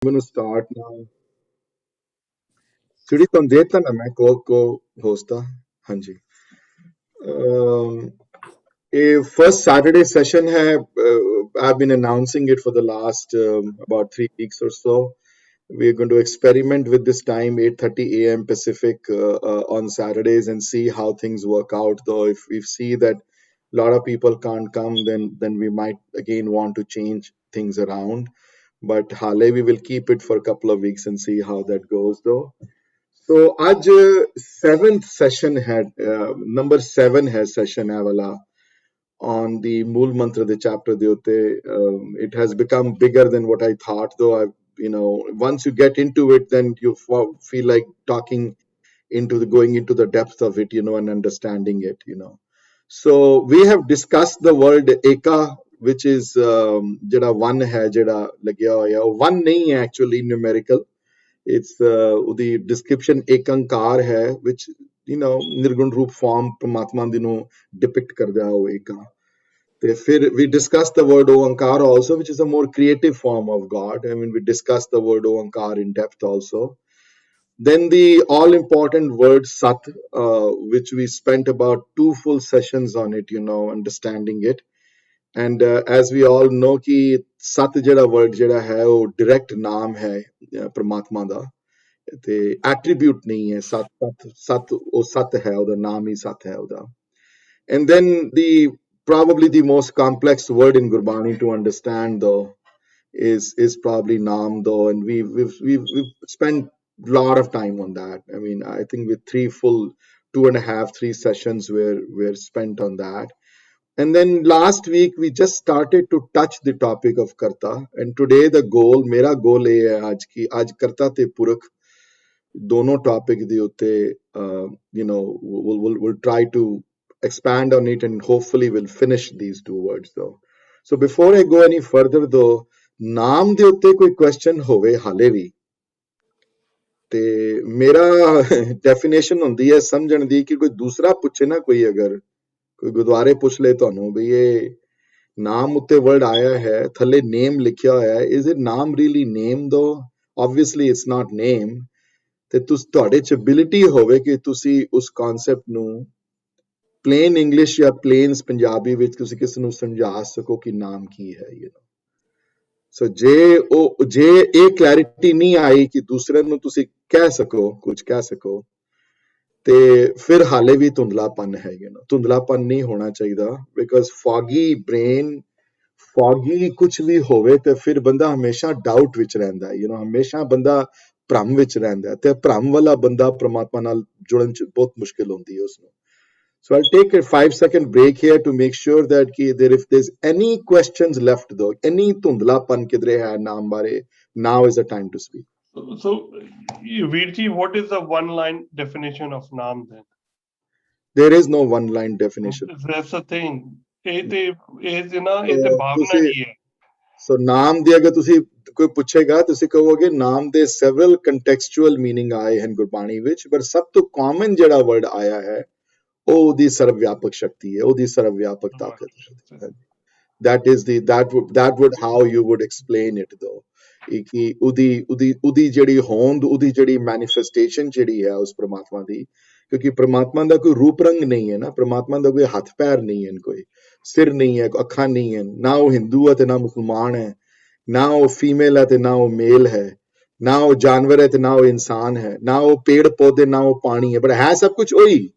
I'm going to start now. सीढ़ी तो देता ना मैं को होस्टा हाँ जी a first Saturday session hai I've been announcing it for the last about 3 weeks or so. We're going to experiment with this time 8:30 a.m. Pacific on Saturdays and see how things work out. Though if we see that a lot of people can't come, then we might again want to change things around. But Hale, we will keep it for a couple of weeks and see how that goes though. So आज seventh session है number 7 है session है वाला on the Mool Mantra the chapter de utte. It has become bigger than what I thought though. Once you get into it, then you feel like talking into the going into the depth of it, and understanding it, So we have discussed the word eka, which is jada one hai jada lagya hoya. One nahi hai actually numerical. It's the description ekankar hai, which nirgun roop form Paramatma di nu depict karda hai wo eka. We discussed the word Oankar also, which is a more creative form of God. I mean, we discussed the word Oankar in depth also. Then the all important word Sat, which we spent about 2 full sessions on it, understanding it. And as we all know, कि Sat जड़ा word जड़ा है वो direct नाम है परमात्मा दा ते attribute नहीं है सत सत सत वो सत है उदा नाम ही सत है उदा. And then probably the most complex word in Gurbani to understand though is probably Naam though, and we've spent a lot of time on that. I mean, I think with 3 full 2.5 3 sessions were spent on that. And then last week we just started to touch the topic of Karta, and today the goal, मेरा goal ये है आज Karta ते Purakh दोनों topic दे उत्ते we'll try to expand on it and hopefully we'll finish these 2 words though. So before I go any further though, नाम दे उत्ते कोई question होवे हाले भी ते मेरा definition ਹੁੰਦੀ ਹੈ ਸਮਝਣ ਦੀ ਕਿ ਕੋਈ ਦੂਸਰਾ ਪੁੱਛੇ ਨਾ ਕੋਈ ਅਗਰ ਕੋਈ ਗੁਰਦੁਆਰੇ ਪੁੱਛ ਲੈ ਤੁਹਾਨੂੰ ਵੀ ਇਹ ਨਾਮ ਉੱਤੇ word ਆਇਆ ਹੈ ਥੱਲੇ name ਲਿਖਿਆ ਹੋਇਆ ਹੈ is it ਨਾਮ really name though? Obviously it's not name. ਤੇ ਤੁਹਾਡੇ ਚ ability ਹੋਵੇ ਕਿ ਤੁਸੀਂ ਉਸ ਕਨਸੈਪਟ ਨੂੰ plain English ਜਾਂ plain ਪੰਜਾਬੀ ਵਿੱਚ ਤੁਸੀਂ ਕਿਸੇ ਨੂੰ ਸਮਝਾ ਸਕੋ ਕਿ ਨਾਮ ਕੀ ਹੈ ਸੋ ਜੇ ਇਹ ਕਲੈਰਿਟੀ ਨਹੀਂ ਆਈ ਕਿ ਦੂਸਰੇ ਨੂੰ ਤੁਸੀਂ ਕਹਿ ਸਕੋ ਕੁਝ ਕਹਿ ਸਕੋ ਤੇ ਫਿਰ ਹਾਲੇ ਵੀ ਧੁੰਦਲਾਪਨ ਹੈ ਧੁੰਦਲਾਪਨ ਨਹੀਂ ਹੋਣਾ ਚਾਹੀਦਾ ਬਿਕਾਜ਼ ਫੌਗੀ ਬ੍ਰੇਨ ਫੌਗੀ ਕੁਝ ਵੀ ਹੋਵੇ ਤੇ ਫਿਰ ਬੰਦਾ ਹਮੇਸ਼ਾ ਡਾਊਟ ਵਿੱਚ ਰਹਿੰਦਾ ਹਮੇਸ਼ਾ ਬੰਦਾ ਭ੍ਰਮ ਵਿੱਚ ਰਹਿੰਦਾ ਤੇ ਭ੍ਰਮ ਵਾਲਾ ਬੰਦਾ ਪ੍ਰਮਾਤਮਾ ਨਾਲ ਜੁੜਨ ਚ ਬਹੁਤ ਮੁਸ਼ਕਿਲ ਹੁੰਦੀ ਹੈ ਉਸ ਨੂੰ So I'll take a 5-second break here to make sure that if there's any questions left though, any dhundlapan kidre hai naam bare, now is the time to speak. So Veerji, what is the one-line definition of naam then? There is no one-line definition. That's the thing. ਇਹ ਭਾਵਨਾ ਹੀ ਹੈ. So ਨਾਮ ਦੀ ਅਗਰ ਤੁਸੀਂ ਕੋਈ ਪੁੱਛੇਗਾ ਤੁਸੀਂ ਕਹੋਗੇ ਨਾਮ ਦੇ several contextual meaning ਆਏ ਹਨ ਗੁਰਬਾਣੀ ਵਿੱਚ ਪਰ ਸਭ ਤੋਂ common ਜਿਹੜਾ word ਆਇਆ ਹੈ ਉਹ ਉਹਦੀ ਸਰਵਵਿਆਪਕ ਸ਼ਕਤੀ ਹੈ ਉਹਦੀ ਸਰਵਵਿਆਪਕ ਤਾਕਤ ਹੈ that would how you would explain it though ਕਿ ਉਹਦੀ ਜਿਹੜੀ ਹੋਂਦ ਉਹਦੀ ਜਿਹੜੀ ਮੈਨੀਫੈਸਟੇਸ਼ਨ ਜਿਹੜੀ ਹੈ ਉਸ ਪ੍ਰਮਾਤਮਾ ਦੀ ਕਿਉਂਕਿ ਪ੍ਰਮਾਤਮਾ ਦਾ ਕੋਈ ਰੂਪ ਰੰਗ ਨਹੀਂ ਹੈ ਨਾ ਪ੍ਰਮਾਤਮਾ ਦਾ ਕੋਈ ਹੱਥ ਪੈਰ ਨਹੀਂ ਹੈ ਕੋਈ ਸਿਰ ਨਹੀਂ ਹੈ ਅੱਖਾਂ ਨਹੀਂ ਹੈ ਨਾ ਉਹ ਹਿੰਦੂ ਹੈ ਤੇ ਨਾ ਮੁਸਲਮਾਨ ਹੈ ਨਾ ਉਹ ਫੀਮੇਲ ਹੈ ਤੇ ਨਾ ਉਹ ਮੇਲ ਹੈ ਨਾ ਉਹ ਜਾਨਵਰ ਹੈ ਤੇ ਨਾ ਉਹ ਇਨਸਾਨ ਹੈ ਨਾ ਉਹ ਪੇੜ ਪੌਦੇ ਨਾ ਉਹ ਪਾਣੀ ਹੈ ਪਰ ਹੈ ਸਭ ਕੁਝ ਉਹੀ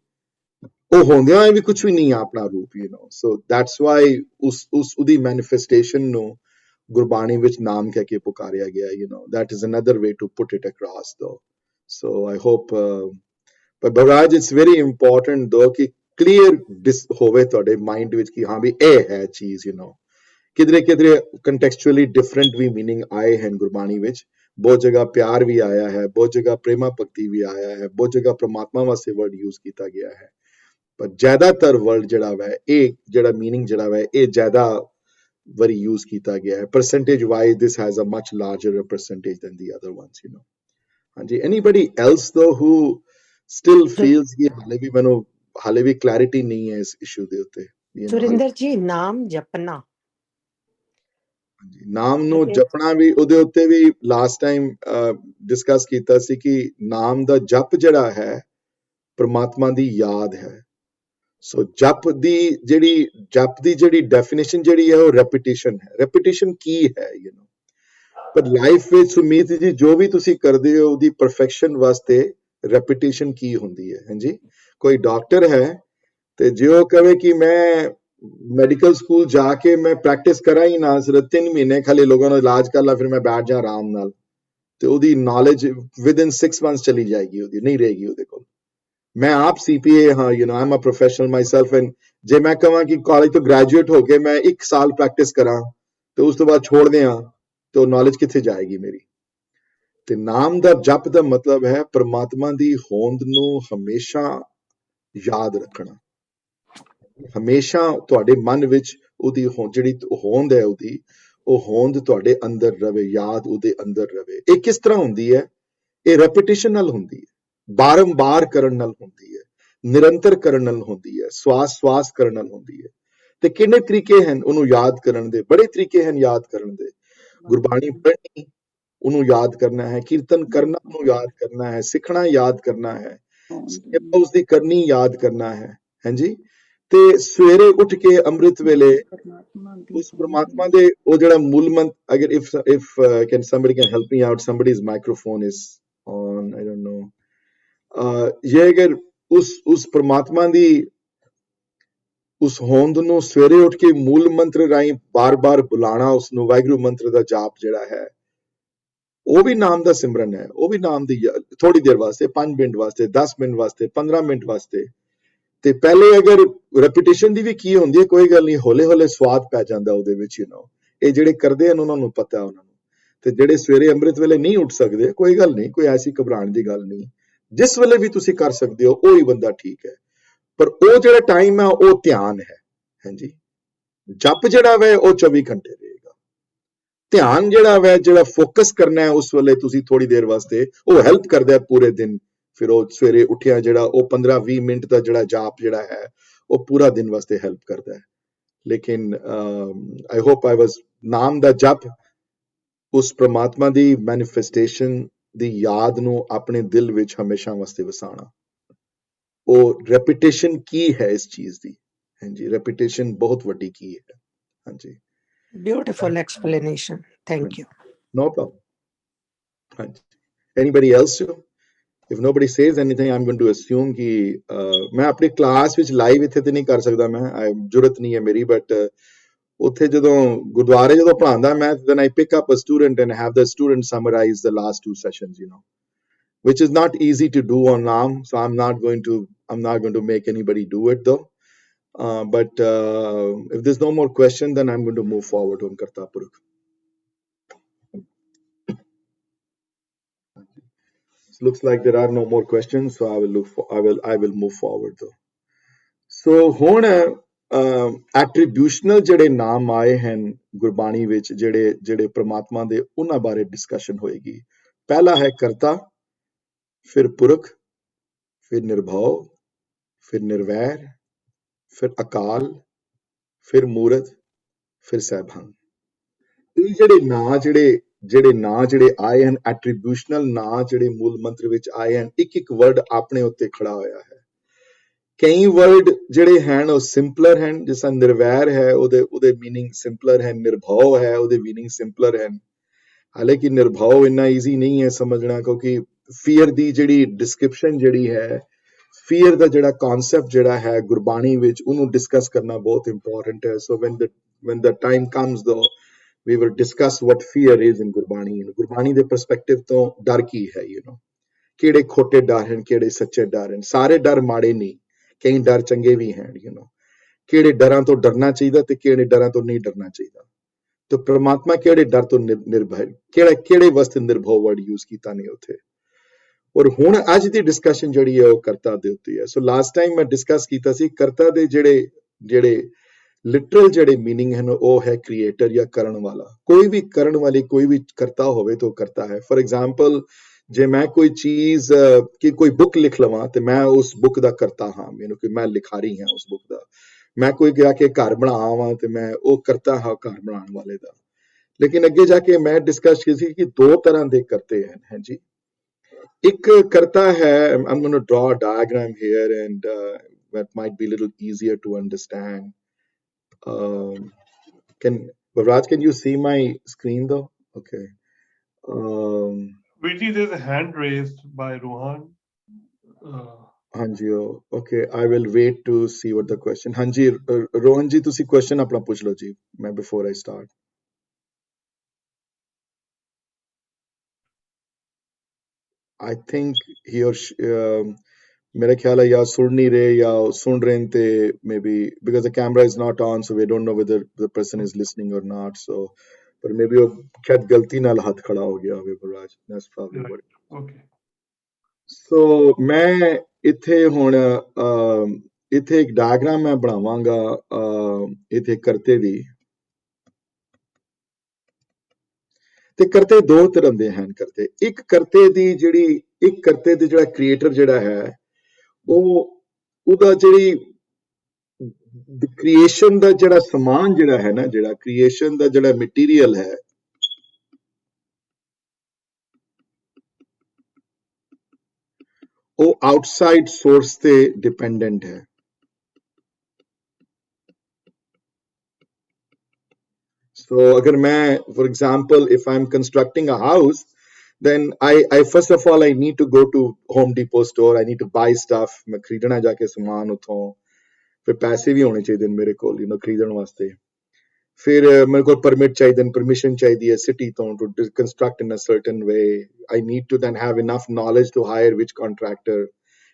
ਉਹ ਹੁੰਦਿਆਂ ਵੀ ਕੁਝ ਵੀ ਨਹੀਂ ਆਪਣਾ ਰੂਪ ਸੋ ਦੈਟਸ ਵਾਈ ਉਸ ਉਹਦੀ ਮੈਨੀਫੈਸਟੇਸ਼ਨ ਨੂੰ ਗੁਰਬਾਣੀ ਵਿੱਚ ਨਾਮ ਕਹਿ ਕੇ ਪੁਕਾਰਿਆ ਗਿਆ that is another way to put it across though. So I hope but Bharaj, it's very important though ਕਿ clear ਹੋਵੇ ਤੁਹਾਡੇ ਮਾਈਂਡ ਵਿੱਚ ਕਿ ਹਾਂ ਵੀ ਇਹ ਹੈ ਚੀਜ਼ ਕਿਧਰੇ ਕਿਧਰੇ contextually different ਵੀ meaning ਆਏ ਹਨ ਗੁਰਬਾਣੀ ਵਿੱਚ ਬਹੁਤ ਜਗ੍ਹਾ ਪਿਆਰ ਵੀ ਆਇਆ ਹੈ ਬਹੁਤ ਜਗ੍ਹਾ ਪ੍ਰੇਮਾ ਭਗਤੀ ਵੀ ਆਇਆ ਹੈ ਬਹੁਤ ਜਗ੍ਹਾ ਪ੍ਰਮਾਤਮਾ ਵਾਸਤੇ ਵਰਡ ਯੂਜ਼ ਕੀਤਾ ਗਿਆ ਹੈ ਪਰ ਜ਼ਿਆਦਾਤਰ ਵਰਡ ਜਿਹੜਾ ਵਾ ਇਹ ਜਿਹੜਾ ਮੀਨਿੰਗ ਜਿਹੜਾ ਵਾ ਇਹ ਜ਼ਿਆਦਾ ਵਾਰੀ ਯੂਜ਼ ਕੀਤਾ ਗਿਆ ਹੈ percentage wise this has a much larger percentage than the other ones ਹਾਂਜੀ anybody else though who still feels ਕਿ ਹਾਲੇ ਵੀ clarity ਨਹੀਂ ਹੈ ਇਸ issue ਦੇ ਉੱਤੇ ਸੁਰਿੰਦਰ ਜੀ ਨਾਮ ਜਪਨਾ ਨਾਮ ਨੂੰ Okay. ਜਪਣਾ ਵੀ ਉਹਦੇ ਉੱਤੇ ਵੀ ਲਾਸਟ ਟਾਈਮ ਡਿਸਕਸ ਕੀਤਾ ਸੀ ਕਿ ਨਾਮ ਦਾ ਜਪ ਜਿਹੜਾ ਹੈ ਪ੍ਰਮਾਤਮਾ ਦੀ ਯਾਦ ਹੈ। ਸੋ ਜਪ ਦੀ ਜਿਹੜੀ ਡੈਫੀਨੇਸ਼ਨ ਜਿਹੜੀ ਹੈ ਉਹ ਰੈਪੀਟੀਸ਼ਨ ਹੈ। ਰੈਪੀਟੀਸ਼ਨ ਕੀ ਹੈ ਪਰ ਲਾਈਫ ਵਿੱਚ ਸੁਮੀਤ ਜੀ ਜੋ ਵੀ ਤੁਸੀਂ ਕਰਦੇ ਹੋ ਉਹਦੀ ਪਰਫੈਕਸ਼ਨ ਵਾਸਤੇ ਰੈਪੀਟੀਸ਼ਨ ਕੀ ਹੁੰਦੀ ਹੈ। ਹਾਂਜੀ, ਕੋਈ ਡਾਕਟਰ ਹੈ ਤੇ ਜੇ ਉਹ ਕਹੇ ਕਿ ਮੈਂ ਮੈਡੀਕਲ ਸਕੂਲ ਜਾ ਕੇ ਮੈਂ ਪ੍ਰੈਕਟਿਸ ਕਰਾਂ ਹੀ ਨਾ, ਸਿਰਫ 3 ਮਹੀਨੇ ਖਾਲੀ ਲੋਕਾਂ ਦਾ ਇਲਾਜ ਕਰ ਲਾ, ਫਿਰ ਮੈਂ ਬੈਠ ਜਾ ਆਰਾਮ ਨਾਲ, ਤੇ ਉਹਦੀ ਨੌਲੇਜ ਵਿਦਿਨ 6 ਮੰਥਸ ਚਲੀ ਜਾਏਗੀ, ਉਹਦੀ ਨਹੀਂ ਰਹੇਗੀ ਉਹਦੇ ਕੋਲ। ਮੈਂ ਆਪ CPA ਹਾਂ, I am a professional myself, and ਜੇ ਮੈਂ ਕਹਾਂ ਕਿ ਕਾਲਜ ਤੋਂ ਗ੍ਰੈਜੂਏਟ ਹੋ ਕੇ ਮੈਂ 1 ਸਾਲ ਪ੍ਰੈਕਟਿਸ ਕਰਾਂ ਤੇ ਉਸ ਤੋਂ ਬਾਅਦ ਛੋੜ ਦਿਆਂ ਤੇ ਉਹ ਨੌਲੇਜ ਕਿੱਥੇ ਜਾਏਗੀ ਮੇਰੀ। ਤੇ ਨਾਮ ਦਾ ਜਪ ਦਾ ਮਤਲਬ ਹੈ ਪ੍ਰਮਾਤਮਾ ਦੀ ਹੋਂਦ ਨੂੰ ਹਮੇਸ਼ਾ ਯਾਦ ਰੱਖਣਾ, ਹਮੇਸ਼ਾ ਤੁਹਾਡੇ ਮਨ ਵਿੱਚ ਉਹਦੀ ਜਿਹੜੀ ਹੋਂਦ ਹੈ ਉਹਦੀ, ਉਹ ਹੋਂਦ ਤੁਹਾਡੇ ਅੰਦਰ ਰਵੇ, ਯਾਦ ਉਹਦੇ ਅੰਦਰ ਰਵੇ। ਇਹ ਕਿਸ ਤਰ੍ਹਾਂ ਹੁੰਦੀ ਹੈ? ਇਹ ਰੈਪੀਟੀਸ਼ਨ ਨਾਲ ਹੁੰਦੀ ਹੈ, ਬਾਰੰਬਾਰ ਕਰਨ ਨਾਲ ਹੁੰਦੀ ਹੈ, ਨਿਰੰਤਰ ਕਰਨ ਨਾਲ ਹੁੰਦੀ ਹੈ, ਸਵਾਸ ਕਰਨ ਨਾਲ ਹੁੰਦੀ ਹੈ। ਤੇ ਕਿੰਨੇ ਤਰੀਕੇ ਹਨ ਉਹਨੂੰ ਯਾਦ ਕਰਨ ਦੇ? ਬੜੇ ਤਰੀਕੇ ਹਨ ਯਾਦ ਕਰਨ ਦੇ। ਗੁਰਬਾਣੀ ਪੜ੍ਹਨੀ, ਉਹਨੂੰ ਯਾਦ ਕਰਨਾ ਹੈ, ਕੀਰਤਨ ਕਰਨਾ ਉਹਨੂੰ ਯਾਦ ਕਰਨਾ ਹੈ, ਸਿੱਖਣਾ ਯਾਦ ਕਰਨਾ ਹੈ, ਸੇਵਾ ਉਸਦੀ ਕਰਨੀ ਯਾਦ ਕਰਨਾ ਹੈ। ਹਾਂਜੀ, ਤੇ ਸਵੇਰੇ ਉੱਠ ਕੇ ਅੰਮ੍ਰਿਤ ਵੇਲੇ ਉਸ ਪ੍ਰਮਾਤਮਾ ਦੇ ਉਹ ਜਿਹੜਾ ਮੂਲ ਮੰਤਰ, ਅਗਰ if can somebody can help me out, somebody's microphone is on, I don't know, ਇਹ ਅਗਰ ਉਸ ਪ੍ਰਮਾਤਮਾ ਦੀ ਉਸ ਹੋਂਦ ਨੂੰ ਸਵੇਰੇ ਉੱਠ ਕੇ ਮੂਲ ਮੰਤਰ ਰਾਹੀਂ ਬਾਰ-ਬਾਰ ਬੁਲਾਣਾ, ਉਸਨੂੰ ਵਾਹਿਗੁਰੂ ਮੰਤਰ ਦਾ ਜਾਪ ਜਿਹੜਾ ਹੈ ਉਹ ਵੀ ਨਾਮ ਦਾ ਸਿਮਰਨ ਹੈ। ਉਹ ਵੀ ਨਾਮ ਦੀ ਥੋੜੀ ਦੇਰ ਵਾਸਤੇ, 5 ਮਿੰਟ ਵਾਸਤੇ, 10 ਮਿੰਟ ਵਾਸਤੇ, 15 ਮਿੰਟ ਵਾਸਤੇ। ਤੇ ਪਹਿਲੇ ਅਗਰ ਰੈਪੀਟੀਸ਼ਨ ਦੀ ਵੀ ਕੀ ਹੁੰਦੀ ਹੈ, ਕੋਈ ਗੱਲ ਨਹੀਂ, ਹੌਲੇ ਹੌਲੇ ਸਵਾਦ ਪੈ ਜਾਂਦਾ ਉਹਦੇ ਵਿੱਚ। ਇਹ ਜਿਹੜੇ ਕਰਦੇ ਹਨ ਉਹਨਾਂ ਨੂੰ ਪਤਾ ਉਹਨਾਂ ਨੂੰ। ਤੇ ਜਿਹੜੇ ਸਵੇਰੇ ਅੰਮ੍ਰਿਤ ਵੇਲੇ ਨਹੀਂ ਉੱਠ ਸਕਦੇ, ਕੋਈ ਗੱਲ ਨਹੀਂ, ਕੋਈ ਐਸੀ ਘਬਰਾਉਣ ਦੀ ਗੱਲ ਨਹੀਂ, ਜਿਸ ਵੇਲੇ ਵੀ ਤੁਸੀਂ ਕਰ ਸਕਦੇ ਹੋ ਉਹ ਹੀ ਬੰਦਾ ਠੀਕ ਹੈ। ਪਰ ਉਹ ਜਿਹੜਾ ਟਾਈਮ ਹੈ ਉਹ ਧਿਆਨ ਹੈ। ਹਾਂਜੀ, ਜਪ ਜਿਹੜਾ ਵੈ ਉਹ 24 ਘੰਟੇ ਰਹੇਗਾ। ਧਿਆਨ ਜਿਹੜਾ ਵੈ, ਜਿਹੜਾ ਫੋਕਸ ਕਰਨਾ ਹੈ ਉਸ ਵੇਲੇ ਤੁਸੀਂ ਥੋੜੀ ਦੇਰ ਵਾਸਤੇ, ਉਹ ਹੈਲਪ ਕਰਦਾ ਹੈ ਪੂਰੇ ਦਿਨ। ਫਿਰ ਉਹ ਸਵੇਰੇ ਉੱਠਿਆ ਜਿਹੜਾ ਉਹ 15-20 ਮਿੰਟ ਦਾ ਜਿਹੜਾ ਜਾਪ ਜਿਹੜਾ ਹੈ ਉਹ ਪੂਰਾ ਦਿਨ ਵਾਸਤੇ ਹੈਲਪ ਕਰਦਾ ਹੈ। ਲੇਕਿਨ ਆਈ ਹੋਪ ਆਈ ਵਾਸ, ਨਾਮ ਦਾ ਜਪ ਉਸ ਪ੍ਰਮਾਤਮਾ ਦੀ ਮੈਨੀਫੈਸਟੇਸ਼ਨ ਦੀ ਯਾਦ ਨੂੰ ਆਪਣੇ ਦਿਲ ਵਿੱਚ ਹਮੇਸ਼ਾ ਵਾਸਤੇ ਵਸਾਉਣਾ। ਉਹ ਰੈਪੀਟੇਸ਼ਨ ਕੀ ਹੈ ਇਸ ਚੀਜ਼ ਦੀ? ਹਾਂਜੀ, ਰੈਪੀਟੇਸ਼ਨ ਬਹੁਤ ਵੱਡੀ ਕੀ ਹੈ। ਹਾਂਜੀ, Beautiful explanation. Thank you. no problem. ਹਾਂਜੀ, anybody else? If nobody says anything, I'm going to assume ਕਿ ਮੈਂ ਆਪਣੀ ਕਲਾਸ ਵਿੱਚ ਲਾਈਵ ਇੱਥੇ ਤੇ ਨਹੀਂ ਕਰ ਸਕਦਾ, ਮੈਂ ਜ਼ਰੂਰਤ ਨਹੀਂ ਹੈ ਮੇਰੀ, ਬਟ ਉੱਥੇ ਜਦੋਂ ਗੁਰਦੁਆਰੇ ਜਦੋਂ ਪੜ੍ਹਾਉਂਦਾ ਮੈਂ, then I pick up a student and have the student summarize the last 2 sessions, which is not easy to do on Naam. So I'm not going to make anybody do it though. But if there's no more question, then I'm going to move forward on Karta Purukh. Looks like there are no more questions, so I will move forward though. So ਹੁਣ ਐਟਰੀਬਿਊਸ਼ਨਲ ਜਿਹੜੇ ਨਾਮ ਆਏ ਹਨ ਗੁਰਬਾਣੀ ਵਿੱਚ, ਜਿਹੜੇ ਪ੍ਰਮਾਤਮਾ ਦੇ, ਉਹਨਾਂ ਬਾਰੇ ਡਿਸਕਸ਼ਨ ਹੋਏਗੀ। ਪਹਿਲਾ ਹੈ ਕਰਤਾ, ਫਿਰ ਪੁਰਖ, ਫਿਰ ਨਿਰਭਉ, ਫਿਰ ਨਿਰਵੈਰ, ਫਿਰ ਅਕਾਲ, ਫਿਰ ਮੂਰਤ, ਫਿਰ ਸੈਭੰ। ਇਹ ਜਿਹੜੇ ਨਾਂ ਆਏ ਹਨ, ਐਟਰੀਬਿਊਸ਼ਨਲ ਨਾਂ ਜਿਹੜੇ ਮੂਲ ਮੰਤਰ ਵਿੱਚ ਆਏ ਹਨ, ਇੱਕ ਵਰਡ ਆਪਣੇ ਉੱਤੇ ਖੜਾ ਹੋਇਆ ਹੈ। ਕਈ ਵਰਡ ਜਿਹੜੇ ਹਨ ਉਹ ਸਿੰਪਲਰ ਹਨ, ਜਿਸ ਤਰ੍ਹਾਂ ਨਿਰਵੈਰ ਹੈ, ਉਹਦੇ ਮੀਨਿੰਗ ਸਿੰਪਲਰ ਹੈ, ਨਿਰਭਉ ਹੈ, ਉਹਦੇ ਮੀਨਿੰਗ ਸਿੰਪਲਰ ਹਨ। ਹਾਲਾਂਕਿ ਨਿਰਭਉ ਇੰਨਾ ਈਜ਼ੀ ਨਹੀਂ ਹੈ ਸਮਝਣਾ, ਕਿਉਂਕਿ ਫੀਅਰ ਦੀ ਜਿਹੜੀ ਡਿਸਕ੍ਰਿਪਸ਼ਨ ਜਿਹੜੀ ਹੈ, ਫੀਅਰ ਦਾ ਜਿਹੜਾ ਕਨਸੈਪਟ ਜਿਹੜਾ ਹੈ ਗੁਰਬਾਣੀ ਵਿੱਚ, ਉਹਨੂੰ ਡਿਸਕਸ ਕਰਨਾ ਬਹੁਤ ਇੰਪੋਰਟੈਂਟ ਹੈ। ਸੋ when the time comes though, we will discuss what fear is in Gurbani. Gurbani ਦੇ ਪਰਸਪੈਕਟਿਵ ਤੋਂ ਡਰ ਕੀ ਹੈ, ਕਿਹੜੇ ਖੋਟੇ ਡਰ ਹਨ, ਕਿਹੜੇ ਸੱਚੇ ਡਰ ਹਨ। ਸਾਰੇ ਡਰ ਮਾੜੇ ਨਹੀਂ, ਕਈ ਡਰ ਚੰਗੇ ਵੀ ਹਨ। ਕਿਹੜੇ ਡਰਾਂ ਤੋਂ ਡਰਨਾ ਚਾਹੀਦਾ ਤੇ ਕਿਹੜੇ ਡਰਾਂ ਤੋਂ ਨਹੀਂ ਡਰਨਾ ਚਾਹੀਦਾ। ਤੇ ਪ੍ਰਮਾਤਮਾ ਕਿਹੜੇ ਡਰ ਤੋਂ ਨਿਰਭੈ, ਕਿਹੜੇ ਵਾਸਤੇ ਨਿਰਭਉ ਵਰਡ ਯੂਜ਼ ਕੀਤਾ ਨੇ ਉੱਥੇ। ਔਰ ਹੁਣ ਅੱਜ ਦੀ ਡਿਸਕਸ਼ਨ ਜਿਹੜੀ ਹੈ ਉਹ ਕਰਤਾ ਦੇ ਉੱਤੇ ਹੈ। ਸੋ ਲਾਸਟ ਟਾਈਮ ਮੈਂ ਡਿਸਕਸ ਕੀਤਾ ਸੀ ਕਰਤਾ ਦੇ ਜਿਹੜੇ ਲਿਟਰਲ ਜਿਹੜੇ ਮੀਨਿੰਗ ਹਨ ਉਹ ਹੈ ਕ੍ਰੀਏਟਰ ਜਾਂ ਕਰਨ ਵਾਲਾ। ਕੋਈ ਵੀ ਕਰਨ ਵਾਲੀ ਕੋਈ ਵੀ ਕਰਤਾ ਹੋਵੇ ਤਾਂ ਉਹ ਕਰਤਾ ਹੈ। ਫॉर ਐਗਜ਼ਾਮਪਲ, ਜੇ ਮੈਂ ਕੋਈ ਚੀਜ਼ ਕਿ ਕੋਈ ਬੁੱਕ ਲਿਖ ਲਵਾਂ ਤੇ ਮੈਂ ਉਸ ਬੁੱਕ ਦਾ ਕਰਤਾ ਹਾਂ, ਮੈਨੂੰ ਕਿ ਮੈਂ ਲਿਖਾਰੀ ਹਾਂ ਉਸ ਬੁੱਕ ਦਾ। ਮੈਂ ਕੋਈ ਜਾ ਕੇ ਘਰ ਬਣਾਵਾਂ ਤੇ ਮੈਂ ਉਹ ਕਰਤਾ ਹਾਂ ਘਰ ਬਣਾਉਣ ਵਾਲੇ ਦਾ। लेकिन अगे जाके मैं डिस्कस की थी कि दो तरह के करते हैं जी। एक करता है, I'm going to draw a diagram here and that might be a little easier to understand. Can you see my screen though? Okay. Virji, there's a hand raised by Rohan. ਹਾਂਜੀ okay, I will wait to see what the question. ਹਾਂਜੀ ਰੋਹਨ ਜੀ ਤੁਸੀਂ question ਆਪਣਾ ਪੁੱਛ ਲਓ ਜੀ, ਮੈਂ before I start. I think he or she, मेरा ख्याल है या सुन नहीं रहे या सुन रहे थे, maybe because the camera is not on, so we don't know whether the person is listening or not. So, but maybe वो शायद गलती नाल हाथ खड़ा हो गया होवे Balraj. That's probably what. Okay. So मैं ਇੱਥੇ ਹੁਣ ਇੱਥੇ ਇੱਕ ਡਾਇਗਰਾਮ ਮੈਂ ਬਣਾਵਾਂਗਾ ਇੱਥੇ ਕਰਤੇ ਦੀ, ਤੇ ਕਰਤੇ ਦੋ ਤਰ੍ਹਾਂ ਦੇ ਹਨ ਕਰਤੇ। ਇੱਕ ਕਰਤੇ ਦੀ ਜਿਹੜੀ ਇੱਕ ਕਰਤੇ ਦੀ ਜਿਹੜਾ ਕ੍ਰੀਏਟਰ ਜਿਹੜਾ ਹੈ ਉਹਦਾ ਜਿਹੜੀ ਕ੍ਰੀਏਸ਼ਨ ਦਾ ਜਿਹੜਾ ਸਮਾਨ ਜਿਹੜਾ ਹੈ ਨਾ, ਜਿਹੜਾ ਕ੍ਰੀਏਸ਼ਨ ਦਾ ਜਿਹੜਾ ਮਟੀਰੀਅਲ ਹੈ ਉਹ ਆਊਟਸਾਈਡ ਸੋਰਸ ਤੇ ਡਿਪੈਂਡੈਂਟ ਹੈ। So agar main, for example, if I'm constructing a house, then I first of all I need to go to Home Depot store, I need to buy stuff, मैं खरीदना जाके सामान उठों, फिर पैसे भी होने चाहिए मेरे को, you know, खरीदने वास्ते, फिर मेरे को permit चाहिए, permission चाहिए city to construct in a certain way. I need to then have enough knowledge to hire which contractor.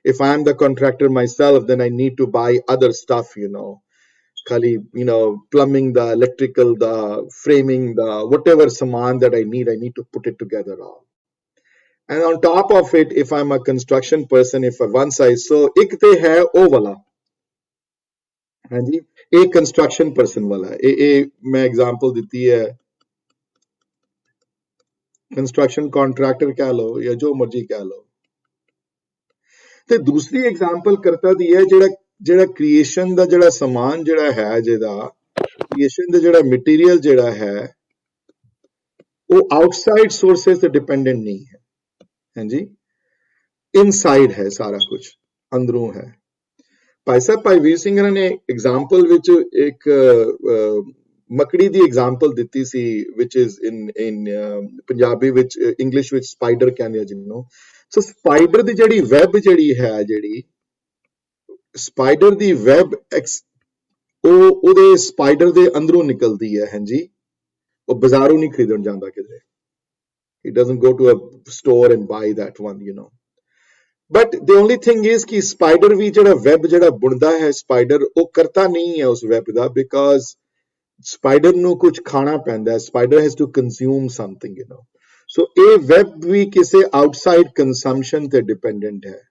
If I am the contractor myself, then I need to buy other stuff, you know, Kali, you know, plumbing, the electrical, the framing, the whatever saman that I need to put it together all. And on top of it, if I'm a construction person, if once I saw, ek te hai o wala, hanji, ek construction person wala, main example diti hai, construction contractor keh lo ya jo marji keh lo. ਤੇ ਦੂਸਰੀ example ਕਰਤਾ ਦੀ ਹੈ ਜਿਹੜਾ creation ਦਾ ਜਿਹੜਾ ਸਮਾਨ ਜਿਹੜਾ ਹੈ, ਜਿਹਦਾ ਕ੍ਰੀਏਸ਼ਨ ਦਾ ਜਿਹੜਾ ਮਟੀਰੀਅਲ ਜਿਹੜਾ ਹੈ ਉਹ ਆਊਟਸਾਈਡ ਸੋਰਸਸ ਤੇ ਡਿਪੈਂਡੈਂਟ ਨਹੀਂ ਹੈ, ਹਾਂਜੀ, ਇਨਸਾਈਡ ਹੈ ਸਾਰਾ ਕੁਝ, ਅੰਦਰੋਂ ਹੈ। ਭਾਈ ਸਾਹਿਬ ਭਾਈ ਵੀਰ ਸਿੰਘ ਨੇ ਐਗਜ਼ਾਮਪਲ ਵਿੱਚ ਇੱਕ ਮਕੜੀ ਦੀ ਐਗਜ਼ਾਮਪਲ ਦਿੱਤੀ ਸੀ, which is in ਪੰਜਾਬੀ ਵਿੱਚ, ਇੰਗਲਿਸ਼ ਵਿੱਚ ਸਪਾਈਡਰ ਕਹਿੰਦੇ ਆ ਜਿਹਨੂੰ। ਸੋ ਸਪਾਈਡਰ ਦੀ ਜਿਹੜੀ ਵੈਬ ਜਿਹੜੀ ਹੈ, ਜਿਹੜੀ ਸਪਾਈਡਰ ਦੀ ਵੈਬ ਉਹ ਉਹਦੇ ਸਪਾਈਡਰ ਦੇ ਅੰਦਰੋਂ ਨਿਕਲਦੀ ਹੈ, ਹਾਂਜੀ, ਉਹ ਬਾਜ਼ਾਰੋਂ ਨਹੀਂ ਖਰੀਦਣ ਜਾਂਦਾ ਕਿਤੇ। He doesn't go to a store and buy that one, you know. But the only thing is ਕਿ ਸਪਾਈਡਰ ਵੀ ਜਿਹੜਾ ਵੈਬ ਜਿਹੜਾ ਬੁਣਦਾ ਹੈ ਸਪਾਈਡਰ, ਉਹ ਕਰਤਾ ਨਹੀਂ ਹੈ ਉਸ ਵੈਬ ਦਾ, because ਸਪਾਈਡਰ ਨੂੰ ਕੁਝ ਖਾਣਾ ਪੈਂਦਾ ਹੈ, spider has to consume something, you know. So ਇਹ ਵੈਬ ਵੀ ਕਿਸੇ ਆਊਟਸਾਈਡ ਕੰਜ਼ੰਪਸ਼ਨ ਤੇ ਡਿਪੈਂਡੈਂਟ ਹੈ,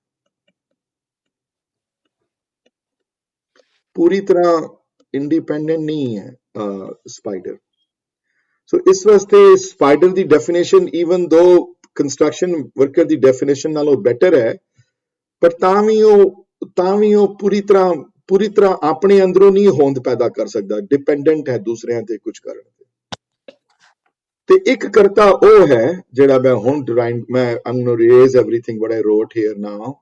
ਪੂਰੀ ਤਰ੍ਹਾਂ ਇੰਡੀਪੈਂਡੈਂਟ ਨਹੀਂ ਹੈ ਸਪਾਈਡਰ। ਸੋ ਇਸ ਵਾਸਤੇ ਸਪਾਈਡਰ ਦੀ ਡੈਫੀਨੇਸ਼ਨ, ਈਵਨ ਦੋ ਕੰਸਟਰਕਸ਼ਨ ਵਰਕਰ ਦੀ ਡੈਫੀਨੇਸ਼ਨ ਨਾਲੋਂ ਬੈਟਰ ਹੈ, ਪਰ ਤਾਂ ਵੀ ਉਹ ਪੂਰੀ ਤਰ੍ਹਾਂ ਆਪਣੇ ਅੰਦਰੋਂ ਨਹੀਂ ਹੋਂਦ ਪੈਦਾ ਕਰ ਸਕਦਾ, ਡਿਪੈਂਡੈਂਟ ਹੈ ਦੂਸਰਿਆਂ ਤੇ ਕੁਝ ਕਰਨ ਤੇ। ਇੱਕ ਕਰਤਾ ਉਹ ਹੈ ਜਿਹੜਾ ਮੈਂ ਹੁਣ ਮੈਂ I'm going to erase everything what I wrote here now,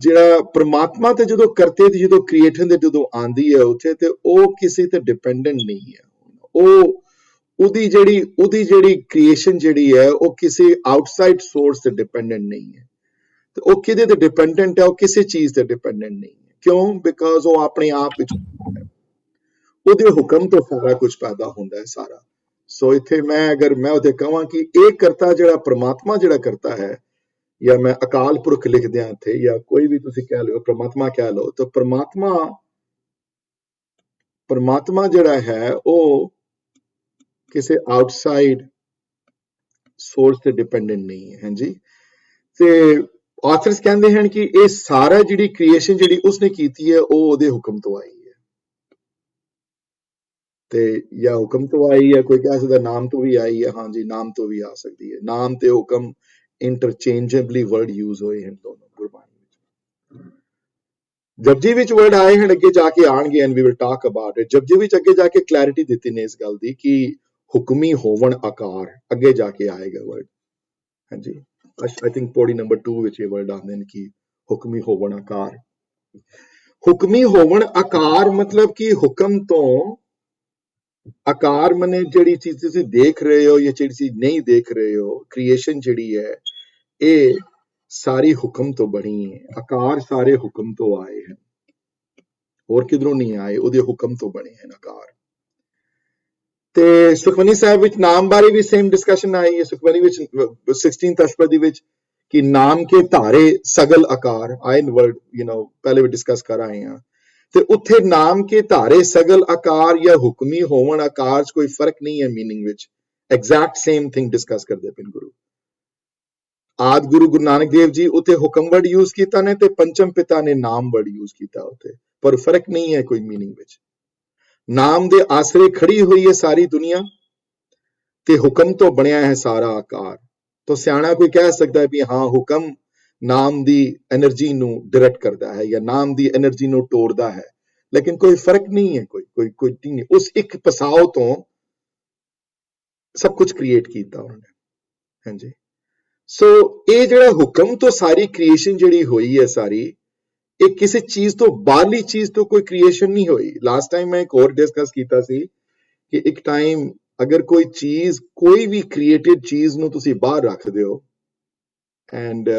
ਜਿਹੜਾ ਪ੍ਰਮਾਤਮਾ ਤੇ ਜਦੋਂ ਕਰਤੇ ਦੀ ਜਦੋਂ ਕ੍ਰੀਏਸ਼ਨ ਦੇ ਜਦੋਂ ਆਂਦੀ ਹੈ ਉੱਥੇ, ਤੇ ਉਹ ਕਿਸੇ ਤੇ ਡਿਪੈਂਡੈਂਟ ਨਹੀਂ ਹੈ। ਉਹਦੀ ਜਿਹੜੀ ਕ੍ਰੀਏਸ਼ਨ ਜਿਹੜੀ ਹੈ ਉਹ ਕਿਸੇ ਆਊਟਸਾਈਡ ਸੋਰਸ ਤੇ ਡਿਪੈਂਡੈਂਟ ਨਹੀਂ ਹੈ, ਤੇ ਉਹ ਕਿਹਦੇ ਤੇ ਡਿਪੈਂਡੈਂਟ ਹੈ? ਉਹ ਕਿਸੇ ਚੀਜ਼ ਤੇ ਡਿਪੈਂਡੈਂਟ ਨਹੀਂ ਹੈ। ਕਿਉਂ? ਬਿਕਾਜ਼ ਉਹ ਆਪਣੇ ਆਪ ਵਿੱਚ ਉਹਦੇ ਹੁਕਮ ਤੋਂ ਸਾਰਾ ਕੁਝ ਪੈਦਾ ਹੁੰਦਾ ਹੈ ਸਾਰਾ। ਸੋ ਇੱਥੇ ਅਗਰ ਮੈਂ ਉਹਦੇ ਕਹਾਂ ਕਿ ਇਹ ਕਰਤਾ ਜਿਹੜਾ ਪ੍ਰਮਾਤਮਾ ਜਿਹੜਾ ਕਰਤਾ ਹੈ, ਜਾਂ ਮੈਂ ਅਕਾਲ ਪੁਰਖ ਲਿਖ ਦਿਆਂ ਇੱਥੇ, ਜਾਂ ਕੋਈ ਵੀ ਤੁਸੀਂ ਕਹਿ ਲਓ, ਪ੍ਰਮਾਤਮਾ ਕਹਿ ਲਓ, ਤਾਂ ਪ੍ਰਮਾਤਮਾ ਜਿਹੜਾ ਹੈ ਉਹ ਕਿਸੇ ਆਊਟਸਾਈਡ ਸੋਰਸ ਤੇ ਡਿਪੈਂਡੈਂਟ ਨਹੀਂ ਹੈ, ਹਾਂਜੀ। ਤੇ ਆਥਰਸ ਕਹਿੰਦੇ ਹਨ ਕਿ ਇਹ ਸਾਰਾ ਜਿਹੜੀ ਕ੍ਰੀਏਸ਼ਨ ਜਿਹੜੀ ਉਸਨੇ ਕੀਤੀ ਹੈ ਉਹ ਉਹਦੇ ਹੁਕਮ ਤੋਂ ਆਈ ਹੈ, ਤੇ ਜਾਂ ਹੁਕਮ ਤੋਂ ਆਈ ਹੈ, ਕੋਈ ਕਹਿ ਸਕਦਾ ਨਾਮ ਤੋਂ ਵੀ ਆਈ ਹੈ, ਹਾਂਜੀ ਨਾਮ ਤੋਂ ਵੀ ਆ ਸਕਦੀ ਹੈ। ਨਾਮ ਤੇ ਹੁਕਮ ਇੰਟਰਚੇਂਜੇਬਲੀ ਵਰਡ ਯੂਜ਼ ਹੋਏ ਹਨ ਦੋਨੋਂ ਗੁਰਬਾਣੀ ਵਿੱਚ। ਜਪਜੀ ਵਿੱਚ ਵਰਡ ਆਏ ਹਨ, ਅੱਗੇ ਜਾ ਕੇ ਆਣਗੇ, and we will talk about it. Japji ਵਿੱਚ ਅੱਗੇ ਜਾ ਕੇ ਕਲੈਰਿਟੀ ਦਿੱਤੀ ਨੇ ਇਸ ਗੱਲ ਦੀ ਕਿ ਹੁਕਮੀ ਹੋਵਣ ਆਕਾਰ, ਅੱਗੇ ਜਾ ਕੇ ਆਏਗਾ ਵਰਡ। ਹਾਂਜੀ, ਆਈ ਥਿੰਕ ਪੌੜੀ ਨੰਬਰ 2 ਵਿੱਚ ਇਹ ਵਰਡ ਆਉਂਦੇ ਨੇ ਕਿ ਹੁਕਮੀ ਹੋਵਣ ਆਕਾਰ। ਹੁਕਮੀ ਹੋਵਣ ਆਕਾਰ ਮਤਲਬ ਕਿ ਹੁਕਮ ਤੋਂ ਆਕਾਰ ਮਨੇ ਜਿਹੜੀ ਚੀਜ਼ ਤੁਸੀਂ ਦੇਖ ਰਹੇ ਹੋ ਜਾਂ ਜਿਹੜੀ ਚੀਜ਼ ਨਹੀਂ ਦੇਖ ਰਹੇ ਹੋ, ਕ੍ਰੀਏਸ਼ਨ ਜਿਹੜੀ ਹੈ ਇਹ ਸਾਰੀ ਹੁਕਮ ਤੋਂ ਬਣੀ ਹੈ। ਆਕਾਰ ਸਾਰੇ ਹੁਕਮ ਤੋਂ ਆਏ ਹਨ, ਹੋਰ ਕਿਧਰੋਂ ਨਹੀਂ ਆਏ, ਉਹਦੇ ਹੁਕਮ ਤੋਂ ਬਣੇ ਹਨ ਆਕਾਰ। ਤੇ ਸੁਖਮਨੀ ਸਾਹਿਬ ਵਿੱਚ ਨਾਮ ਬਾਰੇ ਵੀ ਸੇਮ ਡਿਸਕਸ਼ਨ ਆਈ ਹੈ। ਸੁਖਮਨੀ ਵਿੱਚ 16th ਅਸ਼ਟਪਦੀ ਵਿੱਚ ਕਿ ਨਾਮ ਕੇ ਧਾਰੇ ਸਗਲ ਆਕਾਰ ਆਏ ਵਰਡ, ਪਹਿਲੇ ਵੀ ਡਿਸਕਸ ਕਰ ਆਏ ਹਾਂ। ਤੇ ਉੱਥੇ ਨਾਮ ਕੇ ਧਾਰੇ ਸਗਲ ਆਕਾਰ ਜਾਂ ਹੁਕਮੀ ਹੋਵਣ ਆਕਾਰ 'ਚ ਕੋਈ ਫਰਕ ਨਹੀਂ ਹੈ ਮੀਨਿੰਗ ਵਿੱਚ, ਐਗਜ਼ੈਕਟ ਸੇਮ ਥਿੰਗ ਡਿਸਕਸ ਕਰਦੇ ਪਏ ਗੁਰੂ। ਆਦਿ ਗੁਰੂ ਨਾਨਕ ਦੇਵ ਜੀ ਉੱਥੇ ਹੁਕਮ ਵਰਡ ਯੂਜ਼ ਕੀਤਾ ਨੇ ਤੇ ਪੰਚਮ ਪਿਤਾ ਨੇ ਨਾਮ ਵਰਡ ਯੂਜ਼ ਕੀਤਾ ਉੱਥੇ, ਪਰ ਫਰਕ ਨਹੀਂ ਹੈ ਕੋਈ ਮੀਨਿੰਗ ਵਿੱਚ। ਨਾਮ ਦੇ ਆਸਰੇ ਖੜੀ ਹੋਈ ਹੈ ਸਾਰੀ ਦੁਨੀਆ ਤੇ ਹੁਕਮ ਤੋਂ ਬਣਿਆ ਹੈ ਸਾਰਾ ਆਕਾਰ। ਤਾਂ ਸਿਆਣਾ ਕੋਈ ਕਹਿ ਸਕਦਾ ਹੈ ਵੀ ਹਾਂ ਹੁਕਮ ਨਾਮ ਦੀ એનર્ਜੀ ਨੂੰ ਡਾਇਰੈਕਟ ਕਰਦਾ ਹੈ ਜਾਂ ਨਾਮ ਦੀ એનર્ਜੀ ਨੂੰ ਤੋੜਦਾ ਹੈ, ਲੇਕਿਨ ਕੋਈ ਫਰਕ ਨਹੀਂ ਹੈ, ਕੋਈ ਨਹੀਂ। ਉਸ ਇੱਕ ਪਸਾਓ ਤੋਂ ਸਭ ਕੁਝ ਕ੍ਰੀਏਟ ਕੀਤਾ ਉਹਨੇ। ਹਾਂਜੀ, ਸੋ ਇਹ ਜਿਹੜਾ ਹੁਕਮ ਤੋਂ ਸਾਰੀ ਕ੍ਰੀਏਸ਼ਨ ਜਿਹੜੀ ਹੋਈ ਹੈ ਸਾਰੀ, ਇਹ ਕਿਸੇ ਚੀਜ਼ ਤੋਂ ਬਾਹਰਲੀ ਚੀਜ਼ ਤੋਂ ਕੋਈ ਕ੍ਰੀਏਸ਼ਨ ਨਹੀਂ ਹੋਈ। ਲਾਸਟ ਟਾਈਮ ਮੈਂ ਇੱਕ ਹੋਰ ਡਿਸਕਸ ਕੀਤਾ ਸੀ ਕਿ ਇੱਕ ਟਾਈਮ ਅਗਰ ਕੋਈ ਚੀਜ਼, ਕੋਈ ਵੀ ਕ੍ਰੀਏਟਿਡ ਚੀਜ਼ ਨੂੰ ਤੁਸੀਂ ਬਾਹਰ ਰੱਖਦੇ ਹੋ, ਐਂਡ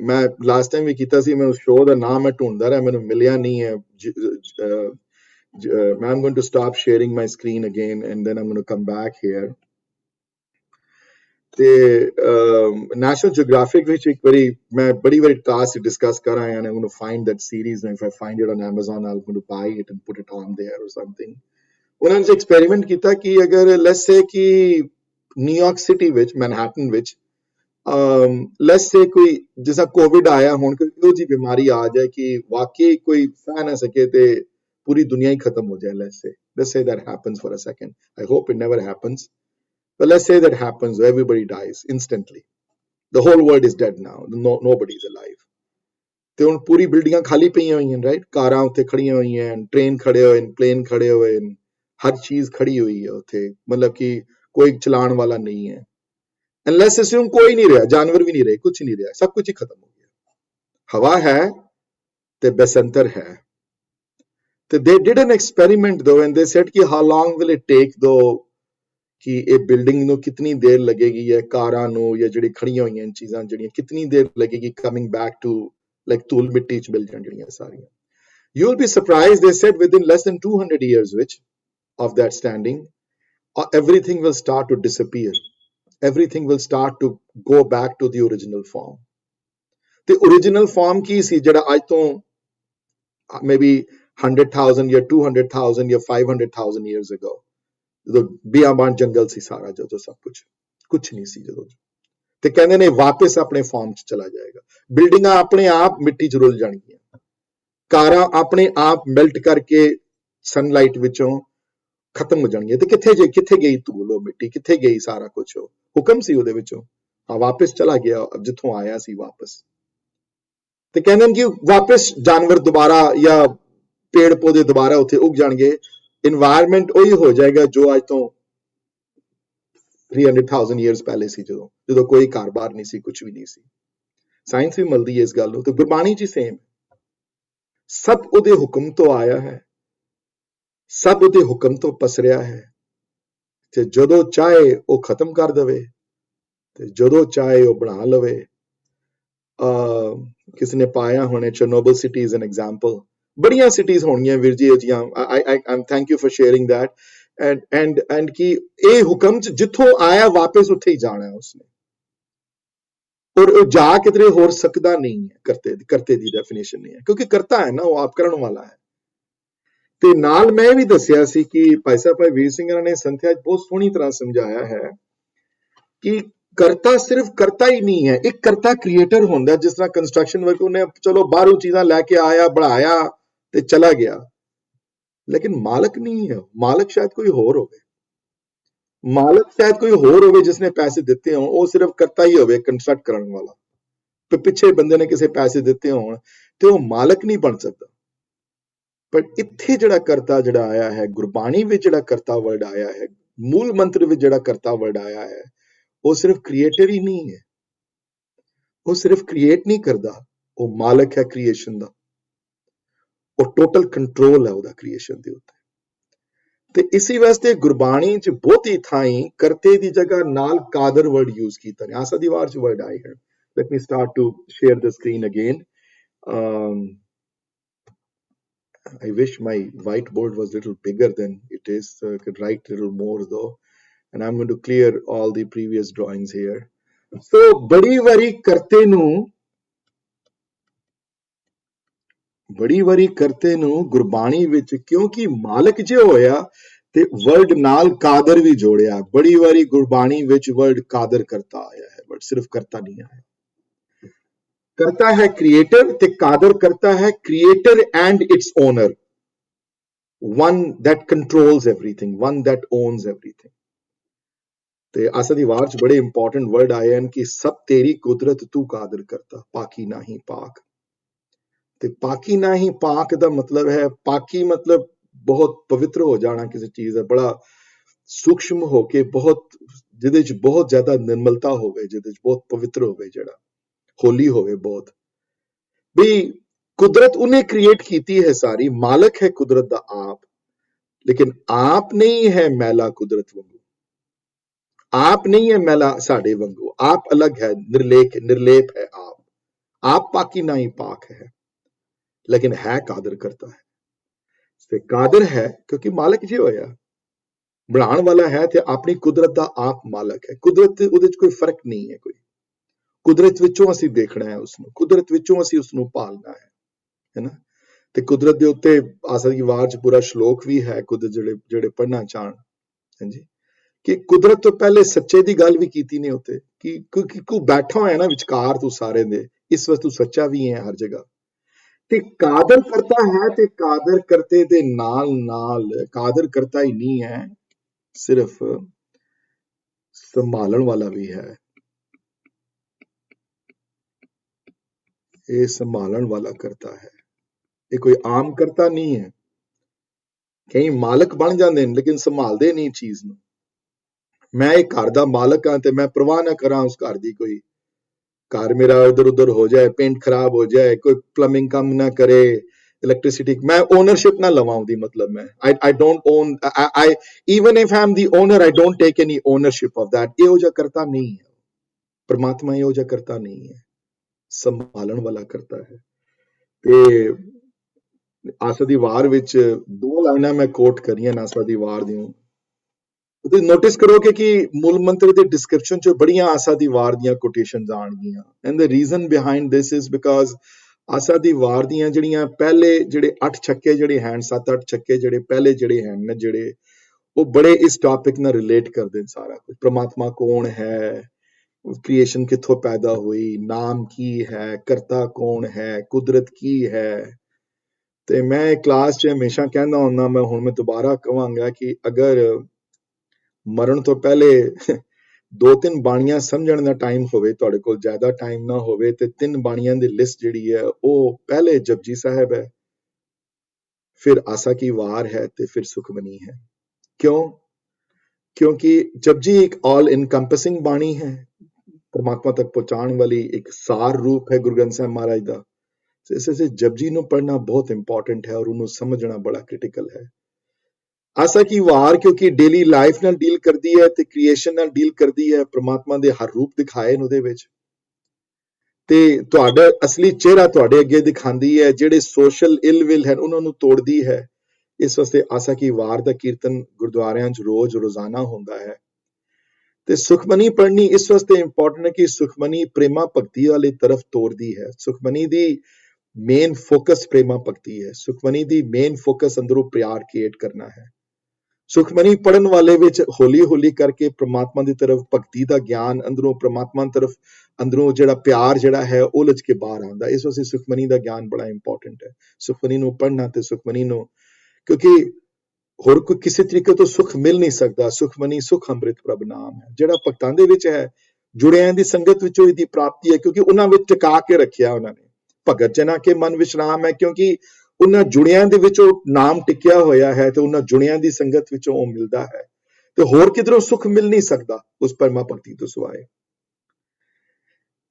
ਮੈਂ ਲਾਸਟ ਟਾਈਮ ਵੀ ਕੀਤਾ ਸੀ, ਮੈਂ ਉਸ ਸ਼ੋਅ ਦਾ ਨਾਮ ਮੈਂ ਢੂੰਡਦਾ ਰਿਹਾ, ਮੈਨੂੰ ਮਿਲਿਆ ਨਹੀਂ ਹੈ। I'm going to stop sharing my screen again and then I'm going to come back here. ਤੇ ਨੈਸ਼ਨਲ ਜਿਓਗ੍ਰਾਫਿਕ ਵਿੱਚ ਇੱਕ ਵਾਰੀ ਮੈਂ ਬੜੀ ਵਾਰੀ ਟਾਸਕ ਡਿਸਕਸ ਕਰ ਆਇਆ, and I'm going to find that series, and if I find it on Amazon I'm going to buy it and put it on there or something. ਉਹਨਾਂ ਨੇ ਐਕਸਪੈਰੀਮੈਂਟ ਕੀਤਾ ਕਿ ਅਗਰ ਲੈਟਸ ਸੇ ਕਿ ਨਿਊਯਾਰਕ ਸਿਟੀ ਵਿੱਚ, Manhattan ਵਿੱਚ let's ਸੇ ਕੋਈ ਜਿਸਾ Covid ਆਇਆ ਹੁਣ, ਕੋਈ ਇਹੋ ਜਿਹੀ ਬਿਮਾਰੀ ਆ ਜਾਏ ਕਿ ਵਾਕਈ ਕੋਈ ਸਹਿ ਨਾ ਸਕੇ ਤੇ ਪੂਰੀ ਦੁਨੀਆ ਹੀ ਖਤਮ ਹੋ ਜਾਏ। let's say that happens for a second. I hope it never happens. But let's say that happens, everybody dies instantly. The whole world is dead now. Nobody is alive. ਤੇ ਹੁਣ ਪੂਰੀ ਬਿਲਡਿੰਗਾਂ ਖਾਲੀ ਪਈਆਂ ਹੋਈਆਂ, ਰਾਈਟ? ਕਾਰਾਂ ਉੱਥੇ ਖੜੀਆਂ ਹੋਈਆਂ, ਟ੍ਰੇਨ ਖੜੇ ਹੋਏ, ਪਲੇਨ ਖੜੇ ਹੋਏ, ਹਰ ਚੀਜ਼ ਖੜੀ ਹੋਈ ਹੈ ਉੱਥੇ, ਮਤਲਬ ਕਿ ਕੋਈ ਚਲਾਉਣ ਵਾਲਾ ਨਹੀਂ ਹੈ। Unless assume ਕੋਈ ਨਹੀਂ ਰਿਹਾ, ਜਾਨਵਰ ਵੀ ਨਹੀਂ ਰਹੇ, ਕੁਝ ਨਹੀਂ ਰਿਹਾ, ਸਭ ਕੁਝ ਹੀ ਖਤਮ ਹੋ ਗਿਆ। ਹਵਾ ਹੈ ਤੇ ਬਸੰਤਰ ਹੈ। ਤੇ they did an experiment though and they said ਕਿ how long will it take though ਕਿ ਇਹ ਬਿਲਡਿੰਗ ਨੂੰ ਕਿਤਨੀ ਦੇਰ ਲੱਗੇਗੀ, ਹੈ ਕਾਰਾਂ ਨੂੰ ਜਾਂ ਜਿਹੜੀ ਖੜੀਆਂ ਹੋਈਆਂ ਚੀਜ਼ਾਂ ਜਿਹੜੀਆਂ ਕਿਤਨੀ ਦੇਰ ਲੱਗੇਗੀ ਕਮਿੰਗ ਬੈਕ ਟੂ ਲਾਈਕ ਧੂਲ ਮਿੱਟੀ ਚ ਮਿਲ ਜਾਣ ਜਿਹੜੀਆਂ ਸਾਰੀਆਂ। You will be surprised, they said within less than 200 years which of that standing, everything will start to disappear. Everything will start to go back to the original form. The original form ਕੀ ਸੀ ਜਿਹੜਾ ਅੱਜ ਤੋਂ maybe 100,000 ਜਾਂ 200,000 ਜਾਂ 500,000 years ago, ਜਦੋਂ ਬਿਆਬਾਨ ਜੰਗਲ ਸੀ ਸਾਰਾ, ਜਦੋਂ ਸਭ ਕੁਛ ਨਹੀਂ ਸੀ ਜਦੋਂ, ਤੇ ਕਹਿੰਦੇ ਨੇ ਵਾਪਸ ਆਪਣੇ ਫਾਰਮ 'ਚ ਚਲਾ ਜਾਏਗਾ। ਬਿਲਡਿੰਗਾਂ ਆਪਣੇ ਆਪ ਮਿੱਟੀ 'ਚ ਰੁਲ ਜਾਣਗੀਆਂ, ਕਾਰਾਂ ਆਪਣੇ ਆਪ ਮੈਲਟ ਕਰਕੇ ਸਨਲਾਈਟ ਵਿੱਚੋਂ ਖਤਮ ਹੋ ਜਾਣਗੀਆਂ। ਤੇ ਕਿੱਥੇ ਗਈ ਧੂਲ, ਉਹ ਮਿੱਟੀ ਕਿੱਥੇ ਗਈ, ਸਾਰਾ ਕੁਛ ਉਹ ਹੁਕਮ ਸੀ ਉਹਦੇ ਵਿੱਚੋਂ, ਵਾਪਸ ਚਲਾ ਗਿਆ ਜਿੱਥੋਂ ਆਇਆ ਸੀ ਵਾਪਸ। ਤੇ ਕਹਿੰਦੇ ਨੇ ਕਿ ਵਾਪਸ ਜਾਨਵਰ ਦੁਬਾਰਾ ਜਾਂ ਪੇੜ ਪੌਦੇ ਦੁਬਾਰਾ ਉੱਥੇ ਉੱਗ ਜਾਣਗੇ, ਇਨਵਾਇਰਮੈਂਟ ਉਹੀ ਹੋ ਜਾਏਗਾ ਜੋ ਅੱਜ ਤੋਂ 300,000 years ਪਹਿਲੇ ਸੀ, ਜਦੋਂ ਕੋਈ ਕਾਰੋਬਾਰ ਨਹੀਂ ਸੀ, ਕੁਝ ਵੀ ਨਹੀਂ ਸੀ। ਸਾਇੰਸ ਵੀ ਮਿਲਦੀ ਹੈ ਇਸ ਗੱਲ ਨੂੰ, ਤੇ ਗੁਰਬਾਣੀ ਚ ਸੇਮ, ਸਭ ਉਹਦੇ ਹੁਕਮ ਤੋਂ ਆਇਆ ਹੈ, ਸਭ ਉਹਦੇ ਹੁਕਮ ਤੋਂ ਪਸਰਿਆ ਹੈ, ਤੇ ਜਦੋਂ ਚਾਹੇ ਉਹ ਖਤਮ ਕਰ ਦੇਵੇ ਤੇ ਜਦੋਂ ਚਾਹੇ ਉਹ ਬਣਾ ਲਵੇ। ਕਿਸੇ ਨੇ ਪਾਇਆ ਹੋਣੇ Chernobyl city is an example, ਬੜੀਆਂ ਸਿਟੀਜ਼ ਹੋਣਗੀਆਂ ਵੀਰ ਜੀ ਜੀਆਂ। I thank you for sharing that. And ਕਿ ਇਹ ਹੁਕਮ ਚ ਜਿੱਥੋਂ ਆਇਆ ਵਾਪਸ ਉੱਥੇ ਹੀ ਜਾਣਾ ਹੈ ਉਸਨੇ, ਔਰ ਉਹ ਜਾ ਕਿਧਰੇ ਹੋਰ ਸਕਦਾ ਨਹੀਂ ਹੈ। ਕਰਤੇ ਦੀ ਡੈਫੀਨੇਸ਼ਨ ਨਹੀਂ ਹੈ, ਕਿਉਂਕਿ ਕਰਤਾ ਹੈ ਨਾ, ਉਹ ਆਪ ਕਰਨ ਵਾਲਾ ਹੈ। ਤੇ ਨਾਲ ਮੈਂ ਵੀ ਦੱਸਿਆ ਸੀ ਕਿ ਭਾਈ ਸਾਹਿਬ ਭਾਈ ਵੀਰ ਸਿੰਘ ਨੇ ਸੰਥਿਆ ਬਹੁਤ ਸੋਹਣੀ ਤਰ੍ਹਾਂ ਸਮਝਾਇਆ ਹੈ ਕਿ ਕਰਤਾ ਸਿਰਫ ਕਰਤਾ ਹੀ ਨਹੀਂ ਹੈ, ਇੱਕ ਕਰਤਾ ਕ੍ਰੀਏਟਰ ਹੁੰਦਾ। ਜਿਸ ਤਰ੍ਹਾਂ ਕੰਸਟਰਕਸ਼ਨ ਵਰਕ, ਉਹਨੇ ਚਲੋ ਬਾਹਰੋਂ ਚੀਜ਼ਾਂ ਲੈ ਕੇ ਆਇਆ, ਬਣਾਇਆ ਤੇ ਚਲਾ ਗਿਆ, ਲੇਕਿਨ ਮਾਲਕ ਨਹੀਂ ਹੈ। ਮਾਲਕ ਸ਼ਾਇਦ ਕੋਈ ਹੋਰ ਹੋਵੇ, ਜਿਸਨੇ ਪੈਸੇ ਦਿੱਤੇ ਹੋਣ, ਉਹ ਸਿਰਫ ਕਰਤਾ ਹੀ ਹੋਵੇ, ਕੰਸਟਰਕਟ ਕਰਨ ਵਾਲਾ, ਤੇ ਪਿੱਛੇ ਬੰਦੇ ਨੇ ਕਿਸੇ ਪੈਸੇ ਦਿੱਤੇ ਹੋਣ ਤੇ ਉਹ ਮਾਲਕ ਨਹੀਂ ਬਣ ਸਕਦਾ। ਪਰ ਇੱਥੇ ਜਿਹੜਾ ਕਰਤਾ ਜਿਹੜਾ ਆਇਆ ਹੈ, ਗੁਰਬਾਣੀ ਵਿੱਚ ਜਿਹੜਾ ਕਰਤਾ ਵਰਡ ਆਇਆ ਹੈ, मूल मंत्र ਵਿੱਚ ਜਿਹੜਾ ਕਰਤਾ ਵਰਡ ਆਇਆ ਹੈ ਉਹ ਸਿਰਫ ਕ੍ਰੀਏਟਰ ਹੀ ਨਹੀਂ ਹੈ, ਉਹ ਸਿਰਫ ਕ੍ਰੀਏਟ ਨਹੀਂ ਕਰਦਾ, ਉਹ ਮਾਲਕ ਹੈ ਕ੍ਰੀਏਸ਼ਨ ਦਾ, ਉਹ ਟੋਟਲ ਕੰਟਰੋਲ ਹੈ ਉਹਦਾ ਕ੍ਰੀਏਸ਼ਨ ਦੇ ਉੱਤੇ। ਤੇ ਇਸੇ ਵਾਸਤੇ ਗੁਰਬਾਣੀ 'ਚ ਬਹੁਤੀ ਥਾਈਂ ਕਰਤੇ ਦੀ ਜਗ੍ਹਾ ਨਾਲ ਕਾਦਰ ਵਰਡ ਯੂਜ਼ ਕੀਤਾ ਨੇ। ਆਸਾ ਦੀ ਵਾਰ 'ਚ ਵਰਡ ਆਏ ਹਨ। Let me start to share the screen again. I wish my whiteboard was a little bigger than it is, so I could write a little more though. And I'm going to clear all the previous drawings here. So, badi wari करते ਨੂੰ ਗੁਰਬਾਣੀ ਵਿੱਚ ਕਿਉਂਕਿ ਮਾਲਕ ਜੇ ਹੋਇਆ ਤੇ word ਨਾਲ ਕਾਦਰ ਵੀ ਜੋੜਿਆ। ਬੜੀ ਵਾਰੀ ਗੁਰਬਾਣੀ ਵਿੱਚ ਵਰਡ ਕਾਦਰ ਕਰਤਾ ਆਇਆ ਹੈ, ਬਟ ਸਿਰਫ ਕਰਤਾ ਨਹੀਂ ਆਇਆ। करता है क्रिएटर ते कादर करता है creator and its owner, one that controls everything, one that owns everything. ते आसा दी वार च बड़े इंपॉर्टेंट वर्ड आए हैं कि सब तेरी कुदरत तू कादर करता, पाकी नाही पाक। ते पाकी नाही पाक दा मतलब है, पाकी मतलब बहुत पवित्र हो जाना किसी चीज है, बड़ा सूक्ष्म होके बहुत जिहदे च बहुत ज्यादा निर्मलता होवे, जिहदे च बहुत पवित्र होवे, जड़ा होली होवे बहुत। भी कुदरत उन्हें क्रिएट कीती है सारी, मालक है कुदरत दा आप, लेकिन आप नहीं है मैला कुदरत वांगू, आप नहीं है मैला साडे वांगू, आप अलग है, निर्लेप है आप पाकी नहीं पाक है, लेकिन है कादर करता है। ते कादर है क्योंकि मालक जी होया, बनाने वाला है ते अपनी कुदरत दा आप मालक है। कुदरत उहदे च कोई फर्क नहीं है, कोई कुदरत विचों असीं देखना है उसनूं, कुदरत विचों असीं उसनूं पालना है ना। ते कुदरत दे उत्ते आसा दी वार च पूरा श्लोक भी है, खुद जेड़े पढ़ना चाहन, हां जी, कि कुदरत तो पहले सच्चे दी गल भी कीती ने उत्ते कि कोई बैठा होया ना विचकार तू सारे दे, इस वक्त तू सच्चा भी है हर जगह। ते कादर करता है, ते कादर करते दे नाल नाल कादर करता ही नहीं है, सिर्फ संभालन वाला भी है। ये संभालन वाला करता है, ये कोई आम करता नहीं है। कई मालक बन जाते हैं लेकिन संभालते नहीं चीज नूं। मैं एक घर दा मालक हाँ ते मैं परवाह ना करा उस घर दी, कोई घर मेरा इधर उधर हो जाए, पेंट खराब हो जाए, कोई प्लम्बिंग काम ना करे, इलेक्ट्रिसिटी, मैं ओनरशिप ना लवां दी, मतलब मैं I don't own, I even if I am the owner, I don't take any ownership of that. इहो जिहा करता नहीं है परमात्मा, इहो जिहा करता नहीं है, संभालन वाला करता है। ते आसा दी वार विच दो लाइनां मैं कोट करियां आसा दी वार दियां। ते नोटिस करोगे कि मूल मंत्र दे डिस्क्रिप्शन च बड़ियां आसा दी वार दियां कोटेशंस आणगियां, and the reason behind this is because Asa di Var दियां जड़ियां पहले जेड़े 8 छक्के जेड़े हैं, 7-8 छक्के जेड़े पहले जेड़े हैं न, जेड़े वो बड़े इस टॉपिक नाल रिलेट करदे सारा कुछ। परमात्मा कौन है, क्रिएशन किथों पैदा हुई, नाम की है, करता कौन है, कुदरत की है। ते मैं क्लास च हमेशा कहना हुंदा, मैं हुण मैं दोबारा कहांगा कि अगर मरण तो पहले 2-3 बाणियां समझण दा टाइम होवे, तुहाडे कोल ज्यादा टाइम ना होवे, ते 3 बाणियां दी लिस्ट जिहड़ी है वो पहले जपजी साहिब है, फिर आसा की वार है, ते फिर सुखमनी है। क्यों? क्योंकि जपजी एक ऑल इनकम्पसिंग बाणी है, परमात्मा तक पहुंचाने वाली एक सार रूप है गुरु ग्रंथ साहिब महाराज दा। इस जपजी नूं पढ़ना बहुत इंपॉर्टेंट है और उन्होंने समझना बड़ा क्रिटिकल है। आसा की वार क्योंकि डेली लाइफ नाल डील करती है, ते क्रिएशन नाल डील करती है, परमात्मा दे हर रूप दिखाए न उहदे विच, ते तुहाडा असली चेहरा तुहाडे अगे दिखांदी है, जेड़े सोशल इल विल है उन्हां नूं तोड़दी है। इस वास्ते आसा की वार दा कीर्तन गुरुद्वारियां च रोज रोजाना होंदा है। ते सुखमनी पढ़नी इस वास्ते इंपॉर्टेंट है कि सुखमनी प्रेमा भक्ति वाली तरफ तोड़दी है। सुखमनी दी मेन फोकस प्रेमा भक्ति है, सुखमनी दी मेन फोकस अंदरों प्यार क्रिएट करना है। सुखमनी पढ़न वाले विच होली होली करके परमात्मा दी तरफ भक्ति दा ज्ञान अंदरों, परमात्मा दी तरफ अंदरों जेड़ा प्यार जेड़ा है ओ लज के बाहर आंदा। इस वास्ते सुखमनी दा ज्ञान बड़ा इंपॉर्टेंट है। सुखमनी नूं पढ़ना ते सुखमनी नूं, क्योंकि होर कोई किसी तरीके तो सुख मिल नहीं सकता। सुखमनी सुख अमृत प्रभ नाम है, जेड़ा भगतां दे विच है, जुड़ियां दी संगत विचों इहदी प्राप्ति है, क्योंकि उन्हां विच टिका के रखिया उन्हां ने। भगत जना के मन विश्राम है, क्योंकि उन्हां जुड़ियां दे विचों नाम टिकिया होया है, ते उन्हां जुड़ियां दी संगत विचों ओ मिलदा है। ਤੇ ਹੋਰ ਕਿਧਰੋਂ ਸੁਖ ਮਿਲ ਨਹੀਂ ਸਕਦਾ ਉਸ ਪਰਮਾ ਭਗਤੀ ਤੋਂ ਸਿਵਾਏ।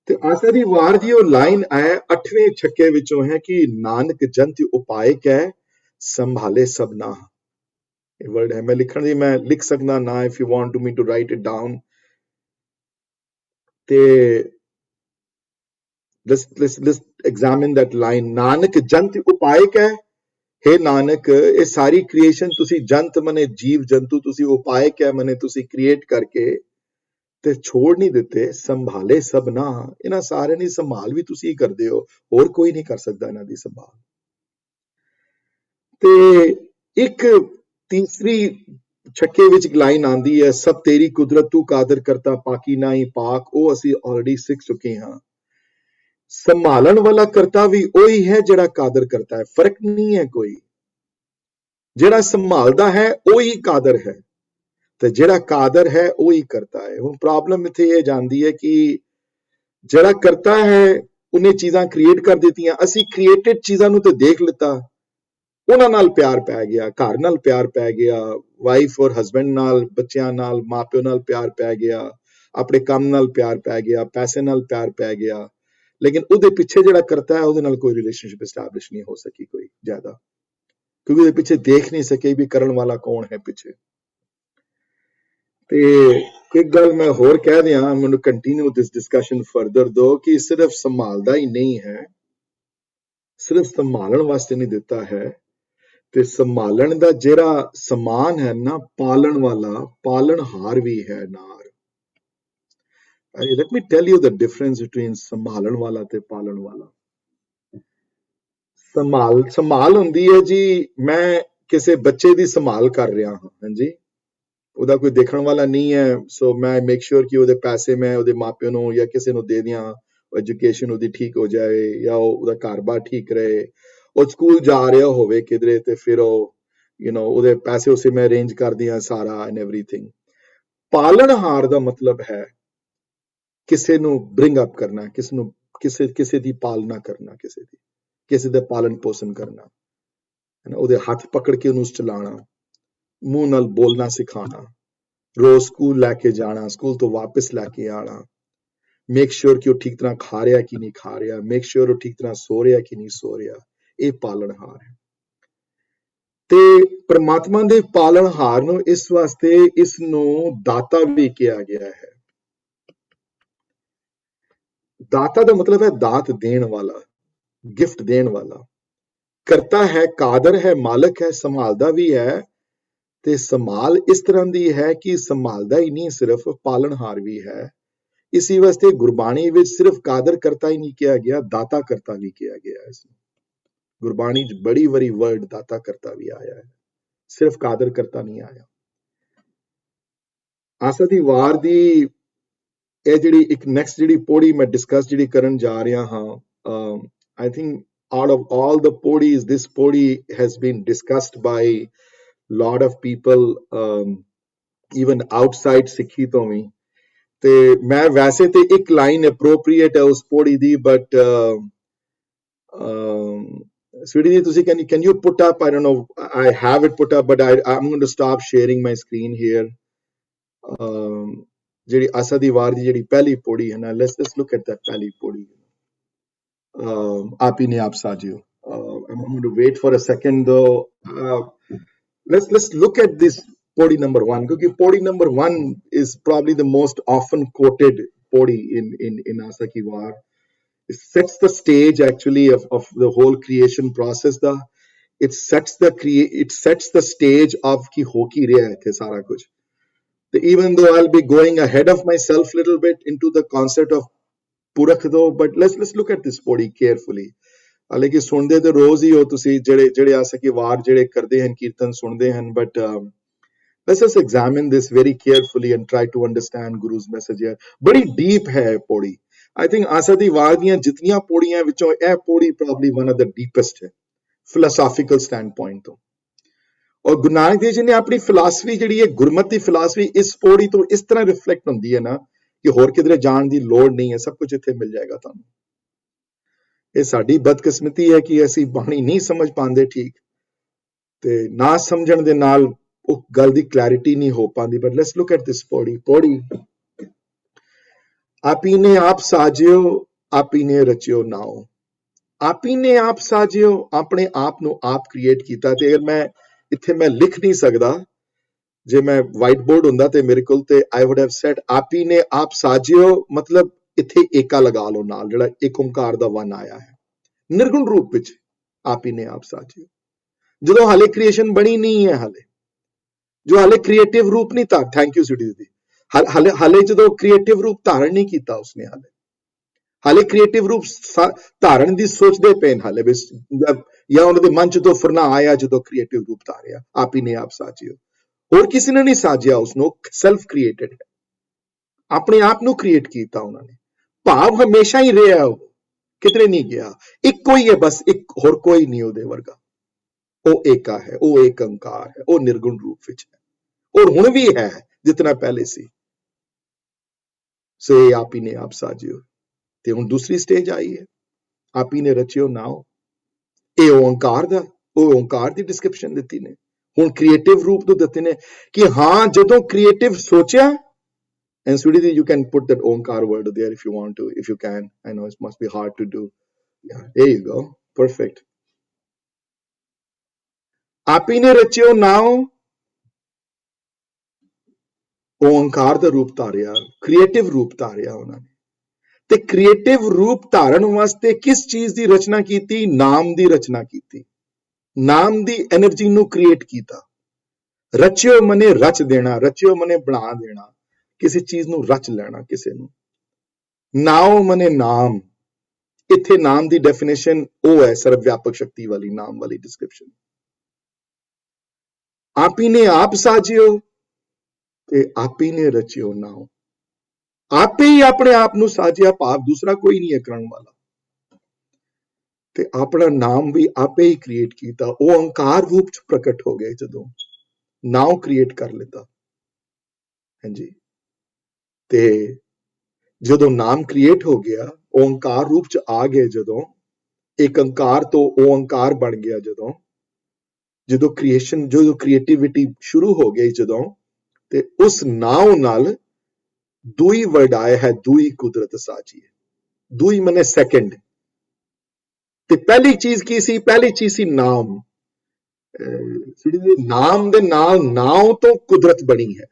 ਤੇ ਆਸਾ ਦੀ ਵਾਰ ਦੀ ਉਹ ਲਾਈਨ ਹੈ 8ਵੇਂ ਛੱਕੇ ਵਿੱਚੋਂ ਹੈ ਕਿ ਨਾਨਕ ਜੰਤ ਉਪਾਏ ਕੈ ਸੰਭਾਲੇ ਸਭਨਾ। ਇਹ ਵਰਡ ਹੈ, ਮੈਂ ਲਿਖਣ ਦੀ ਮੈਂ ਲਿਖ ਸਕਦਾ ਨਾ, if you want to me to write it down. ਤੇ let's examine that line। Nanak ਜੰਤ ਉਪਾਏ ਕੈ, हे ਨਾਨਕ ਇਹ ਸਾਰੀ ਕ੍ਰੀਏਸ਼ਨ ਤੁਸੀਂ ਜੰਤ ਮਨੇ ਜੀਵ ਜੰਤੂ ਤੁਸੀਂ ਉਪਾਏ ਕੈ ਮਨੇ ਤੁਸੀਂ ਕ੍ਰੀਏਟ ਕਰਕੇ ਤੇ ਛੋੜ ਨਹੀਂ ਦਿੱਤੇ। ਸੰਭਾਲੇ ਸਭਨਾ, ਇਹਨਾਂ ਸਾਰਿਆਂ ਦੀ ਸੰਭਾਲ ਵੀ ਤੁਸੀਂ ਕਰਦੇ ਹੋ, ਹੋਰ ਕੋਈ ਨਹੀਂ ਕਰ ਸਕਦਾ ਇਹਨਾਂ ਦੀ ਸੰਭਾਲ। ਤੇ ਇੱਕ ਤੀਸਰੀ ਛੱਕੇ ਵਿੱਚ ਇੱਕ ਲਾਈਨ ਆਉਂਦੀ ਹੈ, ਸਭ ਤੇਰੀ ਕੁਦਰਤ ਤੂੰ ਕਾਦਰ ਕਰਤਾ ਪਾਕੀ ਨਾ ਹੀ ਪਾਕ। ਉਹ ਅਸੀਂ ਆਲਰੇਡੀ ਸਿੱਖ ਚੁੱਕੇ ਹਾਂ। ਸੰਭਾਲਣ ਵਾਲਾ ਕਰਤਾ ਵੀ ਉਹੀ ਹੈ ਜਿਹੜਾ ਕਾਦਰ ਕਰਤਾ ਹੈ, ਫਰਕ ਨਹੀਂ ਹੈ ਕੋਈ। ਜਿਹੜਾ ਸੰਭਾਲਦਾ ਹੈ ਉਹੀ ਕਾਦਰ ਹੈ ਤੇ ਜਿਹੜਾ ਕਾਦਰ ਹੈ ਉਹੀ ਕਰਤਾ ਹੈ। ਹੁਣ ਪ੍ਰੋਬਲਮ ਇੱਥੇ ਇਹ ਜਾਂਦੀ ਹੈ ਕਿ ਜਿਹੜਾ ਕਰਤਾ ਹੈ ਉਹਨੇ ਚੀਜ਼ਾਂ ਕ੍ਰੀਏਟ ਕਰ ਦਿੱਤੀਆਂ, ਅਸੀਂ ਕ੍ਰੀਏਟਡ ਚੀਜ਼ਾਂ ਨੂੰ ਤੇ ਦੇਖ ਲਿੱਤਾ, ਉਹਨਾਂ ਨਾਲ ਪਿਆਰ ਪੈ ਗਿਆ, ਘਰ ਨਾਲ ਪਿਆਰ ਪੈ ਗਿਆ, ਵਾਈਫ ਔਰ ਹਸਬੈਂਡ ਨਾਲ, ਬੱਚਿਆਂ ਨਾਲ, ਮਾਪਿਓ ਨਾਲ ਪਿਆਰ ਪੈ ਗਿਆ, ਆਪਣੇ ਕੰਮ ਨਾਲ ਪਿਆਰ ਪੈ ਗਿਆ, ਪੈਸੇ ਨਾਲ ਪਿਆਰ ਪੈ ਗਿਆ, ਲੇਕਿਨ ਉਹਦੇ ਪਿੱਛੇ ਜਿਹੜਾ ਕਰਤਾ ਹੈ ਉਹਦੇ ਨਾਲ ਕੋਈ ਰਿਲੇਸ਼ਨਸ਼ਿਪ ਐਸਟੈਬਲਿਸ਼ ਨਹੀਂ ਹੋ ਸਕੀ ਕੋਈ ਜ਼ਿਆਦਾ, ਕਿਉਂਕਿ ਉਹਦੇ ਪਿੱਛੇ ਦੇਖ ਨਹੀਂ ਸਕੇ ਵੀ ਕਰਨ ਵਾਲਾ ਕੌਣ ਹੈ ਪਿੱਛੇ। ਤੇ ਇੱਕ ਗੱਲ ਮੈਂ ਹੋਰ ਕਹਿ ਦਿਆਂ, ਮੈਨੂੰ ਕੰਟੀਨਿਊ ਦਿਸ ਡਿਸਕਸ਼ਨ ਫਰਦਰ ਦੋ, ਕਿ ਸਿਰਫ ਸੰਭਾਲਦਾ ਹੀ ਨਹੀਂ ਹੈ, ਸਿਰਫ ਸੰਭਾਲਣ ਵਾਸਤੇ ਨਹੀਂ ਦਿੱਤਾ ਹੈ, ਤੇ ਸੰਭਾਲਣ ਦਾ ਜਿਹੜਾ ਸਮਾਨ ਹੈ ਨਾ, ਪਾਲਣ ਵਾਲਾ ਪਾਲਣਹਾਰ ਵੀ ਹੈ ਨਾਲ। Let me tell you the difference between ਸੰਭਾਲਣ ਵਾਲਾ ਤੇ ਪਾਲਣ ਵਾਲਾ। ਸੰਭਾਲ ਹੁੰਦੀ ਹੈ ਜੀ, ਮੈਂ ਕਿਸੇ ਬੱਚੇ ਦੀ ਸੰਭਾਲ ਕਰ ਰਿਹਾ ਹਾਂ, ਹਾਂਜੀ, ਉਹਦਾ ਕੋਈ ਦੇਖਣ ਵਾਲਾ ਨਹੀਂ ਹੈ, ਸੋ ਮੈਂ ਮੇਕ ਸ਼ੋਰ ਕਿ ਉਹਦੇ ਪੈਸੇ ਮੈਂ ਉਹਦੇ ਮਾਪਿਆਂ ਨੂੰ ਜਾਂ ਕਿਸੇ ਨੂੰ ਦੇ ਦਿਆਂ, ਐਜੂਕੇਸ਼ਨ ਉਹਦੀ ਠੀਕ ਹੋ ਜਾਏ ਜਾਂ ਉਹਦਾ ਘਰ-ਬਾਰ ਠੀਕ ਰਹੇ, ਉਹ ਸਕੂਲ ਜਾ ਰਿਹਾ ਹੋਵੇ ਕਿਧਰੇ ਤੇ ਫਿਰ ਉਹ ਉਹਦੇ ਪੈਸੇ ਉਸੇ ਮੈਂ ਅਰੇਂਜ ਕਰ ਦਿਆਂ ਸਾਰਾ ਐਂਡ ਐਵਰੀਥਿੰਗ। ਪਾਲਣਹਾਰ ਦਾ ਮਤਲਬ ਹੈ ਕਿਸੇ ਨੂੰ ਬ੍ਰਿੰਗ ਅਪ ਕਰਨਾ, ਕਿਸੇ ਦੀ ਪਾਲਣਾ ਕਰਨਾ, ਕਿਸੇ ਦਾ ਪਾਲਣ ਪੋਸ਼ਣ ਕਰਨਾ, ਉਹਦੇ ਹੱਥ ਪਕੜ ਕੇ ਉਹਨੂੰ ਚਲਾਉਣਾ, ਮੂੰਹ ਨਾਲ ਬੋਲਣਾ ਸਿਖਾਉਣਾ, ਰੋਜ਼ ਸਕੂਲ ਲੈ ਕੇ ਜਾਣਾ, ਸਕੂਲ ਤੋਂ ਵਾਪਸ ਲੈ ਕੇ ਆਣਾ, ਮੇਕ ਸ਼ੋਰ ਕਿ ਉਹ ਠੀਕ ਤਰ੍ਹਾਂ ਖਾ ਰਿਹਾ ਕਿ ਨਹੀਂ ਖਾ ਰਿਹਾ, ਮੇਕ ਸ਼ੋਰ ਉਹ ਠੀਕ ਤਰ੍ਹਾਂ ਸੋ ਰਿਹਾ ਕਿ ਨਹੀਂ ਸੋ ਰਿਹਾ, ਇਹ ਪਾਲਣਹਾਰ ਹੈ। ਤੇ ਪਰਮਾਤਮਾ ਦੇ ਪਾਲਣਹਾਰ ਨੂੰ ਇਸ ਵਾਸਤੇ ਇਸ ਨੂੰ ਦਾਤਾ ਵੀ ਕਿਹਾ ਗਿਆ ਹੈ। ਦਾਤਾ ਦਾ ਮਤਲਬ ਹੈ ਦਾਤ ਦੇਣ ਵਾਲਾ, ਗਿਫਟ ਦੇਣ ਵਾਲਾ। ਕਰਤਾ ਹੈ, ਕਾਦਰ ਹੈ, ਮਾਲਕ ਹੈ, ਸੰਭਾਲਦਾ ਵੀ ਹੈ, ਤੇ ਸੰਭਾਲ ਇਸ ਤਰ੍ਹਾਂ ਦੀ ਹੈ ਕਿ ਸੰਭਾਲਦਾ ਹੀ ਨਹੀਂ, ਸਿਰਫ ਪਾਲਣਹਾਰ ਵੀ ਹੈ। ਇਸੇ ਵਾਸਤੇ ਗੁਰਬਾਣੀ ਵਿੱਚ ਸਿਰਫ ਕਾਦਰ ਕਰਤਾ ਹੀ ਨਹੀਂ ਕਿਹਾ ਗਿਆ, ਦਾਤਾ ਕਰਤਾ ਵੀ ਕਿਹਾ ਗਿਆ। ਇਸ ਗੁਰਬਾਣੀ 'ਚ ਬੜੀ ਵਾਰੀ ਵਰਡ ਦਾਤਾ ਕਰਤਾ ਵੀ ਆਇਆ ਹੈ, ਸਿਰਫ ਕਾਦਰ ਕਰਤਾ ਨਹੀਂ ਆਇਆ। ਆਸਾ ਦੀ ਵਾਰ ਦੀ ਇਹ ਜਿਹੜੀ ਇੱਕ ਨੈਕਸਟ ਜਿਹੜੀ ਪੌੜੀ ਮੈਂ ਡਿਸਕਸ ਜਿਹੜੀ ਕਰਨ ਜਾ ਰਿਹਾ ਹਾਂ, I think out of all the podis, this podi has been discussed by lot of people, even outside ਸਿੱਖੀ ਤੋਂ ਵੀ। ਤੇ ਮੈਂ ਵੈਸੇ ਤੇ ਇੱਕ ਲਾਈਨ appropriate ਹੈ ਉਸ ਪੌੜੀ ਦੀ, but sweetie ji, ਤੁਸੀਂ can you put up, I don't know, I have it put up, but I'm going to stop sharing my screen here। ਜਿਹੜੀ ਆਸਾ ਦੀ ਵਾਰ ਦੀ ਜਿਹੜੀ ਪਹਿਲੀ ਪੌੜੀ ਹੈ ਨਾ, let's look at that ਪਹਿਲੀ ਪੌੜੀ। आप ही ने आप साजियो। I'm going to wait for a second though। Let's look at this podi number 1, क्योंकि podi number 1 is probably the most often quoted podi in Asa Ki War। It sets the stage actually of the whole creation process। It sets the stage of ki ho ki reha hai the sara kuch। Even though I'll be going ahead of myself little bit into the concept of ਪੁਰਖ ਦੋ, but let's look at this podi carefully। ਹਾਲਾਂਕਿ ਸੁਣਦੇ ਤੇ ਰੋਜ਼ ਹੀ ਹੋ ਤੁਸੀਂ, ਜਿਹੜੇ ਆਸਾ ਕੀ ਵਾਰ ਜਿਹੜੇ ਕਰਦੇ ਹਨ, ਕੀਰਤਨ ਸੁਣਦੇ ਹਨ, but let's just examine this very carefully and try to understand Guru's message here। ਬੜੀ ਡੀਪ ਹੈ ਪੌੜੀ। I think ਆਸਾ ਦੀ ਵਾਰ ਦੀਆਂ ਜਿਤਨੀਆਂ ਪੌੜੀਆਂ ਵਿੱਚੋਂ ਇਹ ਪੌੜੀ probably one of the deepest ਹੈ philosophical standpoint ਤੋਂ। ਔਰ ਗੁਰੂ ਨਾਨਕ ਦੇਵ ਜੀ ਨੇ ਆਪਣੀ ਫਿਲਾਸਫੀ ਜਿਹੜੀ ਹੈ, ਗੁਰਮਤਿ ਦੀ ਫਿਲਾਸਫੀ, ਇਸ ਪੌੜੀ ਤੋਂ ਇਸ ਤਰ੍ਹਾਂ ਰਿਫਲੈਕਟ ਹੁੰਦੀ ਹੈ ਨਾ ਕਿ ਹੋਰ ਕਿਧਰੇ ਜਾਣ ਦੀ ਲੋੜ ਨਹੀਂ ਹੈ, ਸਭ ਕੁਝ ਇੱਥੇ ਮਿਲ ਜਾਏਗਾ ਤੁਹਾਨੂੰ। ਇਹ ਸਾਡੀ ਬਦਕਿਸਮਤੀ ਹੈ ਕਿ ਅਸੀਂ ਬਾਣੀ ਨਹੀਂ ਸਮਝ ਪਾਉਂਦੇ ਠੀਕ, ਤੇ ਨਾ ਸਮਝਣ ਦੇ ਨਾਲ ਉਹ ਗੱਲ ਦੀ ਕਲੈਰਿਟੀ ਨਹੀਂ ਹੋ ਪਾਉਂਦੀ। But let's look at this ਪੌੜੀ। ਆਪੀ ਨੇ ਆਪ ਸਾਜਿਓ, ਆਪੀ ਨੇ ਰਚਿਓ ਨਾਉ। ਆਪੀ ਨੇ ਆਪ ਸਾਜਿਓ, ਆਪਣੇ ਆਪ ਨੂੰ ਆਪ ਕ੍ਰੀਏਟ ਕੀਤਾ। ਤੇ ਅਗਰ ਮੈਂ ਇੱਥੇ ਮੈਂ ਲਿਖ ਨਹੀਂ ਸਕਦਾ, ਜੇ ਮੈਂ ਵਾਈਟ ਬੋਰਡ ਹੁੰਦਾ ਤੇ ਮੇਰੇ ਕੋਲ, ਤੇ ਆਈ ਵੁੱਡ ਹੈਵ ਸੈਡ ਆਪੀ ਨੇ ਆਪ ਸਾਜਿਓ, ਮਤਲਬ ਇੱਥੇ ਏਕਾ ਲਗਾ ਲਓ ਨਾਲ, ਜਿਹੜਾ ਇੱਕ ਓਮਕਾਰ ਦਾ ਵਨ ਆਇਆ ਹੈ ਨਿਰਗੁਣ ਰੂਪ ਵਿੱਚ। ਆਪੀ ਨੇ ਆਪ ਸਾਜਿਓ, ਜਦੋਂ ਹਾਲੇ ਕ੍ਰੀਏਸ਼ਨ ਬਣੀ ਨਹੀਂ ਹੈ, ਹਾਲੇ ਜੋ ਹਾਲੇ ਕ੍ਰੀਏਟਿਵ ਰੂਪ ਨਹੀਂ ਧਾਰ, ਥੈਂਕ ਯੂ ਸਿਟੀ ਦੀ, ਹਾਲੇ ਜਦੋਂ ਕ੍ਰੀਏਟਿਵ ਰੂਪ ਧਾਰਨ ਨਹੀਂ ਕੀਤਾ ਉਸਨੇ, ਹਾਲੇ ਕ੍ਰੀਏਟਿਵ ਰੂਪ ਧਾਰਨ ਦੀ ਸੋਚਦੇ ਪਏ ਨੇ ਹਾਲੇ, ਜਾਂ ਉਹਨਾਂ ਦੇ ਮਨ ਚ ਤੋਂ ਫੁਰਨਾ ਆਇਆ ਜਦੋਂ ਕ੍ਰੀਏਟਿਵ ਰੂਪ ਧਾਰਿਆ। ਆਪੀ ਨੇ ਆਪ ਸਾਜਿਓ, ਹੋਰ ਕਿਸੇ ਨੇ ਨਹੀਂ ਸਾਜਿਆ ਉਸਨੂੰ, ਸੈਲਫ ਕ੍ਰੀਏਟਡ ਹੈ, ਆਪਣੇ ਆਪ ਨੂੰ ਕ੍ਰੀਏਟ ਕੀਤਾ ਉਹਨਾਂ ਨੇ। ਭਾਵ ਹਮੇਸ਼ਾ ਹੀ ਰਿਹਾ, ਉਹ ਕਿਤੇ ਨਹੀਂ ਗਿਆ, ਇੱਕੋ ਹੀ ਹੈ ਬਸ, ਇੱਕ ਹੋਰ ਕੋਈ ਨਹੀਂ ਉਹਦੇ ਵਰਗਾ। ਉਹ ਏਕਾ ਹੈ, ਉਹ ਏਕ ਓਂਕਾਰ ਹੈ, ਉਹ ਨਿਰਗੁਣ ਰੂਪ ਵਿੱਚ ਹੈ, ਔਰ ਹੁਣ ਵੀ ਹੈ ਜਿਤਨਾ ਪਹਿਲੇ ਸੀ। ਸੋ ਇਹ ਆਪੀ ਨੇ ਆਪ ਸਾਜਿਓ। ਤੇ ਹੁਣ ਦੂਸਰੀ ਸਟੇਜ ਆਈ ਹੈ, ਆਪੀ ਨੇ ਰਚਿਓ ਨਾਉ। ਇਹ ਓਂਕਾਰ ਦਾ, ਉਹ ਓਂਕਾਰ ਦੀ ਡਿਸਕ੍ਰਿਪਸ਼ਨ ਦਿੱਤੀ ਨੇ। ਹੁਣ ਕ੍ਰੀਏਟਿਵ ਰੂਪ ਤੋਂ ਦਿੱਤੇ ਨੇ ਕਿ ਹਾਂ ਜਦੋਂ ਕ੍ਰੀਏਟਿਵ ਸੋਚਿਆ, and Sudhiti, you can put that Omkar word there if you want to, if you can. I know it must be hard to do. Yeah, there you go. Perfect. ਆਪੀ ਨੇ ਰਚਿਓ ਨਾਉ, ਓਂਕਾਰ ਦਾ ਰੂਪ ਧਾਰਿਆ, ਕ੍ਰੀਏਟਿਵ ਰੂਪ ਧਾਰਿਆ ਉਹਨਾਂ ਨੇ। ਤੇ ਕ੍ਰੀਏਟਿਵ ਰੂਪ ਧਾਰਨ ਵਾਸਤੇ ਕਿਸ ਚੀਜ਼ ਦੀ ਰਚਨਾ ਕੀਤੀ? ਨਾਮ ਦੀ ਰਚਨਾ ਕੀਤੀ, ਨਾਮ ਦੀ એનર્ਜੀ ਨੂੰ ਕ੍ਰੀਏਟ ਕੀਤਾ। ਰਚਿਓ ਮਨੇ ਰਚ ਦੇਣਾ, ਰਚਿਓ ਮਨੇ ਬਣਾ ਦੇਣਾ, ਕਿਸੇ ਚੀਜ਼ ਨੂੰ ਰਚ ਲੈਣਾ, ਕਿਸੇ ਨੂੰ। ਨਾਉ ਮਨੇ ਨਾਮ, ਇੱਥੇ ਨਾਮ ਦੀ ਡੈਫੀਨੇਸ਼ਨ ਉਹ ਹੈ ਸਰਵ ਵਿਆਪਕ ਸ਼ਕਤੀ ਵਾਲੀ, ਨਾਮ ਵਾਲੀ ਡਿਸਕ੍ਰਿਪਸ਼ਨ। ਆਪੀ ਨੇ ਆਪ ਸਾਜਿਓ ਤੇ ਆਪੀ ਨੇ ਰਚਿਓ ਨਾਉ, ਆਪੇ ਹੀ ਆਪਣੇ ਆਪ ਨੂੰ ਸਾਜਿਆ, ਭਾਵ ਦੂਸਰਾ ਕੋਈ ਨਹੀਂ ਹੈ ਕਰਨ ਵਾਲਾ। ਤੇ ਆਪਣਾ ਨਾਮ ਵੀ ਆਪੇ ਹੀ ਕ੍ਰੀਏਟ ਕੀਤਾ, ਉਹ ਓਂਕਾਰ ਰੂਪ ਚ ਪ੍ਰਗਟ ਹੋ ਗਏ ਜਦੋਂ ਨਾਉ ਕ੍ਰੀਏਟ ਕਰ ਲਿੱਤਾ। ਹਾਂਜੀ, ਤੇ ਜਦੋਂ ਨਾਮ ਕ੍ਰੀਏਟ ਹੋ ਗਿਆ, ਓਂਕਾਰ ਰੂਪ ਚ ਆ ਗਏ, ਜਦੋਂ ਇੱਕ ਓਂਕਾਰ ਤੋਂ ਉਹ ਓਂਕਾਰ ਬਣ ਗਿਆ, ਜਦੋਂ ਕ੍ਰੀਏਸ਼ਨ, ਜਦੋਂ ਕ੍ਰੀਏਟਿਵਿਟੀ ਸ਼ੁਰੂ ਹੋ ਗਈ ਜਦੋਂ, ਤੇ ਉਸ ਨਾਉ ਨਾਲ ਦੂਈ ਵਰਡ ਆਇਆ ਹੈ, ਦੂਈ ਕੁਦਰਤ ਸਾਜੀ। ਦੂਈ ਮਨੇ ਸੈਕਿੰਡ। ਤੇ ਪਹਿਲੀ ਚੀਜ਼ ਕੀ ਸੀ? ਪਹਿਲੀ ਚੀਜ਼ ਸੀ ਨਾਮ। ਨਾਮ ਦੇ ਨਾਲ ਨਾਉ ਤੋਂ ਕੁਦਰਤ ਬਣੀ ਹੈ।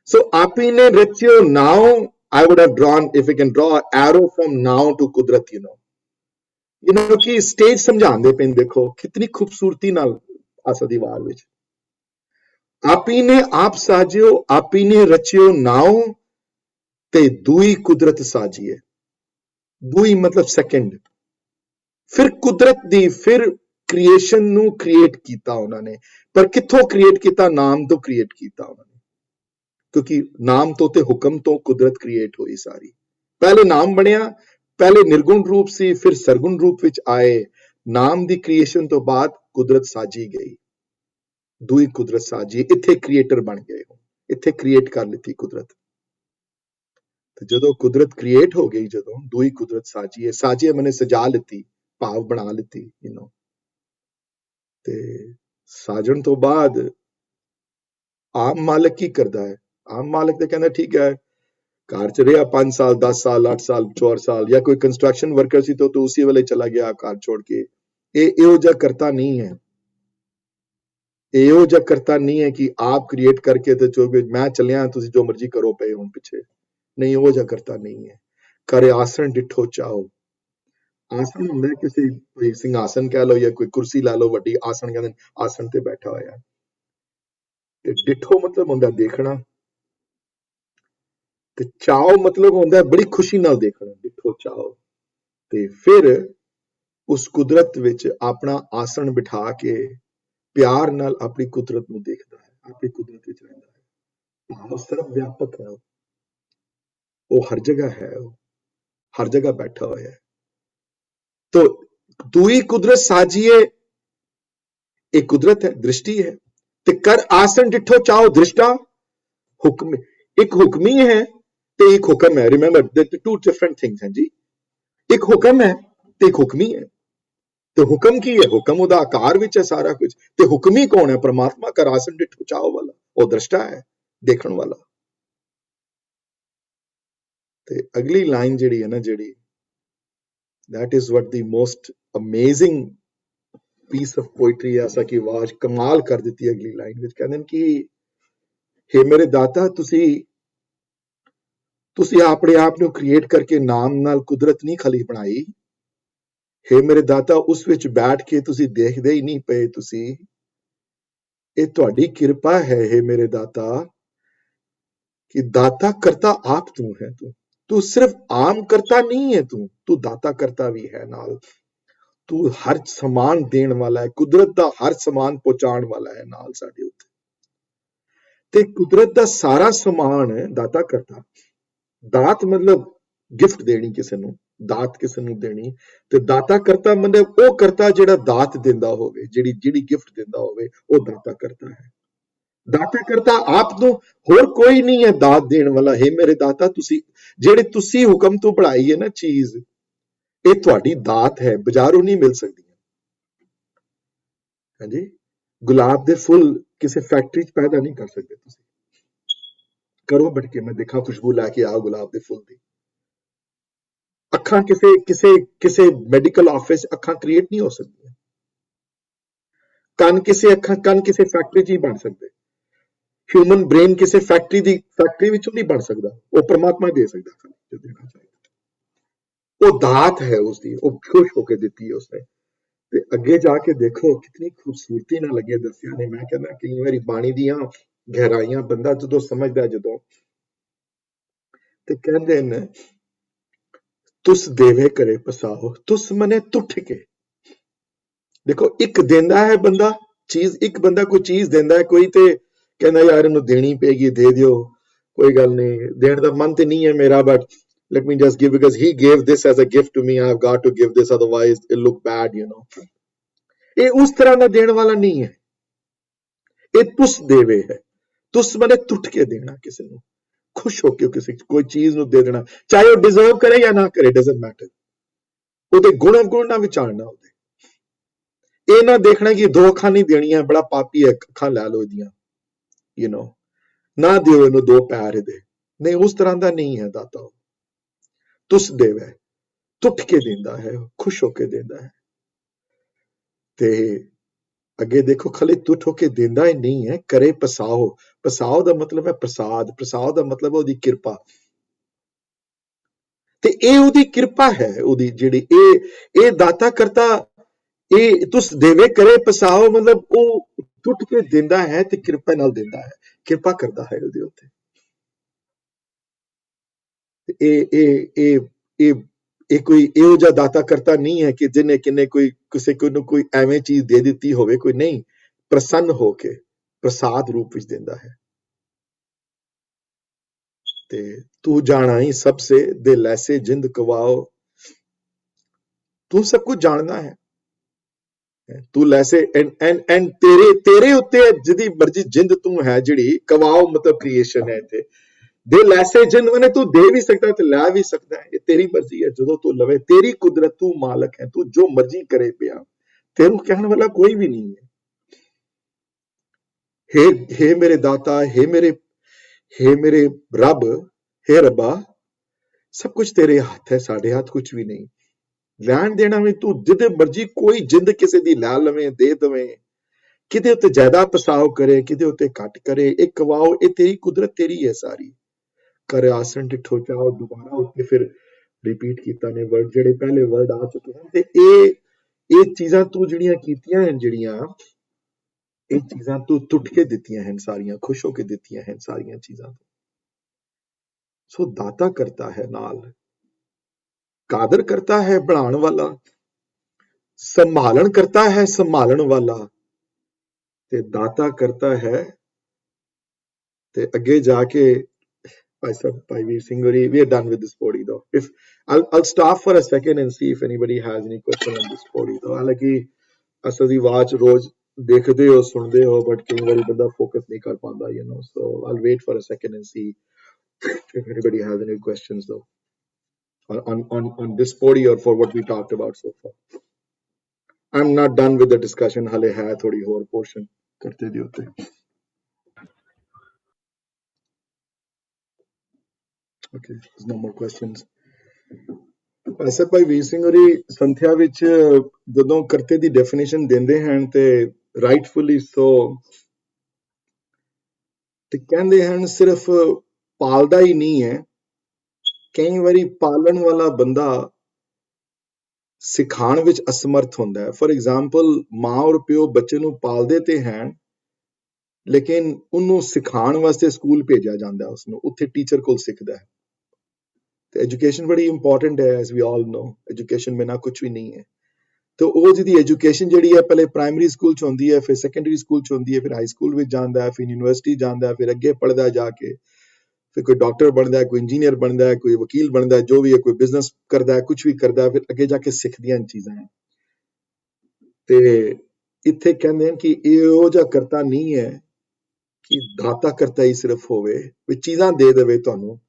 So ਆਪੀ ਨੇ ਰਚਿਓ ਨਾਉ, I would have drawn, if we can draw an arrow from now to Kudrat, you know ਕਿ ਸਟੇਜ ਸਮਝਾਉਂਦੇ ਪਏ, ਦੇਖੋ ਕਿਤਨੀ ਖੂਬਸੂਰਤੀ ਨਾਲ ਆਸਾ ਦੀ ਵਾਰ ਵਿੱਚ। ਆਪੀ ਨੇ ਆਪ ਸਾਜਿਓ, ਆਪੀ ਨੇ ਰਚਿਓ ਨਾਉ, ਤੇ ਦੂਈ ਕੁਦਰਤ ਸਾਜੀਏ। ਦੂਈ ਮਤਲਬ ਸੈਕਿੰਡ। ਫਿਰ ਕੁਦਰਤ ਦੀ, ਫਿਰ ਕ੍ਰੀਏਸ਼ਨ ਨੂੰ ਕ੍ਰੀਏਟ ਕੀਤਾ ਉਹਨਾਂ ਨੇ। ਪਰ ਕਿੱਥੋਂ ਕ੍ਰੀਏਟ ਕੀਤਾ? ਨਾਮ ਤੋਂ ਕ੍ਰੀਏਟ ਕੀਤਾ ਉਹਨਾਂ ਨੇ, ਕਿਉਂਕਿ ਨਾਮ ਤੋਂ ਤੇ ਹੁਕਮ ਤੋਂ ਕੁਦਰਤ ਕ੍ਰੀਏਟ ਹੋਈ ਸਾਰੀ। ਪਹਿਲੇ ਨਾਮ ਬਣਿਆ, ਪਹਿਲੇ ਨਿਰਗੁਣ ਰੂਪ ਸੀ, ਫਿਰ ਸਰਗੁਣ ਰੂਪ ਵਿੱਚ ਆਏ। ਨਾਮ ਦੀ ਕ੍ਰੀਏਸ਼ਨ ਤੋਂ ਬਾਅਦ ਕੁਦਰਤ ਸਾਜੀ ਗਈ, ਦੂਈ ਕੁਦਰਤ ਸਾਜੀ। ਇੱਥੇ ਕ੍ਰੀਏਟਰ ਬਣ ਗਏ, ਇੱਥੇ ਕ੍ਰੀਏਟ ਕਰ ਲਿੱਤੀ ਕੁਦਰਤ। ਤੇ ਜਦੋਂ ਕੁਦਰਤ ਕ੍ਰੀਏਟ ਹੋ ਗਈ, ਜਦੋਂ ਦੂਈ ਕੁਦਰਤ ਸਾਜੀ ਹੈ, ਸਾਜੀਏ ਮਨੇ ਸਜਾ ਲਿੱਤੀ, ਭਾਵ ਬਣਾ ਲਿੱਤੀ, ਤੇ ਸਾਜਣ ਤੋਂ ਬਾਅਦ ਆਮ ਮਾਲਕ ਕੀ ਕਰਦਾ ਹੈ? ਆਮ ਮਾਲਕ ਤੇ ਕਹਿੰਦਾ ਠੀਕ ਹੈ, ਘਰ ਚ ਰਿਹਾ 5 ਸਾਲ 10 ਸਾਲ 8 ਸਾਲ 4 ਸਾਲ, ਜਾਂ ਕੋਈ ਕੰਸਟਰਕਸ਼ਨ ਵਰਕਰ ਸੀ ਤਾਂ ਉਸੇ ਵੇਲੇ ਚਲਾ ਗਿਆ ਘਰ ਛੋੜ ਕੇ। ਇਹ ਇਹੋ ਜਿਹਾ ਕਰਤਾ ਨਹੀਂ ਹੈ, ਇਹੋ ਜਿਹਾ ਕਰਤਾ ਨਹੀਂ ਹੈ ਕਿ ਆਪ ਕ੍ਰੀਏਟ ਕਰਕੇ ਤੇ ਚੋਗੇ ਮੈਂ ਚੱਲਿਆ, ਤੁਸੀਂ ਜੋ ਮਰਜ਼ੀ ਕਰੋ ਪਏ ਹੁਣ ਪਿੱਛੇ। ਨਹੀਂ, ਉਹ ਜਿਹਾ ਕਰਤਾ ਨਹੀਂ ਹੈ। ਕਰੇ ਆਸਣ ਡਿਠੋ ਚਾਓ। ਆਸਣ ਹੁੰਦਾ ਕਿਸੇ, ਕੋਈ ਸਿੰਘਾਸਨ ਕਹਿ ਲਓ ਜਾਂ ਕੋਈ ਕੁਰਸੀ ਲਾ ਲਓ ਵੱਡੀ, ਆਸਣ ਕਹਿੰਦੇ, ਆਸਣ ਤੇ ਬੈਠਾ ਹੋਇਆ। ਤੇ ਡਿਠੋ ਮਤਲਬ ਹੁੰਦਾ ਦੇਖਣਾ, ਤੇ ਚਾਓ ਮਤਲਬ ਹੁੰਦਾ ਬੜੀ ਖੁਸ਼ੀ ਨਾਲ ਦੇਖਣਾ, ਡਿਠੋ ਚਾਓ। ਤੇ ਫਿਰ ਉਸ ਕੁਦਰਤ ਵਿੱਚ ਆਪਣਾ ਆਸਣ ਬਿਠਾ ਕੇ ਪਿਆਰ ਨਾਲ ਆਪਣੀ ਕੁਦਰਤ ਨੂੰ ਦੇਖਦਾ ਹੈ, ਆਪਣੀ ਕੁਦਰਤ ਵਿੱਚ ਰਹਿੰਦਾ ਹੈ। ਉਹ ਸਰਵ ਵਿਆਪਕ ਹੈ, ਉਹ ਹਰ ਜਗ੍ਹਾ ਹੈ, ਉਹ ਹਰ ਜਗ੍ਹਾ ਬੈਠਾ ਹੋਇਆ ਹੈ। तो दूई कुदरत साजिए, एक कुदरत है, दृष्टि है। ते कर आसन डिठो चाहो, दृष्टा हुक्म, एक हुक्मी है ते एक हुक्म है। Remember that two different things हैं जी। एक हुक्म है ते एक हुक्मी है। ਤੇ ਹੁਕਮ ਕੀ ਹੈ? ਹੁਕਮ ਉਹਦਾ ਆਕਾਰ ਵਿੱਚ ਹੈ ਸਾਰਾ ਕੁਝ। ਤੇ ਹੁਕਮੀ ਕੌਣ ਹੈ? ਪ੍ਰਮਾਤਮਾ ਕਰ ਆਸਨ ਡਿਠੋ ਚਾਓ ਵਾਲਾ, ਉਹ ਦ੍ਰਿਸ਼ਟਾ ਹੈ, ਦੇਖਣ ਵਾਲਾ। ਤੇ ਅਗਲੀ ਲਾਈਨ ਜਿਹੜੀ ਹੈ ਨਾ, ਜਿਹੜੀ that is what the most amazing piece of poetry ਹੈ, ਐਸਾ ਕਿ ਆਵਾਜ਼ ਕਮਾਲ ਕਰ ਦਿੱਤੀ ਅਗਲੀ ਲਾਈਨ ਵਿੱਚ। ਕਹਿੰਦੇ ਨੇ ਕਿ ਹੇ ਮੇਰੇ ਦਾਤਾ, ਤੁਸੀਂ ਆਪਣੇ ਆਪ ਨੂੰ ਕ੍ਰੀਏਟ ਕਰਕੇ ਨਾਮ ਨਾਲ ਕੁਦਰਤ ਨਹੀਂ ਖਲੀ ਬਣਾਈ। ਹੇ ਮੇਰੇ ਦਾਤਾ, ਉਸ ਵਿੱਚ ਬੈਠ ਕੇ ਤੁਸੀਂ ਦੇਖਦੇ ਹੀ ਨਹੀਂ ਪਏ। ਤੁਸੀਂ, ਇਹ ਤੁਹਾਡੀ ਕਿਰਪਾ ਹੈ ਹੇ ਮੇਰੇ ਦਾਤਾ, ਕਿ ਦਾਤਾ ਕਰਤਾ ਆਪ ਤੂੰ ਹੈ। ਤੂੰ ਸਿਰਫ ਆਮ ਕਰਤਾ ਨਹੀਂ ਹੈ, ਤੂੰ ਦਾਤਾ ਕਰਤਾ ਵੀ ਹੈ ਨਾਲ। ਤੂੰ ਹਰ ਸਮਾਨ ਦੇਣ ਵਾਲਾ ਹੈ, ਕੁਦਰਤ ਦਾ ਹਰ ਸਮਾਨ ਪਹੁੰਚਾਉਣ ਵਾਲਾ ਹੈ ਨਾਲ ਸਾਡੇ ਉੱਤੇ। ਤੇ ਕੁਦਰਤ ਦਾ ਸਾਰਾ ਸਮਾਨ ਦਾਤਾ ਕਰਤਾ। ਦਾਤ ਮਤਲਬ ਗਿਫਟ ਦੇਣੀ ਕਿਸੇ ਨੂੰ, ਦਾਤ ਕਿਸੇ ਨੂੰ ਦੇਣੀ। ਤੇ ਦਾਤਾ ਕਰਤਾ ਮਤਲਬ ਉਹ ਕਰਤਾ ਜਿਹੜਾ ਦਾਤ ਦਿੰਦਾ ਹੋਵੇ, ਜਿਹੜੀ ਗਿਫਟ ਦਿੰਦਾ ਹੋਵੇ, ਉਹ ਦਾਤਾ ਕਰਤਾ ਹੈ। ਦਾਤਾ ਕਰਤਾ ਆਪ ਨੂੰ, ਹੋਰ ਕੋਈ ਨਹੀਂ ਹੈ ਦਾਤ ਦੇਣ ਵਾਲਾ। ਹੈ ਮੇਰੇ ਦਾਤਾ, ਤੁਸੀਂ ਹੁਕਮ ਤੋਂ ਬਣਾਈ ਹੈ ਨਾ ਚੀਜ਼, ਇਹ ਤੁਹਾਡੀ ਦਾਤ ਹੈ, ਬਾਜ਼ਾਰੋਂ ਨਹੀਂ ਮਿਲ ਸਕਦੀ। ਹਾਂਜੀ, ਗੁਲਾਬ ਦੇ ਫੁੱਲ ਕਿਸੇ ਫੈਕਟਰੀ 'ਚ ਪੈਦਾ ਨਹੀਂ ਕਰ ਸਕਦੇ ਤੁਸੀਂ। ਕਰੋ ਬੈਠ ਕੇ, ਮੈਂ ਦੇਖਾਂ ਖੁਸ਼ਬੂ ਲੈ ਕੇ ਆਓ ਗੁਲਾਬ ਦੇ ਫੁੱਲ ਦੀ। ਅੱਖਾਂ ਕਿਸੇ ਮੈਡੀਕਲ ਆਫਿਸ ਅੱਖਾਂ ਕ੍ਰੀਏਟ ਨਹੀਂ ਹੋ ਸਕਦੀਆਂ। ਕੰਨ ਕਿਸੇ ਫੈਕਟਰੀ 'ਚ ਹੀ ਬਣ ਸਕਦੇ। ਹਿਊਮਨ ਬ੍ਰੇਨ ਕਿਸੇ ਫੈਕਟਰੀ ਵਿੱਚੋਂ ਨਹੀਂ ਬਣ ਸਕਦਾ, ਉਹ ਪਰਮਾਤਮਾ ਦੇ ਸਕਦਾ ਜੋ ਦੇਣਾ ਚਾਹੀਦਾ। ਉਹ ਦਾਤ ਹੈ ਉਸਦੀ, ਉਹ ਖੁਸ਼ ਹੋ ਕੇ ਦਿੱਤੀ ਹੈ ਉਸਨੇ। ਤੇ ਅੱਗੇ ਜਾ ਕੇ ਦੇਖੋ ਕਿਤਨੀ ਖੂਬਸੂਰਤੀ ਨਾਲ ਲੱਗੇ ਦੱਸਿਆ ਨੇ। ਮੈਂ ਕਹਿੰਦਾ ਕਈ ਵਾਰੀ ਬਾਣੀ ਦੀਆਂ ਗਹਿਰਾਈਆਂ ਬੰਦਾ ਜਦੋਂ ਸਮਝਦਾ, ਜਦੋਂ ਤੇ ਕਹਿੰਦੇ ਨੇ ਤੁਸ ਦੇਵੇ ਕਰੇ ਪਸਾਓ, ਤੁਸ ਮਨੇ ਟੁੱਟ ਕੇ। ਦੇਖੋ, ਇੱਕ ਦਿੰਦਾ ਹੈ ਬੰਦਾ ਚੀਜ਼, ਇੱਕ ਬੰਦਾ ਕੋਈ ਚੀਜ਼ ਦਿੰਦਾ ਹੈ, ਕੋਈ ਤੇ ਕਹਿੰਦਾ ਯਾਰ ਇਹਨੂੰ ਦੇਣੀ ਪਏਗੀ, ਦੇ ਦਿਓ, ਕੋਈ ਗੱਲ ਨਹੀਂ, ਦੇਣ ਦਾ ਮਨ ਤੇ ਨਹੀਂ ਹੈ ਮੇਰਾ, but let me just give because he gave this as a gift to me, I have got to give this, otherwise it look bad, you know। ਇਹ ਉਸ ਤਰ੍ਹਾਂ ਦਾ ਦੇਣ ਵਾਲਾ ਨਹੀਂ ਹੈ, ਇਹ ਤੁਸ ਦੇਵੇ ਹੈ। ਤੁਸ ਮਨੇ ਟੁੱਟ ਕੇ ਦੇਣਾ ਕਿਸੇ ਨੂੰ, ਖੁਸ਼ ਹੋ ਕੇ ਕਿਸੇ ਕੋਈ ਚੀਜ਼ ਨੂੰ ਦੇ ਦੇਣਾ, ਚਾਹੇ ਉਹ ਡਿਜ਼ਰਵ ਕਰੇ ਜਾਂ ਨਾ ਕਰੇ, ਡਜ਼ਨਟ ਮੈਟਰ। ਉਹਦੇ ਗੁਣ ਨਾ ਵਿਚਾਰਨਾ, ਉਹਦੇ ਇਹ ਨਾ ਦੇਖਣਾ ਕਿ ਦੋ ਅੱਖਾਂ ਨਹੀਂ ਦੇਣੀਆਂ, ਬੜਾ ਪਾਪੀ ਹੈ, ਅੱਖਾਂ ਲੈ ਲਓ ਇਹਦੀਆਂ, ਯੂ ਨੋ, ਨਾ ਦਿਓ ਇਹਨੂੰ ਦੋ ਪੈਰ ਇਹਦੇ, ਨਹੀਂ, ਉਸ ਤਰ੍ਹਾਂ ਦਾ ਨਹੀਂ ਹੈ ਦਾਤਾ। ਤੁਸ ਦੇਵੇ, ਟੁੱਟ ਕੇ ਦਿੰਦਾ ਹੈ, ਖੁਸ਼ ਹੋ ਕੇ ਦਿੰਦਾ ਹੈ। ਤੇ ਅੱਗੇ ਦੇਖੋ, ਖਾਲੀ ਟੁੱਟ ਹੋ ਕੇ ਦਿੰਦਾ ਹੀ ਨਹੀਂ ਹੈ, ਕਰੇ ਪਸਾਓ। ਪਸਾਓ ਦਾ ਮਤਲਬ ਹੈ ਪ੍ਰਸਾਦ, ਪ੍ਰਸਾਦ ਦਾ ਮਤਲਬ ਉਹਦੀ ਕਿਰਪਾ। ਤੇ ਇਹ ਉਹਦੀ ਕਿਰਪਾ ਹੈ, ਉਹਦੀ ਜਿਹੜੀ ਇਹ ਦਾਤਾ ਕਰਤਾ, ਇਹ ਤੁਸ ਦੇਵੇ ਕਰੇ ਪਸਾਓ, ਮਤਲਬ ਉਹ ਟੁੱਟ ਕੇ ਦਿੰਦਾ ਹੈ ਤੇ ਕਿਰਪਾ ਨਾਲ ਦਿੰਦਾ ਹੈ, ਕਿਰਪਾ ਕਰਦਾ ਹੈ ਉਹਦੇ ਉੱਤੇ। ਇਹ ਕੋਈ ਇਹੋ ਜਿਹਾ ਦਾਤਾ ਕਰਤਾ ਨਹੀਂ ਹੈ ਕਿ ਜਿਹਨੇ ਕਿਸੇ ਨੂੰ ਕੋਈ ਐਵੇਂ ਚੀਜ਼ ਦੇ ਦਿੱਤੀ ਹੋਵੇ, ਕੋਈ ਨਹੀਂ, ਪ੍ਰਸੰਨ ਹੋ ਕੇ ਪ੍ਰਸਾਦ ਰੂਪ ਵਿੱਚ ਦਿੰਦਾ ਹੈ। ਤੇ ਤੂੰ ਜਾਣਾ ਹੀ ਸਭ ਸੇ ਦਿਲ ਐਸੇ ਜਿੰਦ ਕਵਾਓ, ਤੂੰ ਸਭ ਕੁਝ ਜਾਣਦਾ ਹੈ, ਤੂੰ ਲੈਸੇ ਐਂਡ ਤੇਰੇ ਉੱਤੇ ਜਿਹਦੀ ਮਰਜ਼ੀ ਜਿੰਦ ਤੂੰ ਹੈ, ਜਿਹੜੀ ਕਵਾਓ ਮਤਲਬ ਕ੍ਰੀਏਸ਼ਨ ਹੈ ਇੱਥੇ। ਦਿਲ ਐਸੇ ਜਿੰਦ ਮਨੇ ਤੂੰ ਦੇ ਵੀ ਸਕਦਾ ਤੇ ਲੈ ਵੀ ਸਕਦਾ ਹੈ, ਇਹ ਤੇਰੀ ਮਰਜ਼ੀ ਹੈ, ਜਦੋਂ ਤੂੰ ਲਵੇ, ਤੇਰੀ ਕੁਦਰਤ, ਤੂੰ ਮਾਲਕ ਹੈ, ਤੂੰ ਜੋ ਮਰਜ਼ੀ ਕਰੇ ਪਿਆ, ਤੈਨੂੰ ਕਹਿਣ ਵਾਲਾ ਕੋਈ ਵੀ ਨਹੀਂ ਹੈ। ਹੇ ਮੇਰੇ ਦਾਤਾ, ਹੇ ਮੇਰੇ ਰੱਬ, ਹੇ ਰੱਬਾ, ਸਭ ਕੁਝ ਤੇਰੇ ਹੱਥ ਹੈ, ਸਾਡੇ ਹੱਥ ਕੁਝ ਵੀ ਨਹੀਂ। ਲੈਣ ਦੇਣਾ ਵੀ ਤੂੰ ਜਿੱਦੇ ਮਰਜ਼ੀ ਕੋਈ ਜਿੰਦ ਕਿਸੇ ਦੀ ਲੈ ਲਵੇਂ, ਦੇ ਦਵੇਂ, ਕਿਤੇ ਉੱਤੇ ਜ਼ਿਆਦਾ ਪਸਾਓ ਕਰੇ, ਕਿਤੇ ਉੱਤੇ ਘੱਟ ਕਰੇ, ਇਹ ਕਵਾਓ, ਇਹ ਤੇਰੀ ਕੁਦਰਤ, ਤੇਰੀ ਹੈ ਸਾਰੀ। ਕਰ ਆਸਣ ਡਿਠੋ ਚਾਓ, ਦੁਬਾਰਾ ਉੱਤੇ ਫਿਰ ਰਿਪੀਟ ਕੀਤਾ ਨੇ ਵਰਡ, ਜਿਹੜੇ ਪਹਿਲੇ ਵਰਡ ਆ ਚੁੱਕੇ ਹਨ। ਤੇ ਇਹ ਚੀਜ਼ਾਂ ਤੂੰ ਜਿਹੜੀਆਂ ਕੀਤੀਆਂ ਹਨ, ਇਹ ਚੀਜ਼ਾਂ ਤੂੰ ਟੁੱਟ ਕੇ ਦਿੱਤੀਆਂ ਹਨ ਸਾਰੀਆਂ, ਖੁਸ਼ ਹੋ ਕੇ ਦਿੱਤੀਆਂ ਹਨ ਸਾਰੀਆਂ ਚੀਜ਼ਾਂ। ਸੋ ਦਾਤਾ ਕਰਤਾ ਹੈ ਨਾਲ, ਕਾਦਰ ਕਰਤਾ ਹੈ ਬਣਾਉਣ ਵਾਲਾ, ਸੰਭਾਲਣ ਕਰਤਾ ਹੈ ਸੰਭਾਲਣ ਵਾਲਾ, ਤੇ ਦਾਤਾ ਕਰਤਾ ਹੈ। ਤੇ ਅੱਗੇ ਜਾ ਕੇ Bhai Veer Singh, we are done with this podi though. If I'll stop for a second and see if anybody has any question on this podi though. हालांकि असल दी आवाज रोज देखते हो सुनते हो, but कई बार बंदा focus नहीं कर पाता, you know. So I'll wait for a second and see if anybody has any questions though on this podi or for what we talked about so far. I'm not done with the discussion. हाले है थोड़ी और portion करते दी होते. Okay, there's no more questions. ਐਸਾ ਭਾਈ ਵੀਰ ਸਿੰਘ ਹੋਰੀ ਸੰਥਿਆ ਵਿੱਚ ਜਦੋਂ ਕਰਤੇ ਦੀ ਡੈਫੀਨੇਸ਼ਨ ਦਿੰਦੇ ਹਨ ਤੇ ਰਾਈਟਫੁਲੀ ਸੋ ਤੇ ਕਹਿੰਦੇ ਹਨ ਸਿਰਫ ਪਾਲਦਾ ਹੀ ਨਹੀਂ ਹੈ, ਕਈ ਵਾਰੀ ਪਾਲਣ ਵਾਲਾ ਬੰਦਾ ਸਿਖਾਉਣ ਵਿੱਚ ਅਸਮਰਥ ਹੁੰਦਾ ਹੈ. ਫॉर ਐਗਜ਼ਾਮਪਲ ਮਾਂ ਔਰ ਪਿਓ ਬੱਚੇ ਨੂੰ ਪਾਲਦੇ ਤੇ ਹਨ ਲੇਕਿਨ ਉਹਨੂੰ ਸਿਖਾਉਣ ਵਾਸਤੇ ਸਕੂਲ ਭੇਜਿਆ ਜਾਂਦਾ, ਉਸਨੂੰ ਉੱਥੇ ਟੀਚਰ ਕੋਲ ਸਿੱਖਦਾ ਹੈ. ਤੇ ਐਜੂਕੇਸ਼ਨ ਬੜੀ ਇੰਪੋਰਟੈਂਟ ਹੈ, ਐਸ ਵੀ ਆਲ ਨੋ. ਐਜੂਕੇਸ਼ਨ ਬਿਨਾਂ ਕੁਝ ਵੀ ਨਹੀਂ ਹੈ. ਤੇ ਉਹ ਜਿਹਦੀ ਐਜੂਕੇਸ਼ਨ ਜਿਹੜੀ ਹੈ ਪਹਿਲੇ ਪ੍ਰਾਇਮਰੀ ਸਕੂਲ ਚ ਹੁੰਦੀ ਹੈ, ਫਿਰ ਸੈਕੰਡਰੀ ਸਕੂਲ ਚ ਹੁੰਦੀ ਹੈ, ਫਿਰ ਹਾਈ ਸਕੂਲ ਵਿੱਚ ਜਾਂਦਾ ਹੈ, ਫਿਰ ਯੂਨੀਵਰਸਿਟੀ ਜਾਂਦਾ ਹੈ, ਫਿਰ ਅੱਗੇ ਪੜ੍ਹਦਾ ਜਾ ਕੇ, ਫਿਰ ਕੋਈ ਡਾਕਟਰ ਬਣਦਾ ਹੈ, ਕੋਈ ਇੰਜੀਨੀਅਰ ਬਣਦਾ ਹੈ, ਕੋਈ ਵਕੀਲ ਬਣਦਾ ਹੈ, ਜੋ ਵੀ ਹੈ, ਕੋਈ ਬਿਜ਼ਨਸ ਕਰਦਾ ਹੈ, ਕੁਝ ਵੀ ਕਰਦਾ ਹੈ, ਫਿਰ ਅੱਗੇ ਜਾ ਕੇ ਸਿੱਖਦੀਆਂ ਚੀਜ਼ਾਂ ਹੈ. ਤੇ ਇੱਥੇ ਕਹਿੰਦੇ ਹਨ ਕਿ ਇਹੋ ਜਿਹਾ ਕਰਤਾ ਨਹੀਂ ਹੈ ਕਿ ਦਾਤਾ ਕਰਤਾ ਹੀ ਸਿਰਫ ਹੋਵੇ, ਵੀ ਚੀਜ਼ਾਂ ਦੇ ਦੇਵੇ ਤੁਹਾਨੂੰ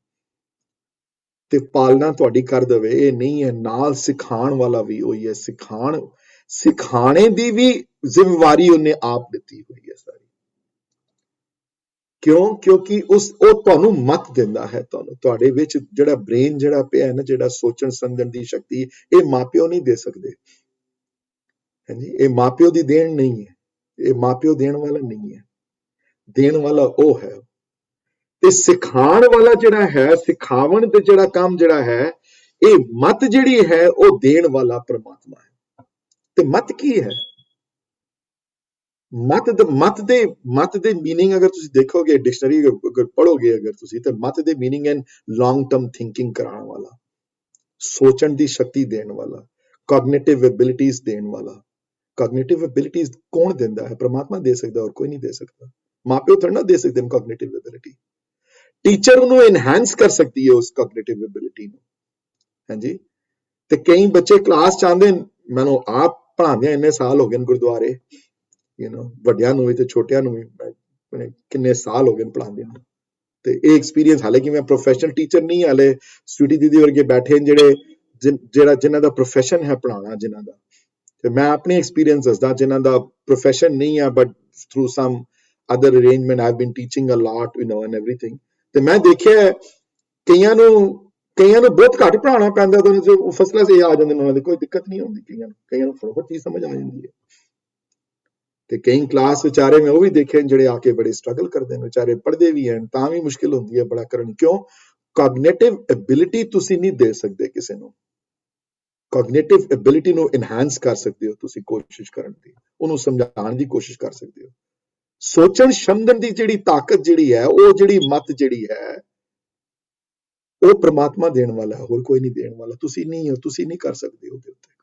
ਤੇ ਪਾਲਣਾ ਤੁਹਾਡੀ ਕਰ ਦੇਵੇ, ਇਹ ਨਹੀਂ ਹੈ. ਨਾਲ ਸਿਖਾਉਣ ਵਾਲਾ ਵੀ ਉਹੀ ਹੈ. ਸਿਖਾਣੇ ਦੀ ਵੀ ਜ਼ਿੰਮੇਵਾਰੀ ਉਹਨੇ ਆਪ ਦਿੱਤੀ ਹੋਈ ਹੈ ਸਾਰੀ. ਕਿਉਂ? ਕਿਉਂਕਿ ਉਹ ਤੁਹਾਨੂੰ ਮਤ ਦਿੰਦਾ ਹੈ. ਤੁਹਾਡੇ ਵਿੱਚ ਜਿਹੜਾ ਬ੍ਰੇਨ ਜਿਹੜਾ ਪਿਆ ਹੈ ਨਾ, ਜਿਹੜਾ ਸੋਚਣ ਸਮਝਣ ਦੀ ਸ਼ਕਤੀ, ਇਹ ਮਾਪਿਓ ਨਹੀਂ ਦੇ ਸਕਦੇ. ਹਾਂਜੀ, ਇਹ ਮਾਪਿਓ ਦੀ ਦੇਣ ਨਹੀਂ ਹੈ, ਇਹ ਮਾਪਿਓ ਦੇਣ ਵਾਲਾ ਨਹੀਂ ਹੈ. ਦੇਣ ਵਾਲਾ ਉਹ ਹੈ. ਤੇ ਸਿਖਾਉਣ ਵਾਲਾ ਜਿਹੜਾ ਹੈ, ਸਿਖਾਵਣ ਤੇ ਜਿਹੜਾ ਕੰਮ ਜਿਹੜਾ ਹੈ, ਇਹ ਮਤ ਜਿਹੜੀ ਹੈ ਉਹ ਦੇਣ ਵਾਲਾ ਪ੍ਰਮਾਤਮਾ ਹੈ. ਤੇ ਮਤ ਕੀ ਹੈ? ਮਤ ਦੇ ਮੀਨਿੰਗ ਅਗਰ ਤੁਸੀਂ ਦੇਖੋਗੇ, ਡਿਕਸ਼ਨਰੀ ਅਗਰ ਪੜੋਗੇ ਅਗਰ ਤੁਸੀਂ, ਤਾਂ ਮਤ ਦੇ ਮੀਨਿੰਗ ਹੈ ਲੌਂਗ ਟਰਮ ਥਿੰਕਿੰਗ ਕਰਾਉਣ ਵਾਲਾ, ਸੋਚਣ ਦੀ ਸ਼ਕਤੀ ਦੇਣ ਵਾਲਾ, ਕੋਗਨੀਟਿਵ ਐਬਿਲਿਟੀਜ਼ ਦੇਣ ਵਾਲਾ. ਕੋਗਨੀਟਿਵ ਐਬਿਲਿਟੀਜ਼ ਕੌਣ ਦਿੰਦਾ ਹੈ? ਪ੍ਰਮਾਤਮਾ ਦੇ ਸਕਦਾ, ਹੋਰ ਕੋਈ ਨਹੀਂ ਦੇ ਸਕਦਾ. ਮਾਪਿਓ ਥੋੜਾ ਨਾ ਦੇ ਸਕਦੇ ਨੇ ਕੋਗਨੀਟਿਵ ਐਬਿਲਿਟੀ. ਟੀਚਰ ਉਹਨੂੰ ਐਨਹਾਂਸ ਕਰ ਸਕਦੀ ਹੈ ਉਸ ਕੋਗਨੀਟਿਵ ਐਬਿਲਿਟੀ ਨੂੰ. ਹਾਂਜੀ, ਤੇ ਕਈ ਬੱਚੇ ਕਲਾਸ ਚ ਆਉਂਦੇ, ਮੈਨੂੰ ਆਪ ਪੜ੍ਹਾਉਂਦਿਆਂ ਇੰਨੇ ਸਾਲ ਹੋ ਗਏ ਨੇ ਗੁਰਦੁਆਰੇ, ਵੱਡਿਆਂ ਨੂੰ ਵੀ ਤੇ ਛੋਟਿਆਂ ਨੂੰ ਵੀ ਕਿੰਨੇ ਸਾਲ ਹੋ ਗਏ ਪੜ੍ਹਾਉਂਦਿਆਂ ਨੂੰ. ਤੇ ਇਹ ਐਕਸਪੀਰੀਅੰਸ, ਹਾਲਾਂਕਿ ਮੈਂ ਪ੍ਰੋਫੈਸ਼ਨਲ ਟੀਚਰ ਨਹੀਂ, ਹਾਲੇ ਸਵੀਟੀ ਦੀਦੀ ਵਰਗੇ ਬੈਠੇ ਨੇ ਜਿਨ੍ਹਾਂ ਦਾ ਪ੍ਰੋਫੈਸ਼ਨ ਹੈ ਪੜ੍ਹਾਉਣਾ, ਜਿਨ੍ਹਾਂ ਦਾ, ਤੇ ਮੈਂ ਆਪਣੀ ਐਕਸਪੀਰੀਅੰਸ ਦੱਸਦਾ, ਜਿਨ੍ਹਾਂ ਦਾ ਪ੍ਰੋਫੈਸ਼ਨ ਨਹੀਂ ਹੈ but through some other arrangement I've been teaching a lot, and everything. ਤੇ ਮੈਂ ਦੇਖਿਆ ਕਈਆਂ ਨੂੰ ਬਹੁਤ ਘੱਟ ਪੜ੍ਹਾਉਣਾ ਪੈਂਦਾ, ਤੇ ਉਹ ਫਸਟ ਕਲਾਸ ਆ ਜਾਂਦੇ ਨੇ, ਉਹਨਾਂ ਦੀ ਕੋਈ ਦਿੱਕਤ ਨਹੀਂ ਹੁੰਦੀ. ਕਈਆਂ ਨੂੰ ਫਟਾਫਟ ਚੀਜ਼ ਸਮਝ ਆ ਜਾਂਦੀ ਹੈ. ਤੇ ਕਈ ਕਲਾਸ ਵਿਚਾਰੇ ਮੈਂ ਉਹ ਵੀ ਦੇਖੇ ਜਿਹੜੇ ਆ ਕੇ ਬੜੇ ਸਟਰਗਲ ਕਰਦੇ ਨੇ, ਵਿਚਾਰੇ ਪੜ੍ਹਦੇ ਵੀ ਹਨ ਤਾਂ ਵੀ ਮੁਸ਼ਕਿਲ ਹੁੰਦੀ ਹੈ ਬੜਾ ਕਰਨ. ਕਿਉਂ? ਕੋਗਨੀਟਿਵ ਐਬਿਲਿਟੀ ਤੁਸੀਂ ਨਹੀਂ ਦੇ ਸਕਦੇ ਕਿਸੇ ਨੂੰ. ਕੋਗਨੀਟਿਵ ਐਬਿਲਿਟੀ ਨੂੰ ਇਨਹਾਂਸ ਕਰ ਸਕਦੇ ਹੋ ਤੁਸੀਂ ਕੋਸ਼ਿਸ਼ ਕਰਨ ਦੀ, ਉਹਨੂੰ ਸਮਝਾਉਣ ਦੀ ਕੋਸ਼ਿਸ਼ ਕਰ ਸਕਦੇ ਹੋ. ਸੋਚਣ ਸਮਝਣ ਦੀ ਜਿਹੜੀ ਤਾਕਤ ਜਿਹੜੀ ਹੈ, ਉਹ ਜਿਹੜੀ ਮਤ ਜਿਹੜੀ ਹੈ, ਉਹ ਪ੍ਰਮਾਤਮਾ ਦੇਣ ਵਾਲਾ ਹੈ, ਹੋਰ ਕੋਈ ਨਹੀਂ ਦੇਣ ਵਾਲਾ. ਤੁਸੀਂ ਨਹੀਂ ਹੋ, ਤੁਸੀਂ ਨਹੀਂ ਕਰ ਸਕਦੇ ਉਹਦੇ ਉੱਤੇ.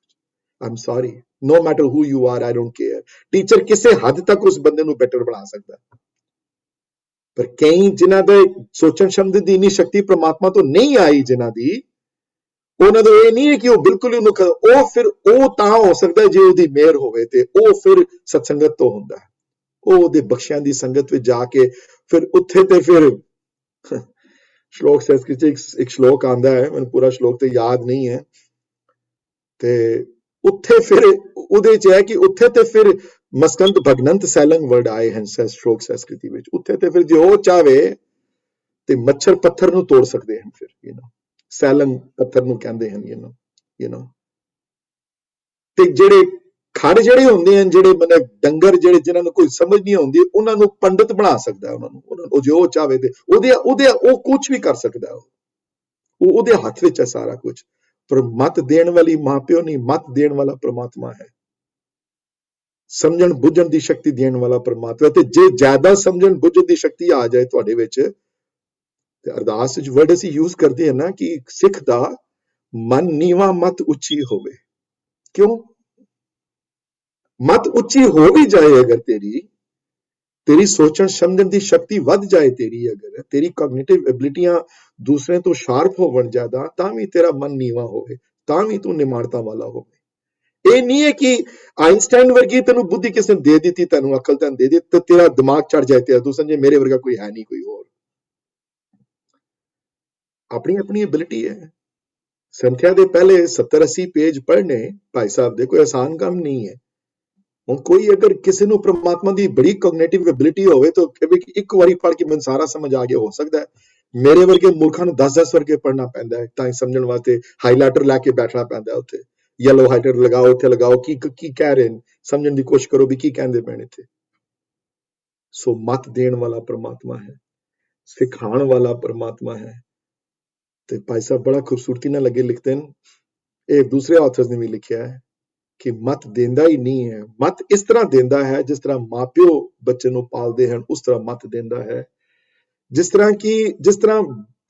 I'm sorry, no matter who you are, I don't care. Teacher ਕਿਸੇ ਹੱਦ ਤੱਕ ਉਸ ਬੰਦੇ ਨੂੰ ਬੈਟਰ ਬਣਾ ਸਕਦਾ, ਪਰ ਕਈ ਜਿਨ੍ਹਾਂ ਦੇ ਸੋਚਣ ਸਮਝਣ ਦੀ ਇੰਨੀ ਸ਼ਕਤੀ ਪ੍ਰਮਾਤਮਾ ਤੋਂ ਨਹੀਂ ਆਈ, ਜਿਨ੍ਹਾਂ ਦੀ, ਉਹਨਾਂ ਦਾ ਇਹ ਨਹੀਂ ਹੈ ਕਿ ਉਹ ਬਿਲਕੁਲ ਉਹਨੂੰ, ਉਹ ਤਾਂ ਹੋ ਸਕਦਾ ਜੇ ਉਹਦੀ ਮਿਹਰ ਹੋਵੇ, ਤੇ ਉਹ ਫਿਰ ਸਤਸੰਗਤ ਤੋਂ ਹੁੰਦਾ ਹੈ. ਉਹ ਉਹਦੇ ਬਖਸ਼ਿਆਂ ਦੀ ਸੰਗਤ ਵਿੱਚ ਜਾ ਕੇ ਫਿਰ ਉੱਥੇ ਤੇ ਫਿਰ ਸ਼ਲੋਕ ਸੰਸਕ੍ਰਿਤ ਇੱਕ ਸ਼ਲੋਕ ਆਉਂਦਾ ਹੈ, ਮੈਨੂੰ ਪੂਰਾ ਸ਼ਲੋਕ ਤੇ ਯਾਦ ਨਹੀਂ ਹੈ, ਤੇ ਉੱਥੇ ਫਿਰ ਉਹਦੇ ਚ ਹੈ ਕਿ ਉੱਥੇ ਤੇ ਫਿਰ ਮਸਕੰਤ ਭਗਨੰਤ ਸੈਲੰਗ ਵਰਡ ਆਏ ਹਨ ਸ਼ਲੋਕ ਸੰਸਕ੍ਰਿਤੀ ਵਿੱਚ. ਉੱਥੇ ਤੇ ਫਿਰ ਜੇ ਉਹ ਚਾਵੇ ਤੇ ਮੱਛਰ ਪੱਥਰ ਨੂੰ ਤੋੜ ਸਕਦੇ ਹਨ. ਫਿਰ ਸੈਲੰਗ ਪੱਥਰ ਨੂੰ ਕਹਿੰਦੇ ਹਨ. ਤੇ ਜਿਹੜੇ ਖੜ ਜਿਹੜੇ ਹੁੰਦੇ ਹਨ, ਜਿਹੜੇ ਮਤਲਬ ਡੰਗਰ ਜਿਹੜੇ ਜਿਨ੍ਹਾਂ ਨੂੰ ਕੋਈ ਸਮਝ ਨਹੀਂ ਆਉਂਦੀ, ਉਹਨਾਂ ਨੂੰ ਪੰਡਿਤ ਬਣਾ ਸਕਦਾ, ਉਹਨਾਂ ਨੂੰ ਜੇ ਉਹ ਚਾਹਵੇ ਤੇ ਉਹਦੇ ਉਹ ਕੁਝ ਵੀ ਕਰ ਸਕਦਾ. ਉਹਦੇ ਹੱਥ ਵਿੱਚ ਹੈ ਸਾਰਾ ਕੁਝ. ਪਰ ਮਤ ਦੇਣ ਵਾਲੀ ਮਾਪਿਓ ਨਹੀਂ, ਮਤ ਦੇਣ ਵਾਲਾ ਪ੍ਰਮਾਤਮਾ ਹੈ. ਸਮਝਣ ਬੁੱਝਣ ਦੀ ਸ਼ਕਤੀ ਦੇਣ ਵਾਲਾ ਪ੍ਰਮਾਤਮਾ. ਤੇ ਜੇ ਜ਼ਿਆਦਾ ਸਮਝਣ ਬੁੱਝਣ ਦੀ ਸ਼ਕਤੀ ਆ ਜਾਏ ਤੁਹਾਡੇ ਵਿੱਚ, ਤੇ ਅਰਦਾਸ ਵਿੱਚ ਵਰਡ ਅਸੀਂ ਯੂਜ਼ ਕਰਦੇ ਹਾਂ ਨਾ ਕਿ ਸਿੱਖ ਦਾ ਮਨ ਨੀਵਾਂ ਮਤ ਉੱਚੀ ਹੋਵੇ. ਕਿਉਂ? ਮਤ ਉੱਚੀ ਹੋ ਵੀ ਜਾਏ ਅਗਰ ਤੇਰੀ ਸੋਚਣ ਸਮਝਣ ਦੀ ਸ਼ਕਤੀ ਵੱਧ ਜਾਏ, ਅਗਰ ਤੇਰੀ ਕੋਗਨੀਟਿਵ ਐਬਿਲਿਟੀਆਂ ਦੂਸਰੇ ਤੋਂ ਸ਼ਾਰਪ ਹੋਵਣ ਜ਼ਿਆਦਾ, ਤਾਂ ਵੀ ਤੇਰਾ ਮਨ ਨੀਵਾਂ ਹੋਵੇ, ਤਾਂ ਵੀ ਤੂੰ ਨਿਮਾਣਤਾ ਵਾਲਾ ਹੋਵੇ. ਇਹ ਨਹੀਂ ਹੈ ਕਿ ਆਇਨਸਟਾਈਨ ਵਰਗੀ ਤੈਨੂੰ ਬੁੱਧੀ ਕਿਸੇ ਨੇ ਦੇ ਦਿੱਤੀ, ਤੈਨੂੰ ਅਕਲ ਤੈਨੂੰ ਦੇ ਦਿੱਤੀ, ਤੇਰਾ ਦਿਮਾਗ ਚੜ ਜਾਏ ਤੇ ਤੂੰ ਸਮਝੇ ਮੇਰੇ ਵਰਗਾ ਕੋਈ ਹੈ ਨਹੀਂ, ਕੋਈ ਹੋਰ. ਆਪਣੀ ਆਪਣੀ ਐਬਿਲਿਟੀ ਹੈ. ਸੰਥਿਆ ਦੇ ਪਹਿਲੇ 70-80 ਪੇਜ ਪੜ੍ਹਨੇ ਭਾਈ ਸਾਹਿਬ ਦੇ ਕੋਈ ਆਸਾਨ ਕੰਮ ਨਹੀਂ ਹੈ. ਹੁਣ ਕੋਈ ਅਗਰ ਕਿਸੇ ਨੂੰ ਪ੍ਰਮਾਤਮਾ ਦੀ ਬੜੀ ਕੋਗਨੀਟਿਵ ਐਬਿਲਿਟੀ ਹੋਵੇ ਤਾਂ ਕਹੇ ਕਿ ਇੱਕ ਵਾਰੀ ਪੜ੍ਹ ਕੇ ਮੈਨੂੰ ਸਾਰਾ ਸਮਝ ਆ ਗਿਆ, ਹੋ ਸਕਦਾ ਹੈ। ਮੇਰੇ ਵਰਗੇ ਮੂਰਖਾਂ ਨੂੰ 10-10 ਵਰਗੇ ਪੜ੍ਹਨਾ ਪੈਂਦਾ ਹੈ ਤਾਂ ਹੀ ਸਮਝਣ ਵਾਸਤੇ। ਹਾਈਲਾਈਟਰ ਲੈ ਕੇ ਬੈਠਣਾ ਪੈਂਦਾ ਉੱਥੇ, ਯੈਲੋ ਹਾਈਲਾਈਟਰ ਲਗਾਓ, ਉੱਥੇ ਲਗਾਓ, ਕੀ ਕਹਿ ਰਹੇ ਨੇ, ਸਮਝਣ ਦੀ ਕੋਸ਼ਿਸ਼ ਕਰੋ ਵੀ ਕੀ ਕਹਿੰਦੇ ਪਏ ਨੇ ਇੱਥੇ। ਸੋ ਮਤ ਦੇਣ ਵਾਲਾ ਪ੍ਰਮਾਤਮਾ ਹੈ, ਸਿਖਾਉਣ ਵਾਲਾ ਪ੍ਰਮਾਤਮਾ ਹੈ। ਤੇ ਭਾਈ ਸਾਹਿਬ ਬੜਾ ਖੂਬਸੂਰਤੀ ਨਾਲ ਲੱਗੇ ਲਿਖਦੇ ਨੇ, ਇਹ ਦੂਸਰੇ ਆਥਰਸ ਨੇ ਵੀ ਲਿਖਿਆ ਹੈ ਕਿ ਮਤ ਦਿੰਦਾ ਹੀ ਨਹੀਂ ਹੈ, ਮਤ ਇਸ ਤਰ੍ਹਾਂ ਦਿੰਦਾ ਹੈ ਜਿਸ ਤਰ੍ਹਾਂ ਮਾਪਿਓ ਬੱਚੇ ਨੂੰ ਪਾਲਦੇ ਹਨ, ਉਸ ਤਰ੍ਹਾਂ ਮਤ ਦਿੰਦਾ ਹੈ। ਜਿਸ ਤਰ੍ਹਾਂ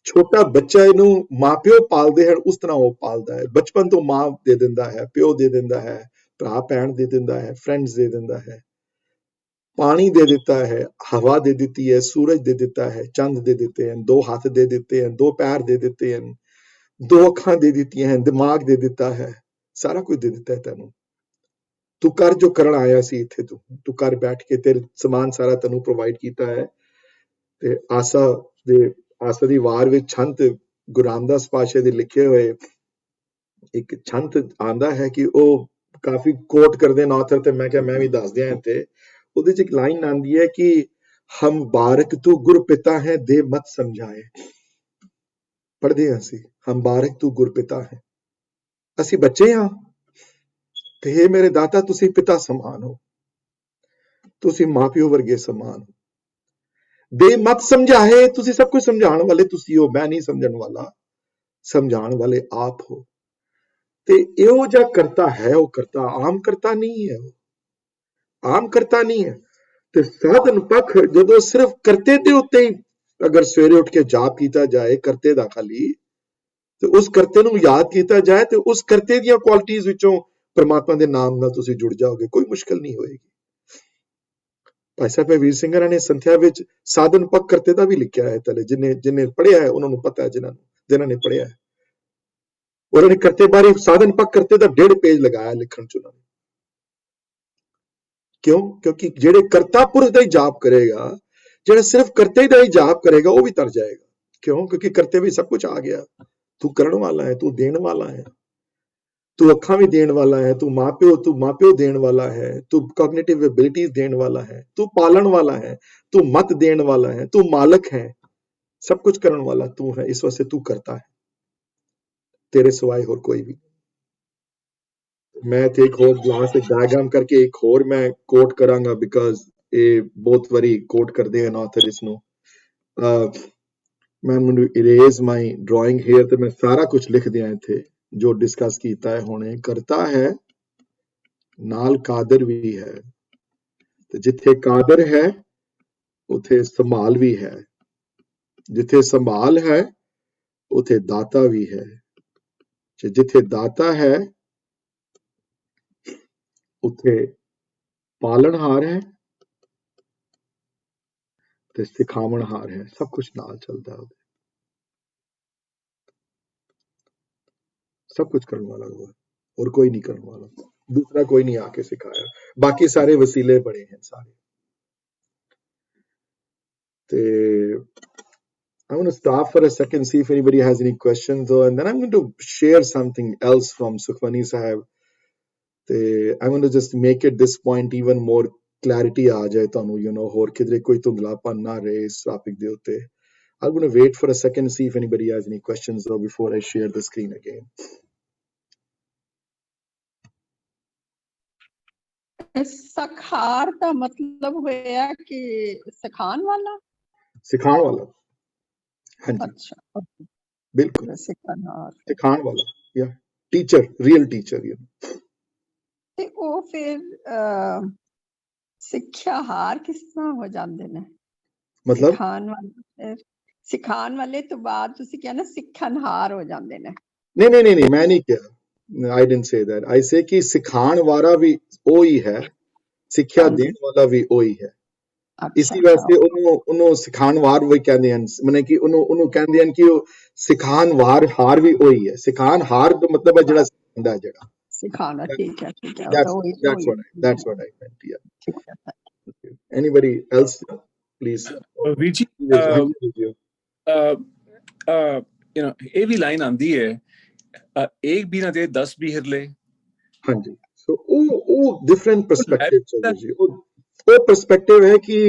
ਛੋਟਾ ਬੱਚਾ ਇਹਨੂੰ ਮਾਪਿਓ ਪਾਲਦੇ ਹਨ, ਉਸ ਤਰ੍ਹਾਂ ਉਹ ਪਾਲਦਾ ਹੈ। ਬਚਪਨ ਤੋਂ ਮਾਂ ਦੇ ਦਿੰਦਾ ਹੈ, ਪਿਓ ਦੇ ਦਿੰਦਾ ਹੈ, ਭਰਾ ਭੈਣ ਦੇ ਦਿੰਦਾ ਹੈ, ਫਰੈਂਡਸ ਦੇ ਦਿੰਦਾ ਹੈ, ਪਾਣੀ ਦੇ ਦਿੱਤਾ ਹੈ, ਹਵਾ ਦੇ ਦਿੱਤੀ ਹੈ, ਸੂਰਜ ਦੇ ਦਿੱਤਾ ਹੈ, ਚੰਦ ਦੇ ਦਿੱਤੇ ਹਨ, 2 ਹੱਥ ਦੇ ਦਿੱਤੇ ਹਨ, 2 ਪੈਰ ਦੇ ਦਿੱਤੇ ਹਨ, 2 ਅੱਖਾਂ ਦੇ ਦਿੱਤੀਆਂ ਹਨ, ਦਿਮਾਗ ਦੇ ਦਿੱਤਾ ਹੈ, ਸਾਰਾ ਕੁਝ ਦੇ ਦਿੱਤਾ ਹੈ ਤੈਨੂੰ। ਤੂੰ ਕਰ ਜੋ ਕਰਨ ਆਇਆ ਸੀ ਇੱਥੇ, ਤੂੰ ਕਰ ਬੈਠ ਕੇ, ਤੇਰੇ ਸਮਾਨ ਸਾਰਾ ਤੈਨੂੰ ਪ੍ਰੋਵਾਈਡ ਕੀਤਾ ਹੈ। ਤੇ ਆਸਾ ਦੀ ਵਾਰ ਵਿੱਚ ਛੰਤ ਗੁਰੂ ਰਾਮਦਾਸ ਪਾਤਸ਼ਾਹ ਦੇ ਲਿਖੇ ਹੋਏ ਇੱਕ ਛੰਤ ਆਂਦਾ ਹੈ ਕਿ ਉਹ ਕਾਫੀ ਕੋਟ ਕਰਦੇ ਨੇ ਆਥਰ, ਤੇ ਮੈਂ ਕਿਹਾ ਮੈਂ ਵੀ ਦੱਸ ਦਿਆਂ ਇੱਥੇ। ਉਹਦੇ ਚ ਇੱਕ ਲਾਈਨ ਆਂਦੀ ਹੈ ਕਿ ਹਮ ਬਾਰਕ ਤੂੰ ਗੁਰ ਪਿਤਾ ਹੈ, ਦੇ ਮਤ ਸਮਝਾਏ। ਪੜ੍ਹਦੇ ਹਾਂ ਅਸੀਂ, ਹਮ ਬਾਰਕ ਤੂੰ ਗੁਰ ਪਿਤਾ ਹੈ, ਅਸੀਂ ਬੱਚੇ ਹਾਂ ਤੇ ਇਹ ਮੇਰੇ ਦਾਤਾ ਤੁਸੀਂ ਪਿਤਾ ਸਮਾਨ ਹੋ, ਤੁਸੀਂ ਮਾਪਿਓ ਵਰਗੇ ਸਮਾਨ ਹੋ। ਦੇ ਮਤ ਸਮਝਾਏ, ਤੁਸੀਂ ਸਭ ਕੁਝ ਸਮਝਾਉਣ ਵਾਲੇ ਤੁਸੀਂ ਹੋ, ਮੈਂ ਨਹੀਂ ਸਮਝਣ ਵਾਲਾ, ਸਮਝਾਉਣ ਵਾਲੇ ਆਪ ਹੋ। ਤੇ ਇਹੋ ਜਿਹਾ ਕਰਤਾ ਹੈ, ਉਹ ਕਰਤਾ ਆਮ ਕਰਤਾ ਨਹੀਂ ਹੈ, ਉਹ ਆਮ ਕਰਤਾ ਨਹੀਂ ਹੈ। ਤੇ ਸਾਧਨ ਪੱਖ ਜਦੋਂ ਸਿਰਫ ਕਰਤੇ ਦੇ ਉੱਤੇ ਹੀ ਅਗਰ ਸਵੇਰੇ ਉੱਠ ਕੇ ਜਾਪ ਕੀਤਾ ਜਾਏ ਕਰਤੇ ਦਾ ਖਾਲੀ, ਤੇ ਉਸ ਕਰਤੇ ਨੂੰ ਯਾਦ ਕੀਤਾ ਜਾਏ, ਤੇ ਉਸ ਕਰਤੇ ਦੀਆਂ ਕੁਆਲਿਟੀਆਂ ਵਿੱਚੋਂ ਪਰਮਾਤਮਾ ਦੇ ਨਾਮ ਨਾਲ ਤੁਸੀਂ ਜੁੜ ਜਾਓਗੇ, ਕੋਈ ਮੁਸ਼ਕਲ ਨਹੀਂ ਹੋਏਗੀ। ਭਾਈ ਸਾਹਿਬ ਵੀਰ ਸਿੰਘ ਨੇ ਸੰਥਿਆ ਵਿੱਚ ਸਾਧਨ ਪੱਖ ਕਰਤੇ ਦਾ ਵੀ ਲਿਖਿਆ ਹੈ ਤਲੇ, ਜਿਨੇ ਪੜ੍ਹਿਆ ਹੈ ਉਹਨਾਂ ਨੂੰ ਪਤਾ ਹੈ, ਜਿਨ੍ਹਾਂ ਨੇ ਪੜ੍ਹਿਆ ਹੈ ਉਹਨਾਂ ਨੇ ਕਰਤੇ ਬਾਰੇ ਸਾਧਨ ਪੱਖ ਕਰਤੇ ਦਾ 1.5 ਪੇਜ ਲਗਾਇਆ ਲਿਖਣ ਚ ਉਹਨਾਂ ਨੇ। ਕਿਉਂ? ਕਿਉਂਕਿ ਜਿਹੜੇ ਕਰਤਾ ਪੁਰਖ ਦਾ ਹੀ ਜਾਪ ਕਰੇਗਾ, ਜਿਹੜਾ ਸਿਰਫ ਕਰਤੇ ਦਾ ਹੀ ਜਾਪ ਕਰੇਗਾ, ਉਹ ਵੀ ਤਰ ਜਾਏਗਾ। ਕਿਉਂ? ਕਿਉਂਕਿ ਕਰਤੇ ਵਿੱਚ ਸਭ ਕੁਝ ਆ ਗਿਆ। ਤੂੰ ਕਰਨ ਵਾਲਾ ਹੈ, ਤੂੰ ਦੇਣ ਵਾਲਾ ਹੈ, ਤੂੰ ਅੱਖਾਂ ਵੀ ਦੇਣ ਵਾਲਾ ਹੈ, ਤੂੰ ਮਾਪਿਓ ਦੇਣ ਵਾਲਾ ਹੈ, ਤੂੰ ਕੋਗਨੀਟਿਵ ਐਬਿਲਿਟੀਜ਼ ਦੇਣ ਵਾਲਾ ਹੈ, ਤੂੰ ਪਾਲਣ ਵਾਲਾ ਹੈ, ਤੂੰ ਮਤ ਦੇਣ ਵਾਲਾ ਹੈ, ਤੂੰ ਮਾਲਕ ਹੈ, ਸਭ ਕੁਝ ਕਰਨ ਵਾਲਾ ਤੂੰ ਹੈ। ਇਸ ਵਾਸਤੇ ਤੂੰ ਕਰਤਾ ਹੈ, ਤੇਰੇ ਸਿਵਾਏ ਹੋਰ ਕੋਈ ਵੀ। ਮੈਂ ਤੇ ਇੱਕ ਹੋਰ ਲਾਸਟ ਡਾਇਗਰਾਮ ਕਰਕੇ ਇੱਕ ਹੋਰ ਮੈਂ ਕੋਟ ਕਰਾਂਗਾ, ਬਿਕਾਜ਼ ਇਹ ਬਹੁਤ ਵਾਰੀ ਕੋਟ ਕਰਦੇ ਹਨ ਆਥਰ ਇਸ ਨੂੰ। ਮੈਂ ਮੈਨੂੰ ਇਰੇਜ਼ ਮਾਈ ਡਰਾਇੰਗ ਹੇਅਰ, ਤੇ ਮੈਂ ਸਾਰਾ ਕੁਝ ਲਿਖ ਦਿਆਂ ਇੱਥੇ ਜੋ ਡਿਸਕਸ ਕੀਤਾ ਹੈ ਹੁਣੇ। ਕਰਤਾ ਹੈ ਨਾਲ ਕਾਦਰ ਵੀ ਹੈ, ਤੇ ਜਿੱਥੇ ਕਾਦਰ ਹੈ ਉੱਥੇ ਸੰਭਾਲ ਵੀ ਹੈ, ਜਿੱਥੇ ਸੰਭਾਲ ਹੈ ਉੱਥੇ ਦਾਤਾ ਵੀ ਹੈ, ਜਿੱਥੇ ਦਾਤਾ ਹੈ ਉੱਥੇ ਪਾਲਣਹਾਰ ਹੈ ਤੇ ਸਿਖਾਵਣਹਾਰ ਹੈ। ਸਭ ਕੁਝ ਨਾਲ ਚੱਲਦਾ ਹੈ, सब कुछ करने वाला हुआ और कोई नहीं करने वाला, दूसरा कोई नहीं आके सिखाया, बाकी सारे वसीले बड़े हैं सारे। I want to stop for a second, see if anybody has any questions, and then I'm going to share something else from Sukhmani Sahib. I'm going to just make it this point even more clarity आ जाए तानु, you know, और किधरे कोई धुंधलापन ना रहे इस topic दे उत्ते। I'm going to wait for a second, see if anybody has any questions though before I share the screen again. सखार का मतलब होया कि सिखाने वाला, सिखाने वाला, हाँ जी। अच्छा, बिल्कुल सिखाने वाला, या teacher, real teacher, you know। ते वो फिर सिक्ख्या हार किस तरह हो जाते ने? मतलब सिखाने वाले तो बाद तुसी क्या ना सिखनहार हो जाते ने? नहीं, मैं नहीं किया, I didn't say that. I say कि सिखाने वाला भी वही है, सिक्ख्या देने वाला भी वही है। इसी वास्ते उन्होंने सिखानवार वही कहते हैं, मैंने कि उन्होंने कहते हैं कि सिखानवार हार भी वही है। सिखानहार तो मतलब है जड़ा सिखांदा है, जड़ा सिखाना। ठीक है that's what I meant, yeah। ठीक है। Anybody else please? Vici, you know, ये भी लाइन आंदी है, एक भी ना दे 10 भी हिर ले। हाँ जी, ਸੋ ਉਹ ਡਿਫਰੈਂਟ ਪਰਸਪੈਕਟਿਵ ਹੈ that ਜੀ। ਉਹ ਪਰਸਪੈਕਟਿਵ ਹੈ ਕਿ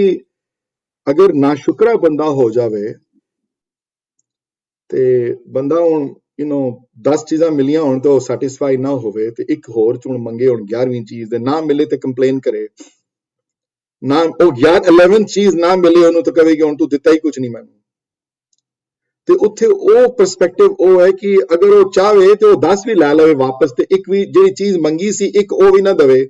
ਅਗਰ ਨਾਸ਼ੁਕਰਾ ਬੰਦਾ ਹੋ ਜਾਵੇ ਤੇ ਬੰਦਾ ਹੁਣ 10 ਚੀਜ਼ਾਂ ਮਿਲੀਆਂ ਹੋਣ ਤੇ ਉਹ ਸੈਟੀਸਫਾਈ ਨਾ ਹੋਵੇ ਤੇ ਇੱਕ ਹੋਰ ਚੁਣ ਮੰਗੇ ਹੁਣ 11ਵੀਂ ਚੀਜ਼ ਦੇ ਨਾ ਮਿਲੇ ਤੇ ਕੰਪਲੇਨ ਕਰੇ ਨਾ, ਉਹ 11th ਚੀਜ਼ ਨਾ ਮਿਲੇ ਉਹਨੂੰ ਤਾਂ ਕਹੇ ਕਿ ਹੁਣ ਤੂੰ ਦਿੱਤਾ ਹੀ ਕੁਝ ਨਹੀਂ ਮੈਨੂੰ। ਤੇ ਉੱਥੇ ਉਹ ਪਰਸਪੈਕਟਿਵ ਉਹ ਹੈ ਕਿ ਅਗਰ ਉਹ ਚਾਹਵੇ ਤੇ ਉਹ 10 ਵੀ ਲੈ ਲਵੇ ਵਾਪਸ ਤੇ ਇੱਕ ਵੀ ਜਿਹੜੀ ਚੀਜ਼ ਮੰਗੀ ਸੀ ਇੱਕ ਉਹ ਵੀ ਨਾ ਦਵੇ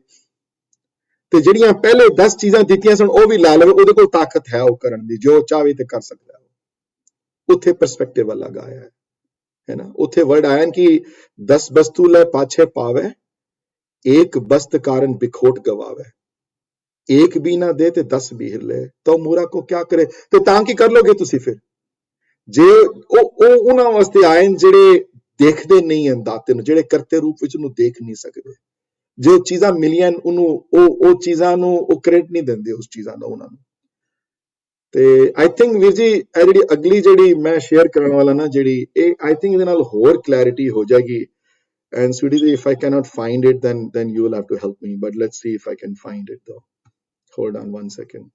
ਤੇ ਜਿਹੜੀਆਂ ਪਹਿਲੇ 10 ਚੀਜ਼ਾਂ ਦਿੱਤੀਆਂ ਸਨ ਉਹ ਵੀ ਲੈ ਲਵੇ। ਉਹਦੇ ਕੋਲ ਤਾਕਤ ਹੈ ਉਹ ਕਰਨ ਦੀ, ਜੋ ਚਾਹਵੇ ਤੇ ਕਰ ਸਕਦਾ ਹੈ। ਉੱਥੇ ਪਰਸਪੈਕਟਿਵ ਅਲੱਗ ਆਇਆ ਹੈ ਨਾ। ਉੱਥੇ ਵਰਡ ਆਇਆ ਕਿ 10 ਵਸਤੂ ਲੈ ਪਾਛੇ ਪਾਵੇ, ਇੱਕ ਬਸਤ ਕਾਰਨ ਬਿਖੋਟ ਗਵਾਵੇ, ਇੱਕ ਵੀ ਨਾ ਦੇ ਤੇ 10 ਵੀ ਹਿੱਲੇ ਤਾਂ ਮੂਰਾ ਕੋ ਕਿਆ ਕਰੇ। ਤੇ ਤਾਂ ਕੀ ਕਰ ਲੋਗੇ ਤੁਸੀਂ ਫਿਰ? ਜੇ ਉਹ ਉਹਨਾਂ ਵਾਸਤੇ ਆਏ ਜਿਹੜੇ ਦੇਖਦੇ ਨਹੀਂ ਹਨ ਦਾਤੇ ਨੂੰ, ਜਿਹੜੇ ਕਰਤੇ ਰੂਪ ਵਿੱਚ ਉਹਨੂੰ ਦੇਖ ਨਹੀਂ ਸਕਦੇ, ਜੋ ਚੀਜ਼ਾਂ ਮਿਲੀਆਂ ਉਹਨੂੰ ਉਹ ਚੀਜ਼ਾਂ ਨੂੰ ਉਹ ਕ੍ਰੈਡਿਟ ਨਹੀਂ ਦਿੰਦੇ ਉਸ ਚੀਜ਼ਾਂ ਦਾ ਉਹਨਾਂ ਨੂੰ। ਤੇ ਆਈ ਥਿੰਕ ਵੀਰ ਜੀ ਇਹ ਜਿਹੜੀ ਅਗਲੀ ਜਿਹੜੀ ਮੈਂ ਸ਼ੇਅਰ ਕਰਨ ਵਾਲਾ ਨਾ ਜਿਹੜੀ ਇਹ ਆਈ ਥਿੰਕ ਇਹਦੇ ਨਾਲ ਹੋਰ ਕਲੈਰਿਟੀ ਹੋ ਜਾਏਗੀ। ਐਂਡ ਸਵੀਟੀ ਜੀ if I cannot find it then you will have to help me, but let's see if I can find it though. Hold on one second.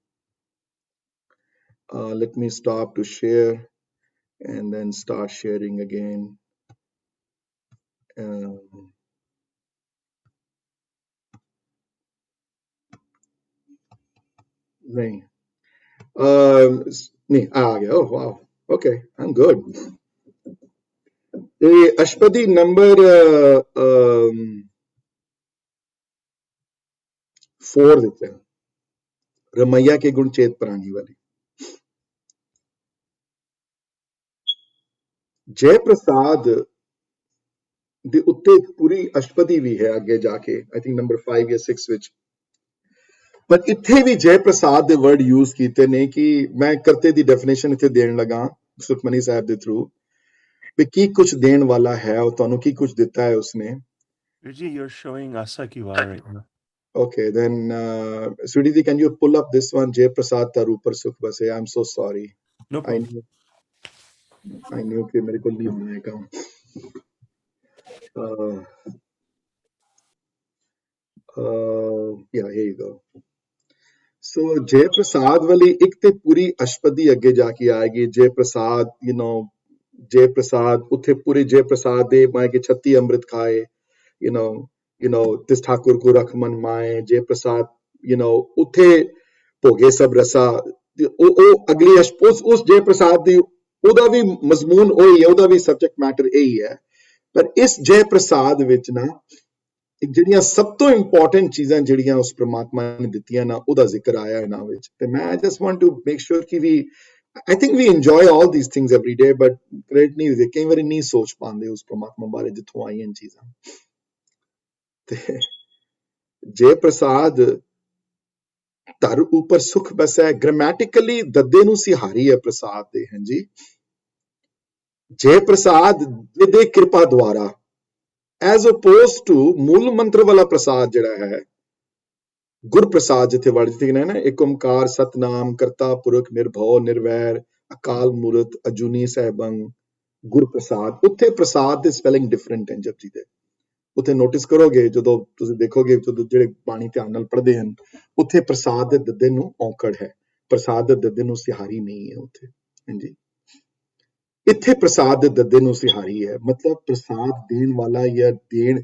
Let me stop to share and then start sharing again. नहीं नहीं आ गया। oh wow, okay, I'm good. ये अष्टपदी number 4 देते हैं, रमैया के गुण चेत प्राणी वाली। जय प्रसाद ਦੇ ਉੱਤੇ ਪੂਰੀ ਅਸ਼ਟਪਦੀ ਵੀ ਹੈ ਅੱਗੇ ਜਾ ਕੇ ਆਈ ਥਿੰਕ ਨੰਬਰ 5 ਜਾਂ 6 ਵਿੱਚ। ਪਰ ਇੱਥੇ ਵੀ ਜੈ ਪ੍ਰਸਾਦ ਦੇ ਵਰਡ ਯੂਜ਼ ਕੀਤੇ ਨੇ ਕਿ ਮੈਂ ਕਰਤੇ ਦੀ ਡੈਫੀਨੇਸ਼ਨ ਇੱਥੇ ਦੇਣ ਲੱਗਾ ਸੁਖਮਨੀ ਸਾਹਿਬ ਦੇ ਥਰੂ ਵੀ ਕੀ ਕੁਝ ਦੇਣ ਵਾਲਾ ਹੈ, ਉਹ ਤੁਹਾਨੂੰ ਕੀ ਕੁਝ ਦਿੱਤਾ ਹੈ ਉਸਨੇ। Vijay, you're showing Asa Kiwara right now. Okay, then Sudhiti, can you pull up this one? Jay Prasad Tarupar Sukh Base. I'm so sorry. No problem. I knew कि मेरे को नहीं होना है काम। Yeah, here you go. So जय प्रसाद वाली एक ते पूरी अष्टपदी अगे जाके आएगी। जय प्रसाद जय प्रसाद उत्थे पूरे जय प्रसाद दे माए के 36 अमृत खाए तिस ठाकुर को रख मन माए। जय प्रसाद उत्थे भोगे सब रसा। ओ अगली उस जय प्रसाद दी ओदा भी मजमून ओही है, ओदा भी सब्जेक्ट मैटर यही है। पर इस जय प्रसाद विच ना ਜਿਹੜੀਆਂ ਸਭ ਤੋਂ ਇੰਪੋਰਟੈਂਟ ਚੀਜ਼ਾਂ ਜਿਹੜੀਆਂ ਉਸ ਪ੍ਰਮਾਤਮਾ ਨੇ ਦਿੱਤੀਆਂ ਨਾ ਉਹਦਾ ਜ਼ਿਕਰ ਆਇਆ ਇਹਨਾਂ ਵਿੱਚ। ਤੇ ਮੈਂ I just want to make sure ਕਿ we I think we enjoy all these things every day, but credit ਨਹੀਂ ਹੁੰਦੇ ਕਈ ਵਾਰੀ ਨਹੀਂ ਸੋਚ ਪਾਉਂਦੇ ਉਸ ਪ੍ਰਮਾਤਮਾ ਬਾਰੇ ਜਿੱਥੋਂ ਆਈਆਂ ਚੀਜ਼ਾਂ। ਤੇ ਜੈ ਪ੍ਰਸਾਦ ਧਰ ਉੱਪਰ ਸੁਖ ਬਸੈ, ਗ੍ਰਾਮੈਟਿਕਲੀ ਦੱਦੇ ਨੂੰ ਸਿਹਾਰੀ ਹੈ ਪ੍ਰਸਾਦ ਦੇ। ਹਾਂਜੀ, ਜੈ ਪ੍ਰਸਾਦ ਦੇ ਕਿਰਪਾ ਦੁਆਰਾ as opposed to मूल मंत्र वाला प्रसाद जड़ा है गुर प्रसाद जिथे वर्ड जिथे ना एक ओंकार सतनाम करता पुरख निर्भव निर्वैर अकाल मूरत अजूनी सहबंग गुर प्रसाद। उत्थे प्रसाद दे स्पेलिंग डिफरेंट है जपजी दे। उत्थे नोटिस करोगे ਜਦੋਂ ਤੁਸੀਂ ਦੇਖੋਗੇ ਜਦੋਂ ਜਿਹੜੇ ਬਾਣੀ ਧਿਆਨ ਨਾਲ ਪੜ੍ਹਦੇ ਹਨ ਉੱਥੇ ਪ੍ਰਸਾਦ ਦੇ ਦੱਦੇ ਨੂੰ ਔਂਕੜ ਹੈ, ਪ੍ਰਸਾਦ ਦੇ ਦੱਦੇ ਨੂੰ ਸਿਹਾਰੀ ਨਹੀਂ ਹੈ ਉੱਥੇ। ਹਾਂਜੀ, ਇੱਥੇ ਪ੍ਰਸਾਦ ਦੇ ਦੱਦੇ ਨੂੰ ਸਿਹਾਰੀ ਹੈ, ਮਤਲਬ ਪ੍ਰਸਾਦ ਦੇਣ ਵਾਲਾ ਜਾਂ ਦੇਣ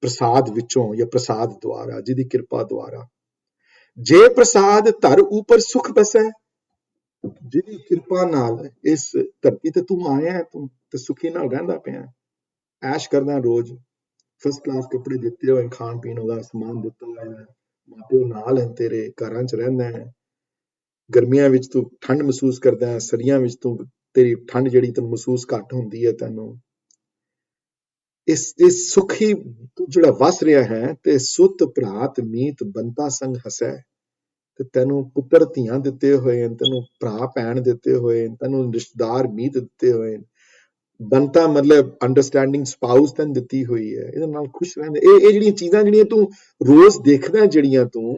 ਪ੍ਰਸਾਦ ਵਿੱਚੋਂ ਜਾਂ ਪ੍ਰਸਾਦ ਦੁਆਰਾ ਜਿਹਦੀ ਕਿਰਪਾ ਦੁਆਰਾ। ਜੇ ਪ੍ਰਸਾਦ ਧਰ ਉੱਪਰ ਸੁਖ ਬਸੈ, ਜਿਹਦੀ ਕਿਰਪਾ ਨਾਲ ਇਸ ਧਰਤੀ ਤੇ ਤੂੰ ਆਇਆ ਤੂੰ ਤੇ ਸੁਖੀ ਨਾਲ ਰਹਿੰਦਾ ਪਿਆ, ਐਸ਼ ਕਰਦਾ ਰੋਜ਼, ਫਸਟ ਕਲਾਸ ਕੱਪੜੇ ਦਿੱਤੇ ਹੋਏ, ਖਾਣ ਪੀਣ ਦਾ ਸਮਾਨ ਦਿੱਤਾ ਹੋਇਆ, ਮਾਪਿਓ ਨਾਲ ਹੈ ਤੇਰੇ, ਘਰਾਂ 'ਚ ਰਹਿੰਦਾ ਹੈ, ਗਰਮੀਆਂ ਵਿੱਚ ਤੂੰ ਠੰਡ ਮਹਿਸੂਸ ਕਰਦਾ ਹੈ, ਸਰਦੀਆਂ ਵਿੱਚ ਤੂੰ ਤੇਰੀ ਠੰਡ ਜਿਹੜੀ ਤੈਨੂੰ ਮਹਿਸੂਸ ਘੱਟ ਹੁੰਦੀ ਹੈ ਤੈਨੂੰ। ਇਸ ਸੁਖੀ ਤੂੰ ਜਿਹੜਾ ਵਸ ਰਿਹਾ ਹੈ ਤੇ ਸੁਤ ਭਰਾਤ ਮੀਤ ਬੰਤਾ ਸੰਗ ਹਸੈ, ਤੇ ਤੈਨੂੰ ਪੁੱਤਰ ਧੀਆਂ ਦਿੱਤੇ ਹੋਏ, ਤੈਨੂੰ ਭਰਾ ਭੈਣ ਦਿੱਤੇ ਹੋਏ, ਤੈਨੂੰ ਰਿਸ਼ਤੇਦਾਰ ਮੀਤ ਦਿੱਤੇ ਹੋਏ। ਬੰਤਾ ਮਤਲਬ ਅੰਡਰਸਟੈਂਡਿੰਗ ਸਪਾਊਸ ਤੈਨੂੰ ਦਿੱਤੀ ਹੋਈ ਹੈ, ਇਹਦੇ ਨਾਲ ਖੁਸ਼ ਰਹਿੰਦੇ। ਇਹ ਜਿਹੜੀਆਂ ਚੀਜ਼ਾਂ ਜਿਹੜੀਆਂ ਤੂੰ ਰੋਜ਼ ਦੇਖਦਾ, ਜਿਹੜੀਆਂ ਤੂੰ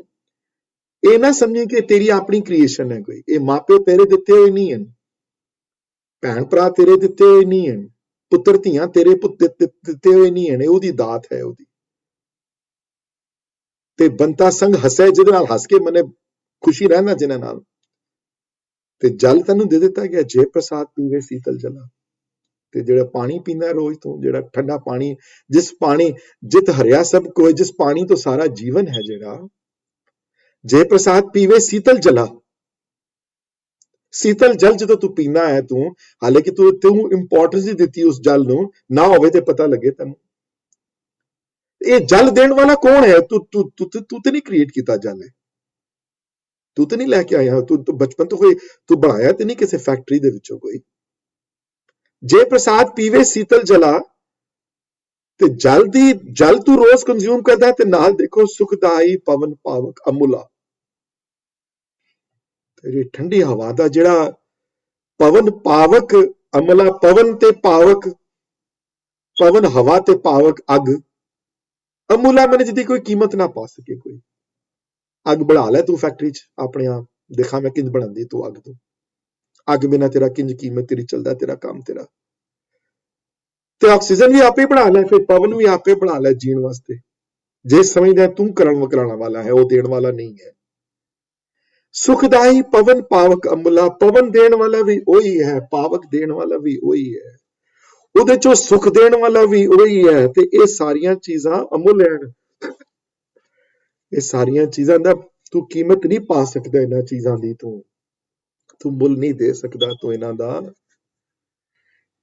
ਇਹ ਨਾ ਸਮਝੀ ਕਿ ਤੇਰੀ ਆਪਣੀ ਕ੍ਰੀਏਸ਼ਨ ਹੈ ਕੋਈ, ਇਹ ਮਾਪੇ ਤੇਰੇ ਦਿੱਤੇ ਹੋਏ ਨਹੀਂ ਹਨ, ਭੈਣ ਭਰਾ ਤੇਰੇ ਦਿੱਤੇ ਹੋਏ ਨਹੀਂ ਹਨ, ਪੁੱਤਰ ਧੀਆਂ ਤੇਰੇ ਦਿੱਤੇ ਹੋਏ ਨਹੀਂ ਹਨ, ਇਹ ਉਹਦੀ ਦਾਤ ਹੈ ਉਹਦੀ। ਤੇ ਬੰਤਾ ਸੰਗ ਹੱਸੇ, ਜਿਹਦੇ ਨਾਲ ਹੱਸ ਕੇ ਮਨੇ ਖੁਸ਼ੀ ਰਹਿਣਾ ਜਿਨ੍ਹਾਂ ਨਾਲ। ਤੇ ਜਲ ਤੈਨੂੰ ਦੇ ਦਿੱਤਾ ਗਿਆ, ਜੇ ਪ੍ਰਸਾਦ ਪੀਵੇ ਸੀਤਲ ਜਲਾ। ਤੇ ਜਿਹੜਾ ਪਾਣੀ ਪੀਂਦਾ ਰੋਜ਼ ਤੋਂ, ਜਿਹੜਾ ਠੰਡਾ ਪਾਣੀ, ਜਿਸ ਪਾਣੀ ਜਿਤ ਹਰਿਆ ਸਭ ਕੋਇ, ਜਿਸ ਪਾਣੀ ਤੋਂ ਸਾਰਾ ਜੀਵਨ ਹੈ, ਜਿਹੜਾ ਜੇ ਪ੍ਰਸਾਦ ਪੀਵੇ ਸੀਤਲ ਜਲਾ। ਸੀਤਲ ਜਲ ਜਦੋਂ ਤੂੰ ਪੀਂਦਾ ਹੈ, ਤੂੰ ਹਾਲਾਂਕਿ ਤੂੰ ਇੰਪੋਰਟੈਂਸ ਹੀ ਦਿੱਤੀ ਉਸ ਜਲ ਨੂੰ, ਨਾ ਹੋਵੇ ਤੇ ਪਤਾ ਲੱਗੇ ਤੈਨੂੰ ਇਹ ਜਲ ਦੇਣ ਵਾਲਾ ਕੌਣ ਹੈ। ਤੂੰ ਤੇ ਨਹੀਂ ਕ੍ਰੀਏਟ ਕੀਤਾ ਜਲ ਹੈ, ਤੂੰ ਤੇ ਨਹੀਂ ਲੈ ਕੇ ਆਇਆ, ਤੂੰ ਬਚਪਨ ਤੋਂ ਕੋਈ ਤੂੰ ਬਣਾਇਆ ਤੇ ਨਹੀਂ ਕਿਸੇ ਫੈਕਟਰੀ ਦੇ ਵਿੱਚੋਂ ਕੋਈ। ਜੇ ਪ੍ਰਸਾਦ ਪੀਵੇ ਸੀਤਲ ਜਲਾ, ਤੇ ਜਲ ਤੂੰ ਰੋਜ਼ ਕੰਜ਼ਿਊਮ ਕਰਦਾ, ਤੇ ਨਾਲ ਦੇਖੋ ਸੁਖਦਾਈ ਪਵਨ ਪਾਵਕ ਅਮੁਲਾ, ਤੇਰੀ ਠੰਡੀ ਹਵਾ ਦਾ ਜਿਹੜਾ ਪਵਨ ਪਾਵਕ ਅਮਲਾ, ਪਵਨ ਤੇ ਪਾਵਕ, ਪਵਨ ਹਵਾ ਤੇ ਪਾਵਕ ਅੱਗ, ਅਮੁਲਾ ਮਨੇ ਜਿਹਦੀ ਕੋਈ ਕੀਮਤ ਨਾ ਪਾ ਸਕੇ ਕੋਈ। ਅੱਗ ਬਣਾ ਲੈ ਤੂੰ ਫੈਕਟਰੀ 'ਚ ਆਪਣੇ ਆਪ, ਦੇਖਾਂ ਮੈਂ ਕਿੰਜ ਬਣਾਉਂਦੀ ਤੂੰ ਅੱਗ ਤੋਂ। ਅੱਗ ਬਿਨਾਂ ਤੇਰਾ ਕਿੰਜ ਕੀਮਤ ਤੇਰੀ ਚੱਲਦਾ, ਤੇਰਾ ਕੰਮ ਤੇਰਾ। ਤੇ ਆਕਸੀਜਨ ਵੀ ਆਪੇ ਬਣਾ ਲੈ, ਫਿਰ ਪਵਨ ਵੀ ਆਪੇ ਬਣਾ ਲੈ ਜੀਣ ਵਾਸਤੇ। ਜੇ ਸਮਝਦਾ ਤੂੰ ਕਰਾਉਣ ਵਾਲਾ ਹੈ, ਉਹ ਦੇਣ ਵਾਲਾ ਨਹੀਂ ਹੈ। ਸੁਖਦਾਈ ਪਵਨ ਪਾਵਕ ਅਮੁਲਾ, ਪਵਨ ਦੇਣ ਵਾਲਾ ਵੀ ਉਹੀ ਹੈ, ਪਾਵਕ ਦੇਣ ਵਾਲਾ ਵੀ ਉਹੀ ਹੈ, ਉਹਦੇ ਚੋਂ ਸੁਖ ਦੇਣ ਵਾਲਾ ਵੀ ਉਹੀ ਹੈ। ਤੇ ਇਹ ਸਾਰੀਆਂ ਚੀਜ਼ਾਂ ਅਮੁੱਲ ਹਨ। ਇਹ ਸਾਰੀਆਂ ਚੀਜ਼ਾਂ ਦਾ ਤੂੰ ਕੀਮਤ ਨਹੀਂ ਪਾ ਸਕਦਾ, ਇਹਨਾਂ ਚੀਜ਼ਾਂ ਦੀ ਤੂੰ ਮੁੱਲ ਨਹੀਂ ਦੇ ਸਕਦਾ ਤੂੰ ਇਹਨਾਂ ਦਾ।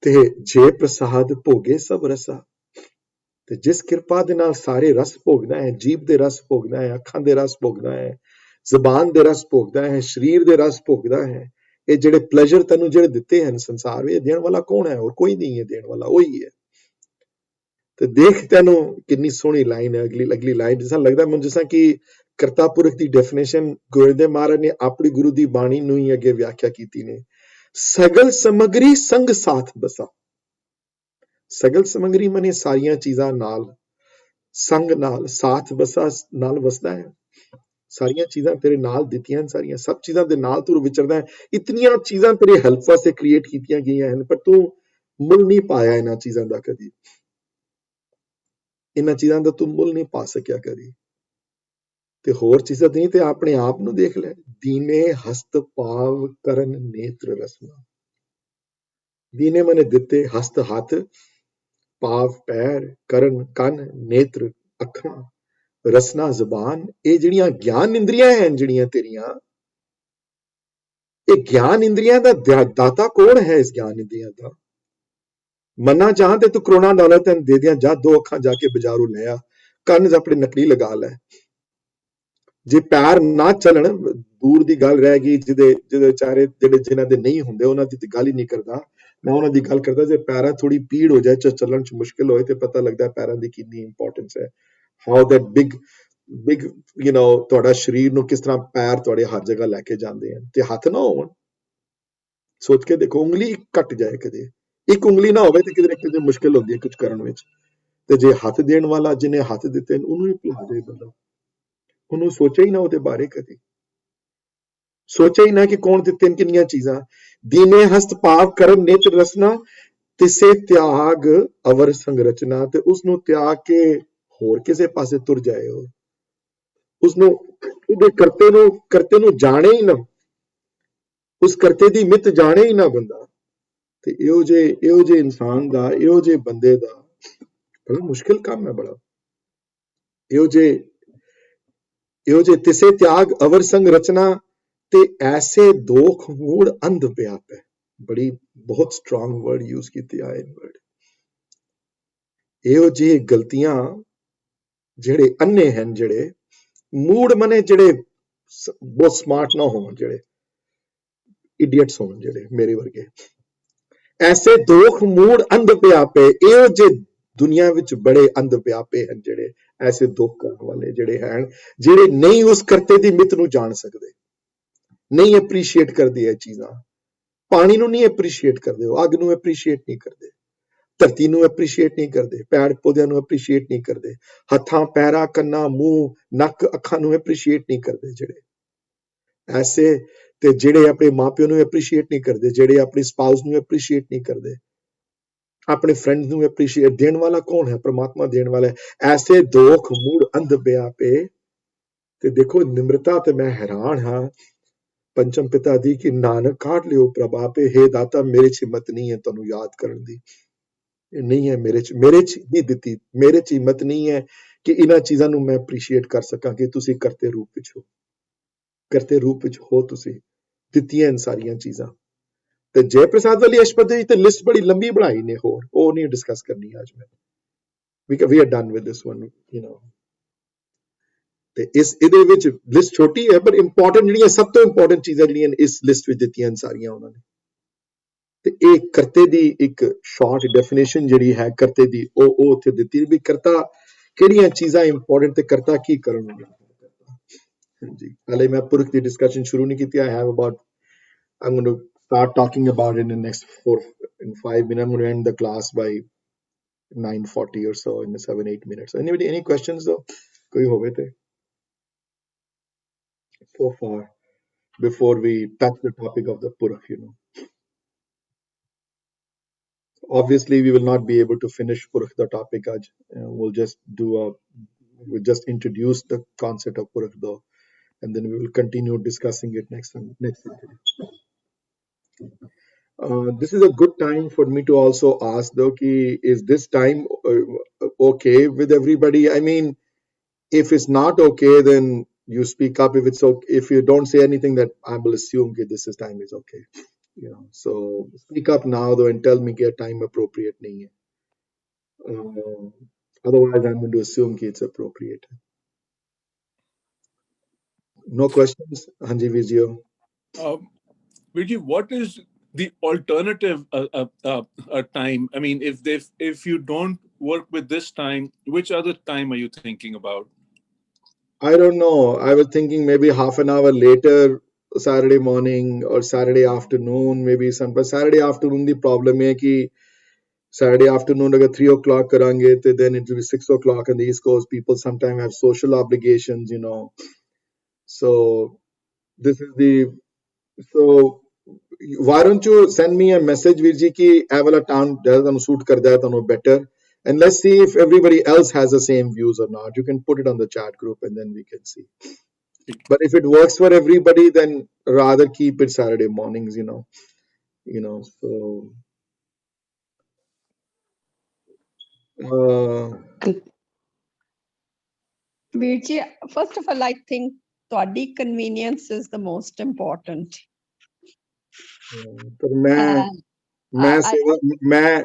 ਤੇ ਜੇ ਪ੍ਰਸਾਦ ਭੋਗੇ ਸਭ ਰਸਾ, ਤੇ ਜਿਸ ਕਿਰਪਾ ਦੇ ਨਾਲ ਸਾਰੇ ਰਸ ਭੋਗਦਾ ਹੈ, ਜੀਭ ਦੇ ਰਸ ਭੋਗਦਾ ਹੈ, ਅੱਖਾਂ ਦੇ ਰਸ ਭੋਗਦਾ ਹੈ, ਜ਼ਬਾਨ ਦੇ ਰਸ ਭੋਗਦਾ ਹੈ, ਸਰੀਰ ਦੇ ਰਸ ਭੋਗਦਾ ਹੈ। ਇਹ ਜਿਹੜੇ ਪਲੇਜ਼ਰ ਤੈਨੂੰ ਜਿਹੜੇ ਦਿੱਤੇ ਹਨ ਸੰਸਾਰ ਵਿੱਚ, ਦੇਣ ਵਾਲਾ ਕੌਣ ਹੈ? ਹੋਰ ਕੋਈ ਨਹੀਂ ਹੈ, ਦੇਣ ਵਾਲਾ ਉਹੀ ਹੈ। ਤੇ ਦੇਖ ਤੈਨੂੰ ਕਿੰਨੀ ਸੋਹਣੀ ਲਾਈਨ ਹੈ ਅਗਲੀ ਲਾਈਨ, ਜਿਸ ਤਰ੍ਹਾਂ ਲੱਗਦਾ ਮੈਨੂੰ ਜਿਸ ਤਰ੍ਹਾਂ ਕਿ ਕਰਤਾ ਪੁਰਖ ਦੀ ਡੈਫੀਨੇਸ਼ਨ ਗੁਰਦੇਵ ਮਹਾਰਾਜ ਨੇ ਆਪਣੀ ਗੁਰੂ ਦੀ ਬਾਣੀ ਨੂੰ ਹੀ ਅੱਗੇ ਵਿਆਖਿਆ ਕੀਤੀ ਨੇ। ਸਗਲ ਸਮਗਰੀ ਸੰਗ ਸਾਥ ਬਸਾ। ਸਗਲ ਸਮਗਰੀ ਮਨੇ ਸਾਰੀਆਂ ਚੀਜ਼ਾਂ ਨਾਲ, ਸੰਗ ਨਾਲ, ਸਾਥ ਬਸਾ ਨਾਲ ਵਸਦਾ ਹੈ। ਸਾਰੀਆਂ ਚੀਜ਼ਾਂ ਤੇਰੇ ਨਾਲ ਦਿੱਤੀਆਂ ਹਨ, ਸਾਰੀਆਂ ਸਭ ਚੀਜ਼ਾਂ ਦੇ ਨਾਲ ਤੂੰ ਵਿਚਰਦਾ ਹੈ। ਇਤਨੀਆਂ ਚੀਜ਼ਾਂ ਤੇਰੇ ਹੈਲਪ ਵਾਸਤੇ ਕ੍ਰੀਏਟ ਕੀਤੀਆਂ ਗਈਆਂ ਹਨ, ਪਰ ਤੂੰ ਮੁੱਲ ਨਹੀਂ ਪਾਇਆ ਇਹਨਾਂ ਚੀਜ਼ਾਂ ਦਾ ਕਦੀ। ਇਹਨਾਂ ਚੀਜ਼ਾਂ ਦਾ ਤੂੰ ਮੁੱਲ ਨਹੀਂ ਪਾ ਸਕਿਆ ਕਦੀ। ਤੇ ਹੋਰ ਚੀਜ਼ਾਂ ਨਹੀਂ ਤੇ ਆਪਣੇ ਆਪ ਨੂੰ ਦੇਖ ਲੈ। ਦੀਨੇ ਹਸਤ ਪਾਵ ਕਰਨ ਨੇਤਰ ਰਸਨਾ। ਦੀਨੇ ਮਨੇ ਦਿੱਤੇ, ਹਸਤ ਹੱਥ, ਪਾਵ ਪੈਰ, ਕਰਨ ਕੰਨ, ਨੇਤਰ ਅੱਖਾਂ, ਰਸਨਾ ਜ਼ਬਾਨ। ਇਹ ਜਿਹੜੀਆਂ ਗਿਆਨ ਇੰਦਰੀਆਂ ਹਨ ਜਿਹੜੀਆਂ ਤੇਰੀਆਂ, ਇਹ ਗਿਆਨ ਇੰਦਰੀਆਂ ਦਾ ਦਾਤਾ ਕੌਣ ਹੈ? ਇਸ ਗਿਆਨ ਇੰਦਰੀਆਂ ਦਾ ਮੰਨਾ ਚਾਹਾਂ ਤੇ ਤੂੰ ਕਰੋੜਾਂ ਡਾਲਰ ਤੈਨੂੰ ਦੇ ਦਿਆਂ, ਜਾ 2 ਅੱਖਾਂ ਜਾ ਕੇ ਬਾਜ਼ਾਰੋਂ ਲੈ ਆ, ਕੰਨ ਆਪਣੇ ਨਕਲੀ ਲਗਾ ਲੈ। ਜੇ ਪੈਰ ਨਾ ਚੱਲਣ, ਦੂਰ ਦੀ ਗੱਲ ਰਹਿ ਗਈ, ਜਿਹਦੇ ਵਿਚਾਰੇ ਜਿਨ੍ਹਾਂ ਦੇ ਨਹੀਂ ਹੁੰਦੇ ਉਹਨਾਂ ਦੀ ਤੇ ਗੱਲ ਹੀ ਨਹੀਂ ਕਰਦਾ ਮੈਂ, ਉਹਨਾਂ ਦੀ ਗੱਲ ਕਰਦਾ ਜੇ ਪੈਰਾਂ ਥੋੜੀ ਪੀੜ ਹੋ ਜਾਏ, ਚੱਲਣ 'ਚ ਮੁਸ਼ਕਿਲ ਹੋਏ, ਤੇ ਪਤਾ ਲੱਗਦਾ ਪੈਰਾਂ ਦੀ ਕਿੰਨੀ ਇੰਪੋਰਟੈਂਸ ਹੈ। ਹਾਊ ਦੈਟ ਬਿਗ ਤੁਹਾਡਾ ਸਰੀਰ ਨੂੰ ਕਿਸ ਤਰ੍ਹਾਂ ਪੈਰ ਤੁਹਾਡੇ ਹਰ ਜਗ੍ਹਾ ਲੈ ਕੇ ਜਾਂਦੇ ਹਨ। ਤੇ ਹੱਥ ਨਾ ਹੋਣ, ਸੋਚ ਕੇ ਦੇਖੋ, ਉਂਗਲੀ ਕੱਟ ਜਾਏ, ਕਦੇ ਇੱਕ ਉਂਗਲੀ ਨਾ ਹੋਵੇ ਤੇ ਕਿਤੇ ਮੁਸ਼ਕਿਲ ਹੁੰਦੀ ਹੈ ਕੁਝ ਕਰਨ ਵਿੱਚ। ਤੇ ਜੇ ਹੱਥ ਦੇਣ ਵਾਲਾ ਜਿਹਨੇ ਹੱਥ ਦਿੱਤੇ ਉਹਨੂੰ ਹੀ ਭੁਲਾ ਜਾਏ ਬੰਦਾ, ਉਹਨੂੰ ਸੋਚਿਆ ਹੀ ਨਾ ਉਹਦੇ ਬਾਰੇ, ਕਦੇ ਸੋਚਿਆ ਹੀ ਨਾ ਕਿ ਕੌਣ ਦਿੱਤੇ ਨੇ ਕਿੰਨੀਆਂ ਚੀਜ਼ਾਂ। ਦੀਨੇ ਹਸਤ ਪਾਵ ਕਰਨ ਨੇਤਰ ਰਸਨਾ, ਤਿਸੇ ਤਿਆਗ ਅਵਰ ਸੰਗ ਰਚਨਾ। ਤੇ ਉਸਨੂੰ ਤਿਆਗ ਕੇ ਹੋਰ ਕਿਸੇ ਪਾਸੇ ਤੁਰ ਜਾਏ, ਉਸਨੂੰ ਉਹਦੇ ਕਰਤੇ ਨੂੰ ਜਾਣੇ ਹੀ ਨਾ, ਉਸ ਕਰਤੇ ਦੀ ਮਿੱਤ ਜਾਣੇ ਹੀ ਨਾ ਬੰਦਾ। ਤੇ ਇਹੋ ਜਿਹੇ ਇਨਸਾਨ ਦਾ, ਇਹੋ ਜਿਹੇ ਬੰਦੇ ਦਾ ਬੜਾ ਮੁਸ਼ਕਿਲ ਕੰਮ ਹੈ। ਬੜਾ ਇਹੋ ਜਿਹੇ ਤਿਸੇ ਤਿਆਗ ਅਵਰ ਸੰਗ ਰਚਨਾ, ਤੇ ਐਸੇ ਦੋਖ ਮੂੜ ਅੰਧ ਵਿਆਪੈ। ਬੜੀ ਬਹੁਤ ਸਟਰੋਂਗ ਵਰਡ ਯੂਜ਼ ਕੀਤੀ ਆਏ ਵਰਡ। ਇਹੋ ਜਿਹੀ ਗਲਤੀਆਂ ਜਿਹੜੇ ਅੰਨੇ ਹਨ, ਜਿਹੜੇ ਮੂੜ ਮਨੇ ਜਿਹੜੇ ਬਹੁਤ ਸਮਾਰਟ ਨਾ ਹੋਣ, ਜਿਹੜੇ ਇਡੀਅਟਸ ਹੋਣ, ਜਿਹੜੇ ਮੇਰੇ ਵਰਗੇ। ਐਸੇ ਦੋਖ ਮੂੜ ਅੰਧ ਵਿਆਪੇ। ਇਹੋ ਜਿਹੇ ਦੁਨੀਆ ਵਿੱਚ ਬੜੇ ਅੰਧ ਵਿਆਪੇ ਹਨ, ਜਿਹੜੇ ਐਸੇ ਦੁੱਖ ਕਰਨ ਵਾਲੇ ਜਿਹੜੇ ਹਨ, ਜਿਹੜੇ ਨਹੀਂ ਉਸ ਕਰਤੇ ਦੀ ਮਿੱਤ ਨੂੰ ਜਾਣ ਸਕਦੇ, ਨਹੀਂ ਐਪਰੀਸ਼ੀਏਟ ਕਰਦੇ ਇਹ ਚੀਜ਼ਾਂ। ਪਾਣੀ ਨੂੰ ਨਹੀਂ ਐਪਰੀਸ਼ੀਏਟ ਕਰਦੇ, ਉਹ ਅੱਗ ਨੂੰ ਐਪਰੀਸ਼ੀਏਟ ਨਹੀਂ ਕਰਦੇ, ਧਰਤੀ ਨੂੰ ਐਪਰੀਸ਼ੀਏਟ ਨਹੀਂ ਕਰਦੇ, ਪੈੜ ਪੌਦਿਆਂ ਨੂੰ ਐਪਰੀਸ਼ੀਏਟ ਨਹੀਂ ਕਰਦੇ, ਹੱਥਾਂ ਪੈਰਾਂ ਕੰਨਾਂ ਮੂੰਹ ਨੱਕ ਅੱਖਾਂ ਨੂੰ ਐਪਰੀਸ਼ੀਏਟ ਨਹੀਂ ਕਰਦੇ ਜਿਹੜੇ ਐਸੇ। ਤੇ ਜਿਹੜੇ ਆਪਣੇ ਮਾਪਿਆਂ ਨੂੰ ਐਪਰੀਸ਼ੀਏਟ ਨਹੀਂ ਕਰਦੇ, ਜਿਹੜੇ ਆਪਣੀ ਸਪਾਊਸ ਨੂੰ ਐਪਰੀਸ਼ੀਏਟ ਨਹੀਂ ਕਰਦੇ, ਆਪਣੇ ਫਰੈਂਡ ਨੂੰ ਐਪਰੀਸ਼ੀਏਟ। ਦੇਣ ਵਾਲਾ ਕੌਣ ਹੈ? ਪ੍ਰਮਾਤਮਾ ਦੇਣ ਵਾਲਾ ਹੈ। ਐਸੇ ਦੋਖ ਮੂੜ ਅੰਧ ਵਿਆਪੇ, ਤੇ ਦੇਖੋ ਨਿਮਰਤਾ ਤੇ ਮੈਂ ਹੈਰਾਨ ਹਾਂ ਪੰਚਮ ਪਿਤਾ ਦੀ ਕਿ ਨਾਨਕ ਕਾਢ ਲਿਓ ਪ੍ਰਭਾਪੇ ਹੇ ਦਾਤਾ ਮੇਰੇ ਚ ਹਿੰਮਤ ਨਹੀਂ ਹੈ ਤੁਹਾਨੂੰ ਯਾਦ ਕਰਨ ਦੀ ਇਹ ਨਹੀਂ ਹੈ ਮੇਰੇ ਚ ਨਹੀਂ ਦਿੱਤੀ ਮੇਰੇ ਚ ਹਿੰਮਤ ਨਹੀਂ ਹੈ ਕਿ ਇਹਨਾਂ ਚੀਜ਼ਾਂ ਨੂੰ ਮੈਂ ਅਪਰੀਸ਼ੀਏਟ ਕਰ ਸਕਾਂ ਕਿ ਤੁਸੀਂ ਕਰਤੇ ਰੂਪ ਵਿੱਚ ਹੋ ਤੁਸੀਂ ਦਿੱਤੀਆਂ ਇਨ ਸਾਰੀਆਂ ਚੀਜ਼ਾਂ ਤੇ ਜੈ ਪ੍ਰਸਾਦ ਵਾਲੀ ਅਸ਼ਪਤ ਦੀ ਤੇ ਲਿਸਟ ਬੜੀ ਲੰਬੀ ਬਣਾਈ ਨੇ ਹੋਰ ਉਹ ਨਹੀਂ ਡਿਸਕਸ ਕਰਨੀ ਅੱਜ ਮੈਂ we are done with this one you know ਤੇ ਇਸ ਇਹਦੇ ਵਿੱਚ ਲਿਸਟ ਛੋਟੀ ਹੈ ਪਰ ਇੰਪੋਰਟੈਂਟ ਜਿਹੜੀਆਂ ਸਭ ਤੋਂ ਇੰਪੋਰਟੈਂਟ ਚੀਜ਼ਾਂ ਜਿਹੜੀਆਂ ਇਸ ਲਿਸਟ ਵਿੱਚ ਦਿੱਤੀਆਂ ਹਨ ਸਾਰੀਆਂ ਉਹਨਾਂ ਨੇ ਤੇ ਇਹ ਕਰਤੇ ਦੀ ਇੱਕ ਸ਼ਾਰਟ ਡੈਫੀਨੇਸ਼ਨ ਜਿਹੜੀ ਹੈ ਕਰਤੇ ਦੀ ਉਹ ਉੱਥੇ ਦਿੱਤੀ ਵੀ ਕਰਤਾ ਕਿਹੜੀਆਂ ਚੀਜ਼ਾਂ ਇੰਪੋਰਟੈਂਟ ਤੇ ਕਰਤਾ ਕੀ ਕਰਨ ਹਾਂਜੀ ਹਾਲੇ ਮੈਂ ਪੁਰਖ ਦੀ ਡਿਸਕਸ਼ਨ ਸ਼ੁਰੂ ਨਹੀਂ ਕੀਤੀ I have about I'm going to start talking about it in the next 5 minutes. I'm going to end the class by 9:40 or so in the 7-8 minutes. Anybody, any questions though? Koi hoge the? So far, before we touch the topic of the Purukh, you know. Obviously, we will not be able to finish Purukh the topic. We'll just introduce the concept of Purukh though, and then we will continue discussing it next Saturday. This is a good time for me to also ask though ki is this time okay with everybody? I mean, if it's not okay then you speak up. If it's okay, if you don't say anything, that I will assume that this time is okay, you know. So speak up now though and tell me that time appropriate nahi hai. Otherwise I'm going to assume that it's appropriate. No questions? Hanji Vijay. Virji, what is the alternative time? I mean, if you don't work with this time, which other time are you thinking about? I don't know. I was thinking maybe half an hour later, Saturday morning or Saturday afternoon, maybe some. But Saturday afternoon, the problem is कि Saturday afternoon अगर 3 o'clock करेंगे, then it will be 6 o'clock on the East Coast. People sometimes have social obligations, you know. So this is so why don't you send me a message, Virji, ki I will town doesn't suit kar that no better. And let's see if everybody else has the same views or not. You can put it on the chat group and then we can see. But if it works for everybody, then rather keep it Saturday mornings, you know, so. Virji, first of all, I think ਤੁਹਾਡੀ convenience is the most important. ਪਰ ਮੈਂ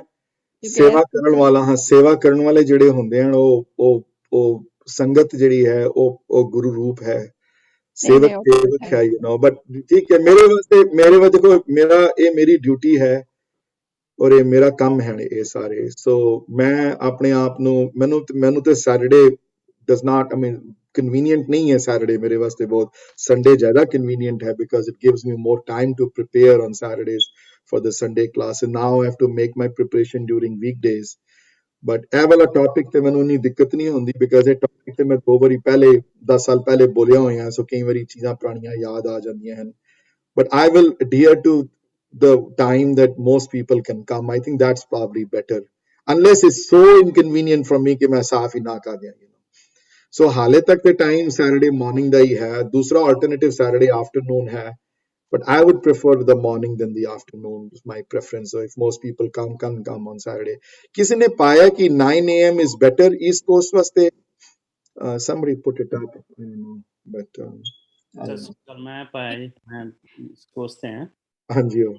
ਸੇਵਾ ਕਰਨ ਵਾਲਾ ਹਾਂ ਸੇਵਾ ਕਰਨ ਵਾਲੇ ਜਿਹੜੇ ਹੁੰਦੇ ਹਨ ਉਹ ਸੰਗਤ ਜਿਹੜੀ ਹੈ ਉਹ ਗੁਰੂ ਰੂਪ ਹੈ ਸੇਵਕ ਹੈ you know but ਠੀਕ ਹੈ ਮੇਰੇ ਵਾਸਤੇ ਕੋਈ ਮੇਰੀ ਡਿਊਟੀ ਹੈ ਔਰ ਇਹ ਮੇਰਾ ਕੰਮ ਹੈ ਇਹ ਸਾਰੇ ਸੋ ਮੈਂ ਆਪਣੇ ਆਪ ਨੂੰ ਮੈਨੂੰ ਤੇ Saturday does not I mean convenient nahi hai Saturday mere vaste bahut Sunday zyada convenient hai because it gives me more time to prepare on Saturdays for the Sunday class and now I have to make my preparation during weekdays but ਇਹ ਵਾਲਾ topic ਤੇ ਮੈਨੂੰ ਨਹੀਂ ਦਿੱਕਤ ਨਹੀਂ ਹੁੰਦੀ because ਇਹ topic ਤੇ ਮੈਂ 2 ਵਾਰੀ ਪਹਿਲੇ 10 ਸਾਲ ਪਹਿਲੇ ਬੋਲਿਆ ਹੋਇਆ ਸੋ ਕਈ ਵਾਰੀ ਚੀਜ਼ਾਂ ਪੁਰਾਣੀਆਂ ਯਾਦ ਆ ਜਾਂਦੀਆਂ ਹਨ but I will adhere to the time that most people can come I think that's probably better unless it's so inconvenient for me कि मैं साफ ही ना कर दिया So हाले तक the time Saturday morning da hi hai दूसरा alternative Saturday afternoon hai but I would prefer the morning than the afternoon is my preference so if most people come on Saturday किसी ने पाया कि 9 a.m. is better East Coast वास्ते somebody put it up I don't know but कल मैं पाया जी मैं Coast से हैं हाँ जी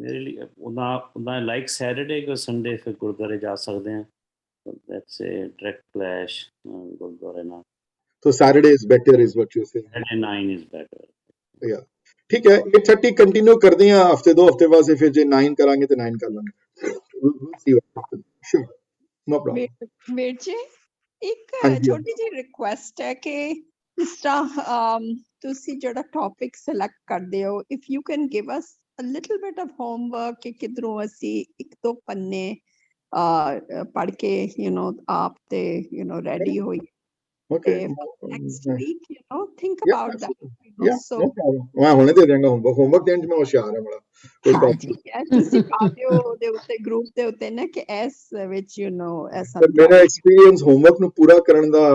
मेरे लिए उदा लाइक Saturday को Sunday फिर गुरुद्वारे जा सकते हैं that's a direct clash गुरुद्वारे ना so Saturday is better is what you say Saturday 9 is better yeah ठीक है 8:30 कंटिन्यू कर दें हफ्ते 2 हफ्ते बाद से फिर जे 9 करांगे तो 9 कर लेंगे we'll see what happens sure no problem Virji ਇੱਕ ਛੋਟੀ ਜਿਹੀ ਰਿਕੁਐਸਟ ਹੈ ਕਿ ਜਿਸ ਤਰ੍ਹਾਂ ਤੁਸੀਂ ਜਿਹੜਾ ਟੌਪਿਕ ਸਿਲੈਕਟ ਕਰਦੇ ਹੋ if you can give us a little bit of homework ਕਿ ਕਿਧਰੋਂ ਅਸੀਂ 1-2 ਪੰਨੇ ਪੜ੍ਹ ਕੇ you know ਆਪ ਤੇ you know ready ਹੋਈ okay next week you know think about that so no problem ਮੈਂ ਹੁਣੇ ਦੇ ਦਿਆਂਗਾ homework ਦੇਣ ਚ ਮੈਂ ਹੁਸ਼ਿਆਰ ਹਾਂ ਬੜਾ ਕੋਈ problem ਤੁਸੀਂ ਪਾਓ ਦੇ ਉੱਤੇ ਗਰੁੱਪ ਦੇ ਉੱਤੇ ਨਾ ਕਿ ਇਸ ਵਿੱਚ you know ਐਸਾ ਮੇਰਾ ਐਕਸਪੀਰੀਅੰਸ homework ਨੂੰ ਪੂਰਾ ਕਰਨ ਦਾ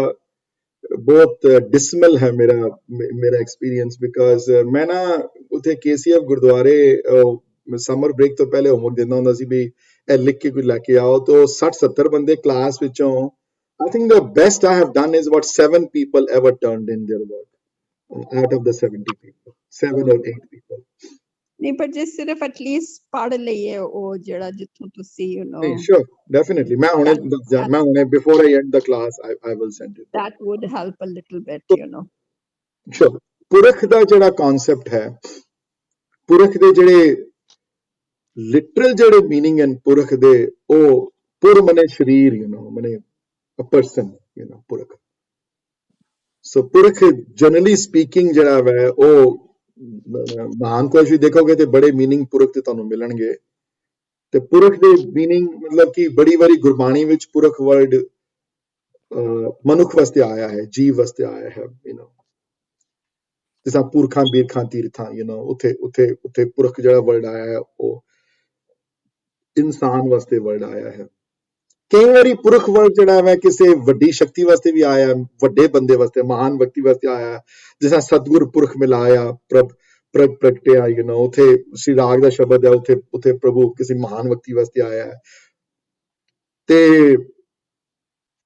बहुत डिसमल है मेरा एक्सपीरियंस, बिकॉज मैं ना उथे KCF गुरुद्वारे समर ब्रेक तो पहले होमवर्क दिंदा हुंदा सी भी ਇਹ ਲਿਖ ਕੇ ਕੋਈ ਲੈ ਕੇ ਆਓ, तो 60-70 ਬੰਦੇ ਕਲਾਸ ਵਿੱਚੋਂ I think the best I have done is about 7 people ever turned in their work out of the 70 people, 7 or 8 people. ਨਹੀਂ ਪਰ ਜੇ ਸਿਰਫ ਐਟਲੀਸਟ ਪੜ੍ਹ ਲਈਏ ਉਹ ਜਿਹੜਾ ਜਿੱਥੋਂ ਤੁਸੀਂ नहीं, sure, definitely. मैं उन्हें before I end the class, I will send it. that would help a little bit, Sure. ਪੁਰਖ ਦਾ ਜਿਹੜਾ ਕਨਸੈਪਟ ਹੈ, ਪੁਰਖ ਦੇ ਜਿਹੜੇ ਲਿਟਰਲ ਜਿਹੜੇ ਮੀਨਿੰਗ ਹਨ ਪੁਰਖ ਦੇ, ਉਹ ਪੁਰ ਮਨੇ ਸ਼ਰੀਰ, ਮਨੇ a person, Purakh. So Purakh generally speaking ਜਿਹੜਾ ਹੈ ਉਹ ਮਹਾਨ ਕੋਸ਼ ਵੀ ਦੇਖੋਗੇ ਤੇ ਬੜੇ ਮੀਨਿੰਗ ਪੁਰਖ ਤੇ ਤੁਹਾਨੂੰ ਮਿਲਣਗੇ। ਤੇ ਪੁਰਖ ਦੇ ਮੀਨਿੰਗ ਮਤਲਬ ਕਿ ਬੜੀ ਵਾਰੀ ਗੁਰਬਾਣੀ ਵਿੱਚ ਪੁਰਖ ਵਰਡ ਮਨੁੱਖ ਵਾਸਤੇ ਆਇਆ ਹੈ, ਜੀਵ ਵਾਸਤੇ ਆਇਆ ਹੈ, ਜਿਸ ਤਰ੍ਹਾਂ ਪੁਰਖਾਂ ਬੀਰਖਾਂ ਤੀਰਥਾਂ, ਉੱਥੇ ਪੁਰਖ ਜਿਹੜਾ ਵਰਡ ਆਇਆ ਹੈ ਉਹ ਇਨਸਾਨ ਵਾਸਤੇ ਵਰਡ ਆਇਆ ਹੈ। ਕਈ ਵਾਰੀ ਪੁਰਖ ਵਰਡ ਜਿਹੜਾ ਹੈ ਕਿਸੇ ਵੱਡੀ ਸ਼ਕਤੀ ਵਾਸਤੇ ਵੀ ਆਇਆ, ਵੱਡੇ ਬੰਦੇ ਵਾਸਤੇ, ਮਹਾਨ ਵਿਅਕਤੀ ਵਾਸਤੇ ਆਇਆ, ਜਿਸ ਤਰ੍ਹਾਂ ਸਤਿਗੁਰ ਪੁਰਖ ਮਿਲਾਇਆ, ਪ੍ਰਭ ਪ੍ਰਗਟਿਆ, ਉੱਥੇ ਸ਼੍ਰੀ ਰਾਗ ਦਾ ਸ਼ਬਦ ਹੈ, ਉੱਥੇ ਪ੍ਰਭੂ ਕਿਸੇ ਮਹਾਨ ਵਿਅਕਤੀ ਵਾਸਤੇ ਆਇਆ ਹੈ। ਤੇ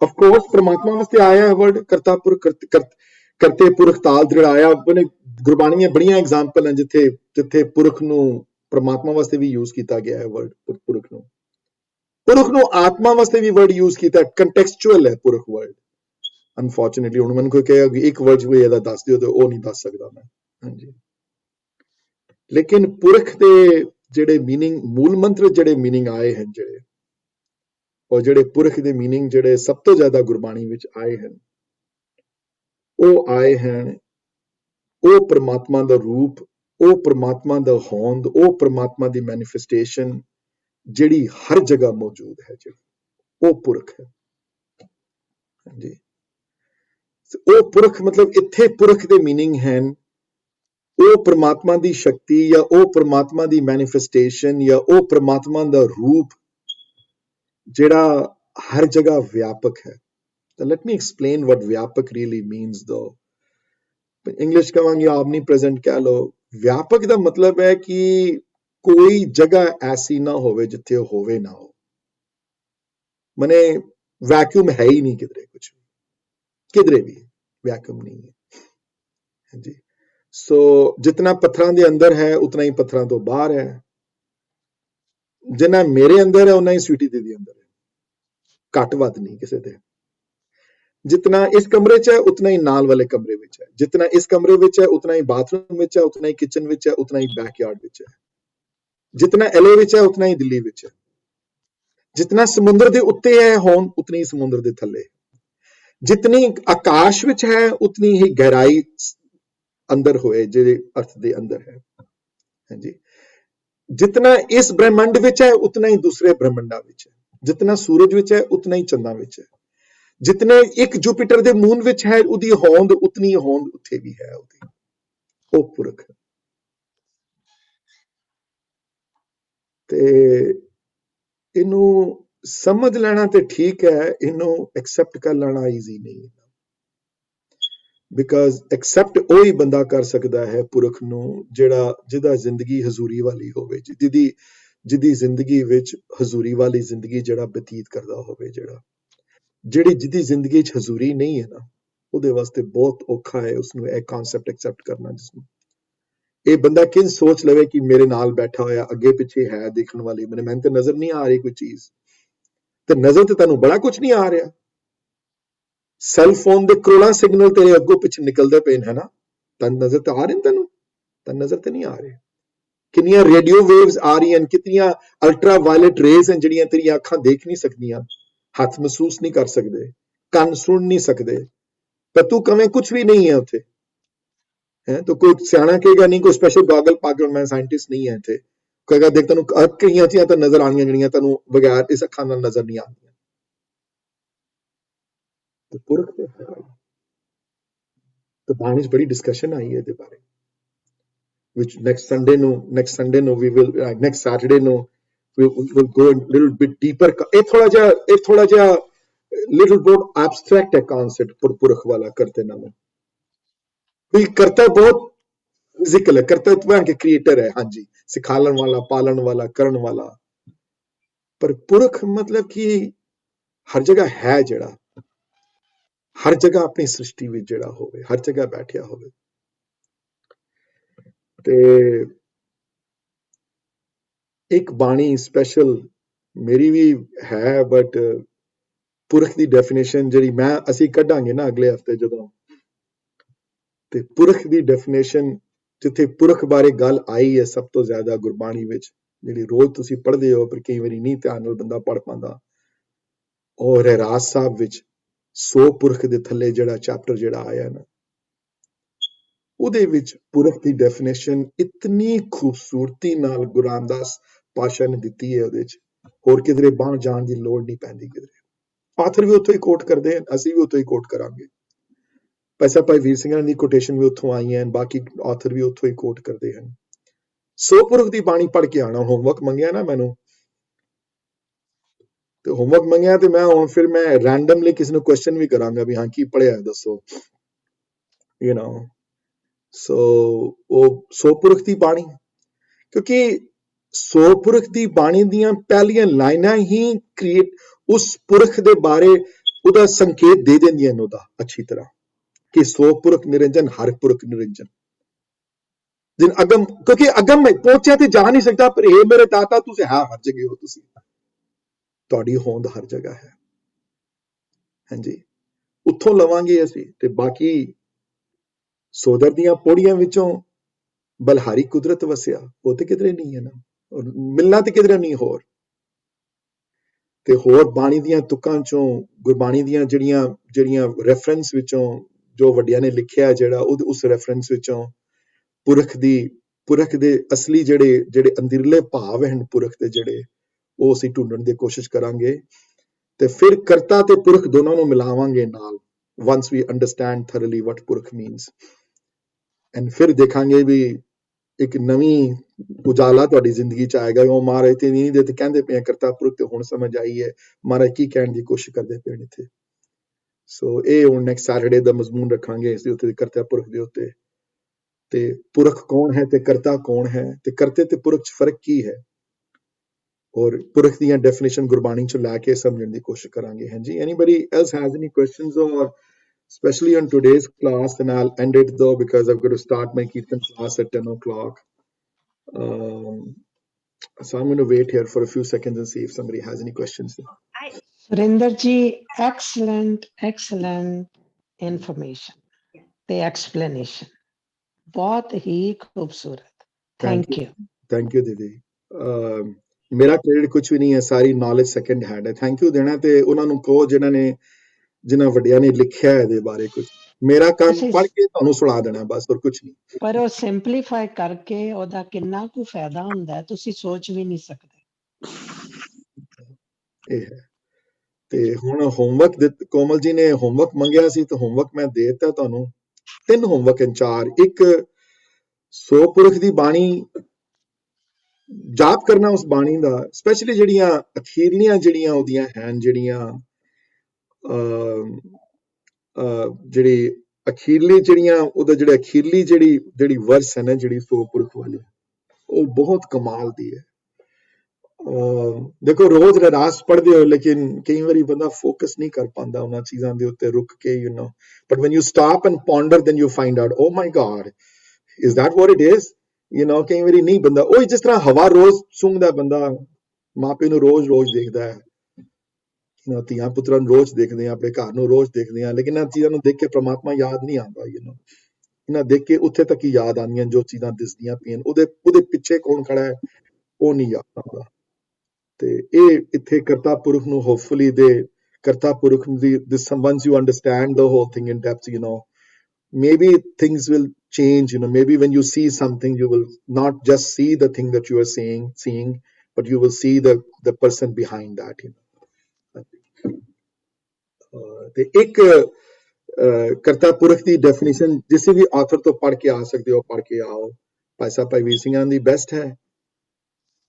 ਆਫ ਕੋਰਸ ਪਰਮਾਤਮਾ ਵਾਸਤੇ ਆਇਆ ਹੈ ਵਰਡ ਕਰਤਾ ਪੁਰਖ, ਕਰਤੇ ਪੁਰਖ ਤਾਲ ਦ੍ਰਿੜਾਇਆ। ਗੁਰਬਾਣੀ ਦੀਆਂ ਬੜੀਆਂ ਐਗਜ਼ਾਮਪਲ ਹਨ ਜਿੱਥੇ ਪੁਰਖ ਨੂੰ ਪਰਮਾਤਮਾ ਵਾਸਤੇ ਵੀ ਯੂਜ਼ ਕੀਤਾ ਗਿਆ ਹੈ ਵਰਡ ਪੁਰਖ ਨੂੰ। ਪੁਰਖ ਨੂੰ ਆਤਮਾ ਵਾਸਤੇ ਵੀ ਵਰਡ ਯੂਜ਼ ਕੀਤਾ, ਕੰਟੈਕਸਚੁਅਲ ਹੈ ਪੁਰਖ ਵਰਡ। ਅਨਫੋਰਚੂਨੇਟਲੀ ਹੁਣ ਮੈਨੂੰ ਕੋਈ ਕਹੇਗਾ ਇੱਕ ਵਰਡ ਵੀ ਇਹਦਾ ਦੱਸ ਦਿਓ ਤੇ ਉਹ ਨਹੀਂ ਦੱਸ ਸਕਦਾ ਮੈਂ। ਹਾਂਜੀ, ਲੇਕਿਨ ਪੁਰਖ ਦੇ ਜਿਹੜੇ ਮੀਨਿੰਗ, ਮੂਲ ਮੰਤਰ ਜਿਹੜੇ ਮੀਨਿੰਗ ਆਏ ਹਨ, ਔਰ ਜਿਹੜੇ ਪੁਰਖ ਦੇ ਮੀਨਿੰਗ ਜਿਹੜੇ ਸਭ ਤੋਂ ਜ਼ਿਆਦਾ ਗੁਰਬਾਣੀ ਵਿੱਚ ਆਏ ਹਨ, ਉਹ ਆਏ ਹਨ ਉਹ ਪਰਮਾਤਮਾ ਦਾ ਰੂਪ, ਉਹ ਪਰਮਾਤਮਾ ਦਾ ਹੋਂਦ, ਉਹ ਪਰਮਾਤਮਾ ਦੀ ਮੈਨੀਫੈਸਟੇਸ਼ਨ ਜਿਹੜੀ ਹਰ ਜਗ੍ਹਾ ਮੌਜੂਦ ਹੈ, ਜਿਹੜੀ ਉਹ ਪੁਰਖ ਹੈ। ਹਾਂਜੀ, ਉਹ ਪੁਰਖ ਮਤਲਬ ਇੱਥੇ ਪੁਰਖ ਦੇ ਮੀਨਿੰਗ ਹਨ ਉਹ ਪਰਮਾਤਮਾ ਦੀ ਸ਼ਕਤੀ, ਜਾਂ ਉਹ ਪਰਮਾਤਮਾ ਦੀ ਮੈਨੀਫੈਸਟੇਸ਼ਨ, ਜਾਂ ਉਹ ਪਰਮਾਤਮਾ ਦਾ ਰੂਪ ਜਿਹੜਾ ਹਰ ਜਗ੍ਹਾ ਵਿਆਪਕ ਹੈ। ਤਾਂ ਲੈਟ ਮੀ ਐਕਸਪਲੇਨ ਵਾਟ ਵਿਆਪਕ ਰੀਅਲੀ ਮੀਨਸ ਦੋ। ਇੰਗਲਿਸ਼ ਕਹਾਂਗੇ ਆਮਨੀ ਪ੍ਰੈਜ਼ੈਂਟ ਕਹਿ ਲਓ। ਵਿਆਪਕ ਦਾ ਮਤਲਬ ਹੈ ਕਿ ਕੋਈ ਜਗ੍ਹਾ ਐਸੀ ਨਾ ਹੋਵੇ ਜਿੱਥੇ ਉਹ ਹੋਵੇ ਨਾ ਹੋ। ਮਨੇ ਵੈਕਿਊਮ ਹੈ ਹੀ ਨਹੀਂ ਕਿਧਰੇ, ਕੁਝ ਕਿਧਰੇ ਵੀ ਵੈਕਿਊਮ ਨਹੀਂ ਹੈ। ਹਾਂਜੀ, ਸੋ ਜਿਤਨਾ ਪੱਥਰਾਂ ਦੇ ਅੰਦਰ ਹੈ ਉਤਨਾ ਹੀ ਪੱਥਰਾਂ ਤੋਂ ਬਾਹਰ ਹੈ, ਜਿੰਨਾ ਮੇਰੇ ਅੰਦਰ ਹੈ ਉਨਾ ਹੀ ਸਵੀਟੀ ਦੇ ਅੰਦਰ ਹੈ, ਘੱਟ ਵੱਧ ਨਹੀਂ ਕਿਸੇ ਦੇ। जितना इस कमरे च है उतना ही नाल वाले कमरे विच है, जितना इस कमरे विच है उतना ही बाथरूम विच है, उतना ही किचन विच है, उतना ही बैकयार्ड विच है, जितना LA विच है उतना ही दिल्ली विच है, जितना समुद्र दे उत्ते है होंद उतनी ही समुद्र दे थल्ले, जितनी आकाश विच है उतनी ही गहराई अंदर होए जिहदे अर्थ दे अंदर है। हां जी, जितना इस ब्रह्मंड विच है उतना ही दूसरे ब्रह्मंडा विच है, जितना सूरज विच है उतना ही चंदा विच है, जितने एक जुपिटर दे मून विच है उदी होंद उतनी होंद उत्थे भी है उदी, ओ पुरख। ते इनू समझ लेना ते ठीक है, इनू एक्सेप्ट कर लेना ईजी नहीं है, बिकॉज एक्सेप्ट वही बंदा कर सकता है पुरख नू जिहदा जिंदगी हजूरी वाली होवे, जिहदी जिंदगी विच हजूरी वाली जिंदगी जिहड़ा बतीत करदा होवे, जिहदी जिंदगी च हजूरी नहीं है ना, ਉਹਦੇ ਵਾਸਤੇ ਬਹੁਤ ਔਖਾ ਹੈ ਉਸਨੂੰ ਇਹ ਕਨਸੈਪਟ ਐਕਸੈਪਟ ਕਰਨਾ। ਜਿਸਨੂੰ ਇਹ ਬੰਦਾ ਕਿੰਜ ਸੋਚ ਲਵੇ ਕਿ ਮੇਰੇ ਨਾਲ ਬੈਠਾ ਹੋਇਆ ਅੱਗੇ ਪਿੱਛੇ ਹੈ ਦੇਖਣ ਵਾਲੀ, ਮੈਨੂੰ ਤਾਂ ਨਜ਼ਰ ਨਹੀਂ ਆ ਰਹੀ ਕੋਈ ਚੀਜ਼, ਤੇ ਨਜ਼ਰ ਤੇ ਤੁਹਾਨੂੰ ਬੜਾ ਕੁਝ ਨਹੀਂ ਆ ਰਿਹਾ। ਸੈੱਲ ਫੋਨ ਦੇ ਕਰੋੜਾਂ ਸਿਗਨਲ ਤੇਰੇ ਅੱਗੋਂ ਪਿੱਛੇ ਨਿਕਲਦੇ ਪਏ ਨੇ ਨਾ, ਤਾਂ ਨਜ਼ਰ ਤਾਂ ਆ ਰਹੇ ਨੇ ਤੈਨੂੰ, ਤਾਂ ਨਜ਼ਰ ਤੇ ਨਹੀਂ ਆ ਰਹੇ। ਕਿੰਨੀਆਂ ਰੇਡੀਓ ਵੇਵਸ ਆ ਰਹੀਆਂ ਨੇ, ਕਿਤਨੀਆਂ ਅਲਟਰਾ ਵਾਇਲਟ ਰੇਜ਼ ਹਨ ਜਿਹੜੀਆਂ ਤੇਰੀਆਂ ਅੱਖਾਂ ਦੇਖ ਨਹੀਂ ਸਕਦੀਆਂ, ਹੱਥ ਮਹਿਸੂਸ ਨਹੀਂ ਕਰ ਸਕਦੇ, ਕੰਨ ਸੁਣ ਨਹੀਂ ਸਕਦੇ, ਪਰ ਤੂੰ ਕਵੇਂ ਕੁਝ ਵੀ ਨਹੀਂ ਹੈ ਉੱਥੇ ਹੈ। ਤਾਂ ਕੋਈ ਸਿਆਣਾ ਕਹੇਗਾ ਨਹੀਂ ਕੋਈ ਸਪੈਸ਼ਲ ਗੋਗਲ ਪਾ ਕੇ, ਮੈਂ ਸਾਇੰਟਿਸਟ ਨਹੀਂ ਹੈ ਇੱਥੇ, ਕਹੇਗਾ ਦੇਖ ਤੈਨੂੰ ਕਈਆਂ ਚੀਜ਼ਾਂ ਤਾਂ ਨਜ਼ਰ ਆਉਣੀਆਂ ਜਿਹੜੀਆਂ ਤੈਨੂੰ ਬਗੈਰ ਇਸ ਅੱਖਾਂ ਨਾਲ ਨਜ਼ਰ ਨਹੀਂ ਆਉਂਦੀਆਂ। ਤੇ ਪੁਰਖ ਤੇ ਤਾਂ ਬਾਣੀ 'ਚ ਬੜੀ ਡਿਸਕਸ਼ਨ ਆਈ ਹੈ ਇਹਦੇ ਬਾਰੇ, which next Sunday we will next Saturday we will go a little bit deeper। ਇਹ ਥੋੜਾ ਜਿਹਾ लिटिल बहुत एब्स्ट्रैक्ट है कॉन्सेप्ट पुरख वाला करते नाम, कोई करता बहुत फिजिकल है, कर्तव्य के क्रिएटर है, हाँ जी, सिखालन वाला, पालन वाला, करण वाला, पर पुरख मतलब कि हर जगह है, जड़ा हर जगह अपनी सृष्टि विच जड़ा होवे, हर जगह बैठिया होवे। ते एक बाणी स्पेशल मेरी भी है, बट पुरख दी डेफिनेशन जिहड़ी मैं असीं कढांगे ना अगले हफ्ते जदों, ते पुरख दी डेफिनेशन जिथे पुरख बारे गल आई है सब तो ज्यादा गुरबाणी विच, जिहड़ी रोज तुसीं पढ़दे हो पर कई वारी नहीं ध्यान नाल बंदा पढ़ पांदा, और रहरास साहब विच 100 पुरख दे थल्ले जिहड़ा चैप्टर जिहड़ा आया ना, ਉਹਦੇ ਵਿੱਚ ਪੁਰਖ ਦੀ ਡੈਫੀਨੇਸ਼ਨ ਇਤਨੀ ਖੂਬਸੂਰਤੀ ਨਾਲ ਗੁਰੂ ਰਾਮਦਾਸ ਪਾਸ਼ਾ ਨੇ ਦਿੱਤੀ ਹੈ, ਉਹਦੇ ਚ ਹੋਰ ਕਿਧਰੇ ਬਾਹਰ ਜਾਣ ਦੀ ਲੋੜ ਨਹੀਂ ਪੈਂਦੀ। ਕਿਧਰੇ ਆਥਰ ਵੀ ਉੱਥੋਂ ਹੀ ਕੋਟ ਕਰਦੇ ਹਨ, ਅਸੀਂ ਵੀ ਉੱਥੋਂ ਹੀ ਕੋਟ ਕਰਾਂਗੇ। ਪੈਸਾ ਭਾਈ ਵੀਰ ਸਿੰਘਾਂ ਦੀ ਕੋਟੇਸ਼ਨ ਵੀ ਉੱਥੋਂ ਆਈਆਂ ਹਨ, ਬਾਕੀ ਆਥਰ ਵੀ ਉੱਥੋਂ ਹੀ ਕੋਟ ਕਰਦੇ ਹਨ। 100 ਪੁਰਖ ਦੀ ਬਾਣੀ ਪੜ੍ਹ ਕੇ ਆਣਾ। ਹੋਮਵਰਕ ਮੰਗਿਆ ਨਾ ਮੈਨੂੰ, ਤੇ ਹੋਮਵਰਕ ਮੰਗਿਆ ਤੇ ਮੈਂ ਹੁਣ ਫਿਰ ਮੈਂ ਰੈਂਡਮਲੀ ਕਿਸੇ ਨੂੰ ਕੁਐਸਚਨ ਵੀ ਕਰਾਂਗਾ ਵੀ ਹਾਂ ਕੀ ਪੜ੍ਹਿਆ ਦੱਸੋ, ਯੂ ਨੋ। ਸੋ ਉਹ 100 ਪੁਰਖ ਦੀ ਬਾਣੀ, ਕਿਉਂਕਿ 100 ਪੁਰਖ ਦੀ ਬਾਣੀ ਦੀਆਂ ਪਹਿਲੀਆਂ ਲਾਈਨਾਂ ਹੀ ਕ੍ਰੀਏਟ ਉਸ ਪੁਰਖ ਦੇ ਬਾਰੇ ਉਹਦਾ ਸੰਕੇਤ ਦੇ ਦਿੰਦੀਆਂ ਨੇ ਉਹਦਾ ਅੱਛੀ ਤਰ੍ਹਾਂ, ਕਿ 100 ਪੁਰਖ ਨਿਰੰਜਨ, ਹਰ ਪੁਰਖ ਨਿਰੰਜਨ। ਜਿਨ ਅਗਮ, ਕਿਉਂਕਿ ਅਗਮ ਪਹੁੰਚਿਆ ਤੇ ਜਾ ਨਹੀਂ ਸਕਦਾ, ਪਰ ਇਹ ਮੇਰੇ ਦਾਤਾ ਤੁਸੀਂ ਹੈ ਹਰ ਜਗ੍ਹਾ ਹੋ, ਤੁਸੀਂ ਤੁਹਾਡੀ ਹੋਂਦ ਹਰ ਜਗ੍ਹਾ ਹੈ। ਹਾਂਜੀ, ਉੱਥੋਂ ਲਵਾਂਗੇ ਅਸੀਂ। ਤੇ ਬਾਕੀ ਸੋਦਰ ਦੀਆਂ ਪੌੜੀਆਂ ਵਿੱਚੋਂ ਬਲਹਾਰੀ ਕੁਦਰਤ ਵਸਿਆ, ਉਹ ਤੇ ਕਿਧਰੇ ਨਹੀਂ ਹੈ ਨਾ, ਮਿਲਣਾ ਤੇ ਕਿਧਰੇ ਨਹੀਂ ਹੋਰ। ਤੇ ਹੋਰ ਬਾਣੀ ਦੀਆਂ ਤੁਕਾਂ ਚੋਂ, ਗੁਰਬਾਣੀ ਦੀਆਂ ਜਿਹੜੀਆਂ ਰੈਫਰੈਂਸ ਵਿੱਚੋਂ ਜੋ ਵੱਡਿਆਂ ਨੇ ਲਿਖਿਆ, ਜਿਹੜਾ ਉਸ ਰੈਫਰੈਂਸ ਵਿੱਚੋਂ ਪੁਰਖ ਦੇ ਅਸਲੀ ਜਿਹੜੇ ਅੰਦਰਲੇ ਭਾਵ ਹਨ ਪੁਰਖ ਦੇ, ਜਿਹੜੇ ਉਹ ਅਸੀਂ ਢੂੰਡਣ ਦੀ ਕੋਸ਼ਿਸ਼ ਕਰਾਂਗੇ। ਤੇ ਫਿਰ ਕਰਤਾ ਤੇ ਪੁਰਖ ਦੋਨਾਂ ਨੂੰ ਮਿਲਾਵਾਂਗੇ ਨਾਲ, once we understand thoroughly what Purakh means, and ਫਿਰ ਦੇਖਾਂਗੇ ਵੀ ਇੱਕ ਨਵੀਂ ਉਜਾਲਾ ਤੁਹਾਡੀ ਜ਼ਿੰਦਗੀ ਚ ਆਏਗਾ। ਉਹ ਮਹਾਰਾਜ ਤੇ ਨਹੀਂ ਦੇ ਤੇ ਕਹਿੰਦੇ ਪਏ ਕਰਤਾ ਪੁਰਖ, ਤੇ ਹੁਣ ਸਮਝ ਆਈ ਹੈ ਮਹਾਰਾਜ ਕੀ ਕਹਿਣ ਦੀ ਕੋਸ਼ਿਸ਼ ਕਰਦੇ ਪਏ ਇੱਥੇ। ਸੋ ਇਹ ਹੁਣ ਨੈਕਸਟ ਸੈਟਰਡੇ ਦਾ ਮਜ਼ਮੂਨ ਰੱਖਾਂਗੇ ਇਸ ਦੇ ਉੱਤੇ, ਕਰਤਾ ਪੁਰਖ ਦੇ ਉੱਤੇ। ਤੇ ਪੁਰਖ ਕੌਣ ਹੈ ਤੇ ਕਰਤਾ ਕੌਣ ਹੈ, ਤੇ ਕਰਤੇ ਤੇ ਪੁਰਖ ਚ ਫਰਕ ਕੀ ਹੈ, ਔਰ ਪੁਰਖ ਦੀਆਂ ਡੈਫੀਨੇਸ਼ਨ ਗੁਰਬਾਣੀ ਚੋਂ ਲੈ ਕੇ ਸਮਝਣ ਦੀ ਕੋਸ਼ਿਸ਼ ਕਰਾਂਗੇ। ਹਾਂਜੀ, anybody else has any questions, or especially on today's class, and I'll end it though because I've got to start my Kirtan class at 10 o'clock. So I'm going to wait here for a few seconds and see if somebody has any questions. Surinder ji, excellent information ਤੇ explanation, ਬਹੁਤ ਹੀ ਖੂਬਸੂਰਤ। Thank you. Thank you ਦੀਦੀ। ਮੇਰਾ credit ਕੁਝ ਵੀ ਨਹੀਂ ਹੈ, ਸਾਰੀ knowledge second hand ਹੈ। Thank you ਦੇਣਾ ਤੇ ਉਹਨਾਂ ਨੂੰ ਕਹੋ ਜਿਨ੍ਹਾਂ ਵੱਡਿਆਂ ਨੇ ਲਿਖਿਆ ਇਹਦੇ ਬਾਰੇ ਕੁਝ। ਮੇਰਾ ਕੰਮ ਪੜ੍ਹ ਕੇ ਤੁਹਾਨੂੰ ਸੁਣਾ ਦੇਣਾ ਬਸ, ਹੋਰ ਕੁਝ ਨਹੀਂ। ਪਰ ਉਹ ਸਿੰਪਲੀਫਾਈ ਕਰਕੇ ਉਹਦਾ ਕਿੰਨਾ ਕੁ ਫਾਇਦਾ ਹੁੰਦਾ ਤੁਸੀਂ ਸੋਚ ਵੀ ਨਹੀਂ ਸਕਦੇ। ਇਹ ਹੈ। ਤੇ ਹੁਣ ਹੋਮਵਰਕ ਕੋਮਲ ਜੀ ਨੇ ਹੋਮਵਰਕ ਮੰਗਿਆ ਸੀ, ਤੇ ਹੋਮਵਰਕ ਮੈਂ ਦੇ ਦਿੱਤਾ ਤੁਹਾਨੂੰ। 3 ਹੋਮਵਰਕ ਹਨ, 4। ਇੱਕ 100 ਪੁਰਖ ਦੀ ਬਾਣੀ ਜਾਪ ਕਰਨਾ, ਉਸ ਬਾਣੀ ਦਾ ਸਪੈਸ਼ਲੀ ਜਿਹੜੀਆਂ ਅਖੀਰਲੀਆਂ ਜਿਹੜੀਆਂ ਉਹਦੀਆਂ ਹਨ, ਜਿਹੜੀ ਅਖੀਰਲੀ ਉਹਦਾ ਜਿਹੜਾ ਅਖੀਰਲੀ ਜਿਹੜੀ ਵਰਸ ਹੈ ਨਾ, ਜਿਹੜੀ 100 ਪੁਰਖ ਵਾਲੀ, ਉਹ ਬਹੁਤ ਕਮਾਲ ਦੀ ਹੈ। ਦੇਖੋ ਰੋਜ਼ ਰਹਿਰਾਸ ਪੜ੍ਹਦੇ ਹੋ, ਲੇਕਿਨ ਕਈ ਵਾਰੀ ਬੰਦਾ ਫੋਕਸ ਨਹੀਂ ਕਰ ਪਾਉਂਦਾ ਉਹਨਾਂ ਚੀਜ਼ਾਂ ਦੇ ਉੱਤੇ ਰੁਕ ਕੇ, you know, but when you stop and ponder then you find out, oh my God, is that what it is, you know. ਕਈ ਵਾਰੀ ਨਹੀਂ ਬੰਦਾ, ਉਹ ਜਿਸ ਤਰ੍ਹਾਂ ਹਵਾ ਰੋਜ਼ ਸੁੰਘਦਾ, ਬੰਦਾ ਮਾਪੇ ਨੂੰ ਰੋਜ਼ ਦੇਖਦਾ ਹੈ, ਧੀਆਂ ਪੁੱਤਰਾਂ ਨੂੰ ਰੋਜ਼ ਦੇਖਦੇ ਆ, ਆਪਣੇ ਘਰ ਨੂੰ ਰੋਜ਼ ਦੇਖਦੇ ਆ, ਲੇਕਿਨ ਇਹਨਾਂ ਚੀਜ਼ਾਂ ਨੂੰ ਦੇਖ ਕੇ ਪ੍ਰਮਾਤਮਾ ਯਾਦ ਨਹੀਂ ਆਉਂਦਾ, ਯੂ ਨੋ। ਇਹਨਾਂ ਦੇਖ ਕੇ ਉੱਥੇ ਤੱਕ ਹੀ ਯਾਦ ਆਉਂਦੀਆਂ ਜੋ ਚੀਜ਼ਾਂ ਦਿਸਦੀਆਂ ਪਈਆਂ, ਉਹਦੇ ਪਿੱਛੇ ਕੌਣ ਖੜਾ ਹੈ ਉਹ ਨਹੀਂ ਯਾਦ ਆਉਂਦਾ। ਤੇ ਇਹ ਇੱਥੇ ਕਰਤਾ ਪੁਰਖ ਨੂੰ ਹੋਪਫੁਲੀ ਦੇ ਕਰਤਾ ਪੁਰਖ ਦੀ once you understand the whole thing in depth, you know, maybe things will change, you know, maybe when you see something you will not just see the thing that you are seeing, but you will see the person behind that, you know. ਤੇ ਇੱਕ ਕਰਤਾ ਪੁਰਖ ਦੀ definition ਕਿਸੇ ਵੀ author ਤੋਂ ਪੜ੍ਹ ਕੇ ਆ ਸਕਦੇ ਹੋ, ਪੜ੍ਹ ਕੇ ਆਓ। ਭਾਈ ਸਾਹਿਬ ਭਾਈ ਵੀਰ ਸਿੰਘਾਂ ਦੀ ਬੈਸਟ ਹੈ,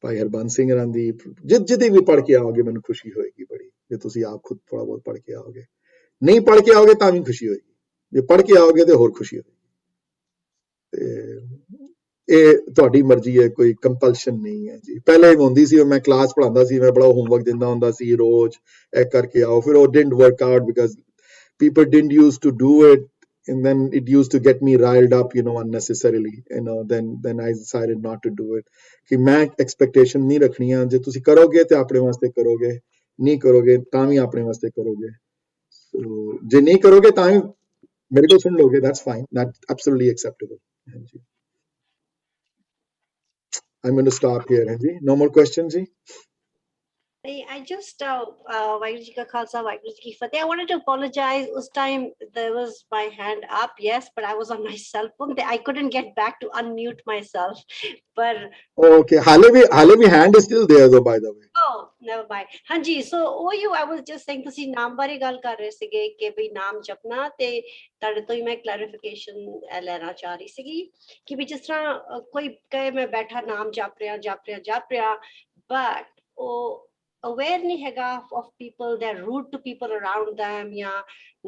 ਭਾਈ ਹਰਬੰਸ ਸਿੰਘ ਰਾਂ ਦੀ, ਜਿੱਦੇ ਵੀ ਪੜ੍ਹ ਕੇ ਆਓਗੇ ਮੈਨੂੰ ਖੁਸ਼ੀ ਹੋਏਗੀ ਬੜੀ। ਜੇ ਤੁਸੀਂ ਆਪ ਖੁਦ ਥੋੜਾ ਬਹੁਤ ਪੜ੍ਹ ਕੇ ਆਓਗੇ। ਨਹੀਂ ਪੜ੍ਹ ਕੇ ਆਓਗੇ ਤਾਂ ਵੀ ਖੁਸ਼ੀ ਹੋਏਗੀ, ਜੇ ਪੜ੍ਹ ਕੇ ਆਓਗੇ ਤੇ ਹੋਰ ਖੁਸ਼ੀ ਹੋਏਗੀ। ਤੇ ਇਹ ਤੁਹਾਡੀ ਮਰਜ਼ੀ ਹੈ, ਕੋਈ ਕੰਪਲਸ਼ਨ ਨਹੀਂ ਹੈ ਜੀ। ਪਹਿਲੇ ਹੁੰਦੀ ਸੀ ਮੈਂ ਕਲਾਸ ਪੜ੍ਹਾਉਂਦਾ ਸੀ, ਮੈਂ ਬੜਾ ਹੋਮਵਰਕ ਦਿੰਦਾ ਹੁੰਦਾ ਸੀ ਰੋਜ਼, ਇਹ ਕਰਕੇ ਆਓ, ਫਿਰ ਉਹ didn't work out because people didn't used to do it, and then it used to get me riled up, unnecessarily, then I decided not to do it, ਕਿ ਮੈਂ ਐਕਸਪੈਕਟੇਸ਼ਨ ਨਹੀਂ ਰੱਖਣੀਆਂ, ਜੇ ਤੁਸੀਂ ਕਰੋਗੇ ਤੇ ਆਪਣੇ ਵਾਸਤੇ ਕਰੋਗੇ, ਨਹੀਂ ਕਰੋਗੇ ਤਾਂ ਵੀ ਆਪਣੇ ਵਾਸਤੇ ਕਰੋਗੇ। ਜੇ ਨਹੀਂ ਕਰੋਗੇ ਤਾਂ ਵੀ ਮੇਰੇ ਕੋਲ ਸੁਣ ਲੋਗੇ, that's fine, that's absolutely acceptable। ਹਾਂਜੀ, I'm going to stop here, Hanji. No more questions, ji? I just Vaheguru Ji Ka Khalsa, Vaheguru Ji Ki Fateh. I wanted to apologize. Us time there was my hand up, yes, but I was on my cell phone. I couldn't get back to unmute myself. But okay, Halevi hand is still there though, by the way. oh, never mind. Hanji, so I was just saying ਤੁਸੀਂ ਨਾਮ ਬਾਰੇ ਗੱਲ ਕਰ ਰਹੇ ਸੀਗੇ ਕਿ ਵੀ ਨਾਮ ਜਪਣਾ, ਤੇ ਤੁਹਾਡੇ ਤੋਂ ਹੀ ਮੈਂ ਕਲੈਰੀਫਿਕੇਸ਼ਨ ਲੈਣਾ ਚਾਹ ਰਹੀ ਸੀਗੀ ਕਿ ਵੀ ਜਿਸ ਤਰ੍ਹਾਂ ਕੋਈ ਕਹੇ ਮੈਂ ਬੈਠਾ ਨਾਮ ਜਪ ਰਿਹਾ, but ਉਹ aware nahi hega of people, they're rude to people around them, yeah,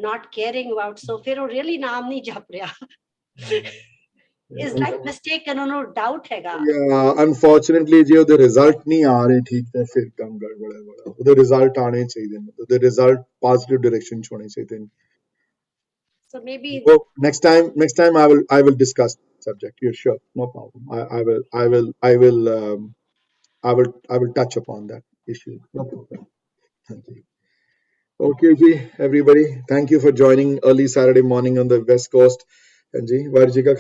not caring about, so fir really naam nahi jap raha is like mistaken, no doubt hega। Yeah, unfortunately ji ਉਹਦੇ result ਨਹੀਂ ਆ ਰਹੇ ਠੀਕ, ਤੇ ਫਿਰ ਕੰਮ ਗੜਬੜ ਹੈ ਬੜਾ। ਉਹਦੇ ਰਿਜ਼ਲਟ ਆਣੇ ਚਾਹੀਦੇ ਨੇ, ਉਹਦੇ ਰਿਜ਼ਲਟ ਪੋਜ਼ਿਟਿਵ ਡਾਇਰੈਕਸ਼ਨ ਚ ਹੋਣੇ ਚਾਹੀਦੇ ਨੇ। So maybe next time I will discuss the subject. You're sure, no problem. I will touch upon that issue, no problem। Thank you। Okay ji, everybody, thank you for joining early Saturday morning on the West Coast। And ji, Vaheguru Ji Ka